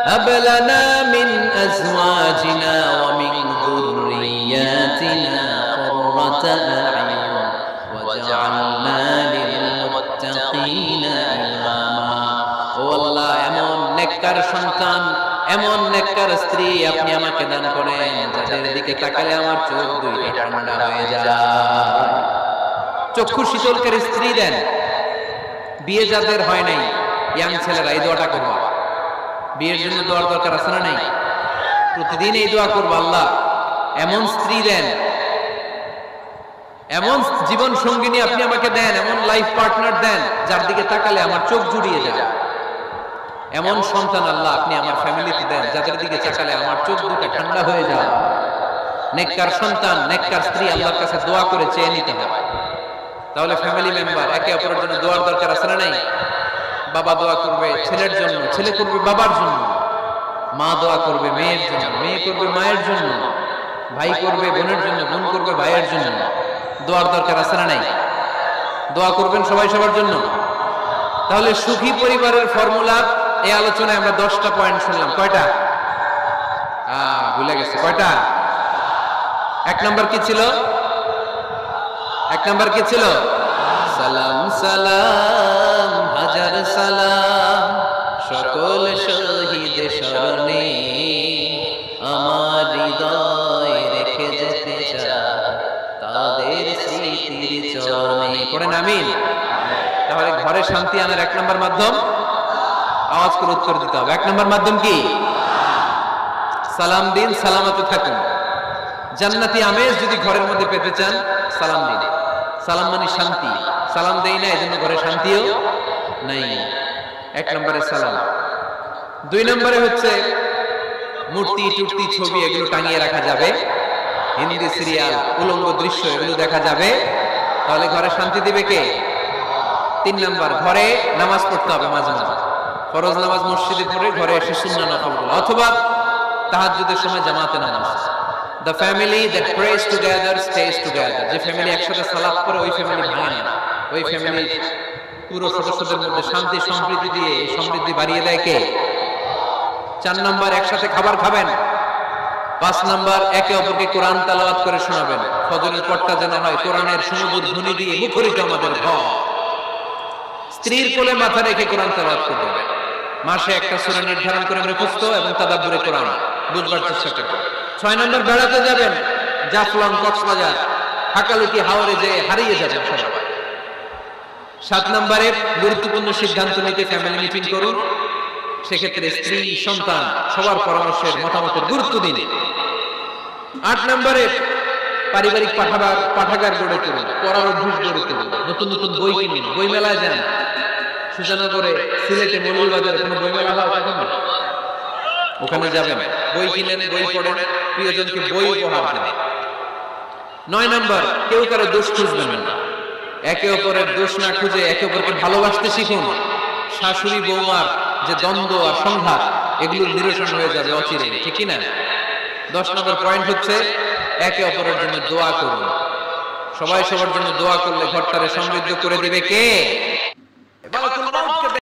হাব লানা মিন আজওয়াজিনা ওয়া মিন যুররিয়্যাতিনা কুররাতা আ'ইউন ওয়াজআলনা লিল মুত্তাকিনা ইমামা। ও আল্লাহ, এমন নেককার সন্তান, এমন নেককার স্ত্রী আপনি আমাকে দান করেন যাদের দিকে তাকালে আমার চোখ দুইটা ঠান্ডা হয়ে যায়। চক্ষু শীতলকারী স্ত্রী দেন। বিয়ে যাদের হয় নাই, ইয়াং ছেলেরা এই দোয়াটা করবা। বিয়ের জন্য দোয়ার দরকার আছে না নাই? প্রতিদিন এই দোয়া করবো, আল্লাহ এমন স্ত্রী দেন, এমন জীবন সঙ্গিনী আপনি আমাকে দেন, এমন লাইফ পার্টনার দেন যার দিকে তাকালে আমার চোখ জুড়িয়ে যায়। এমন সন্তান আল্লাহ আপনি আমার ফ্যামিলিতে দেন যাদের দিকে তাকালে আমার চোখ দুটো ঠান্ডা হয়ে যায়। নেককার সন্তান, নেককার স্ত্রী আল্লাহর কাছে দোয়া করে চেয়ে নিতে হবে। তাহলে ফ্যামিলি মেম্বার একে অপরের জন্য দোয়ার দরকার আছে না নাই? বাবা দোয়া করবে ছেলের জন্য, ছেলে করবে বাবার জন্য, মা দোয়া করবে মেয়ের জন্য, মেয়ে করবে মায়ের জন্য, ভাই করবে বোনের জন্য, বোন করবে ভাইয়ের জন্য। দোয়ার দরকার আছে না নাই? দোয়া করবেন সবাই সবার জন্য। তাহলে সুখী পরিবারের ফর্মুলা এই আলোচনায় আমরা 10টা পয়েন্ট শুনলাম। কয়টা? ভুলে গেছে। কয়টা? 1 নাম্বার কি ছিল? 1 নাম্বার কি ছিল? সালাম সালাম হাজার সালাম সকল শহীদ স্মরণে, আমার হৃদয় রেখে যেতে চাই তাদের স্মৃতির চরণে। পড়েন আমিন। তাহলে ঘরে শান্তি আনার 1 নাম্বার মাধ্যম, আওয়াজ করে উত্তর দিতে হবে। 1 নাম্বার মাধ্যম কি? সালাম দিন, সালামতে থাকুন। জান্নাতি আমেজ যদি ঘরের মধ্যে পেতে চান, সালাম দিন। সালাম মানে শান্তি। সালাম দেই না, এজন্য ঘরে শান্তিও নাই। 1 নম্বরে সালাম। 2 নম্বরে হচ্ছে মূর্তি টুর্তি ছবি এগুলো টাঙিয়ে রাখা যাবে, হিন্দি সিরিয়াল উলঙ্গ দৃশ্য এগুলো দেখা যাবে, তাহলে ঘরে শান্তি দিবে কে? 3 নম্বর, ঘরে নামাজ পড়তে হবে মাঝে মাঝে। ফরজ নামাজ মসজিদে পড়ে ঘরে এসে সুন্নাহ নফলগুলো, অথবা তাহাজ্জুদের সময় জামাতে নামাজ। The family that prays together stays together. যে ফ্যামিলি একসাথে সালাত করে ওই ফ্যামিলি ভাঙে না। ওই ফ্যামিলি পুরো সদস্যদের মধ্যে শান্তি সম্প্রীতি দিয়ে সমৃদ্ধি বাড়িয়ে দেয় কে? 4 নম্বর, একসাথে খাবার খাবেন। 5 নম্বর, একে অপরকে কোরআন তেলাওয়াত করে শোনাবেন। ফজরের পরটা যেন হয় কোরআনের সুমধুর ধ্বনি দিয়ে মুখরিত আমাদের ঘর। স্ত্রীর কোলে মাথা রেখে কোরআন তেলাওয়াত করবেন। মাসে একটা সূরা নির্ধারণ করে মুখস্থ এবং তাদাব্বুরে কোরআন বুঝবার চেষ্টা করবেন। 6 নম্বর, বেড়াতে যাবেন। জাফলং, কক্সবাজার, হাকালুকি, হাওরে যে হারিয়ে যাবেন সবাই। 7 নম্বরে, গুরুত্বপূর্ণ সিদ্ধান্ত নিতে ফ্যামিলি মিটিং করুন। সেক্ষেত্রে স্ত্রী, সন্তান সবার পরামর্শের মতামতের গুরুত্ব দিন। 8 নম্বরে, পারিবারিক পাঠাগার গড়ে তুলুন, পড়ার অভ্যাস গড়ে তুলুন, নতুন নতুন বই কিনুন, বই মেলায় যান। সুজানগরে, সিলেটে, মৌলভীবাজারে কোনো বই মেলা হয় কখনো? ওখানে যাবেন, বই কিনেন, বই পড়েন, প্রিয়জনকে বই উপহার দেন। 9 নম্বর, কেউ কারো দোষ খুঁজবেন না। একে অপরের দোষ না খুঁজে একে অপরকে ভালোবাসতে শিখুন। শাশুড়ি বৌমার যে দ্বন্দ্ব আর সংঘাত এগুলোর নিরসন হয়ে যাবে অচিরে, ঠিক কি না? 10 নম্বর পয়েন্ট হচ্ছে একে অপরের জন্য দোয়া করুন। সবাই সবার জন্য দোয়া করলে ঘরটারে সমৃদ্ধ করে দিবে কে?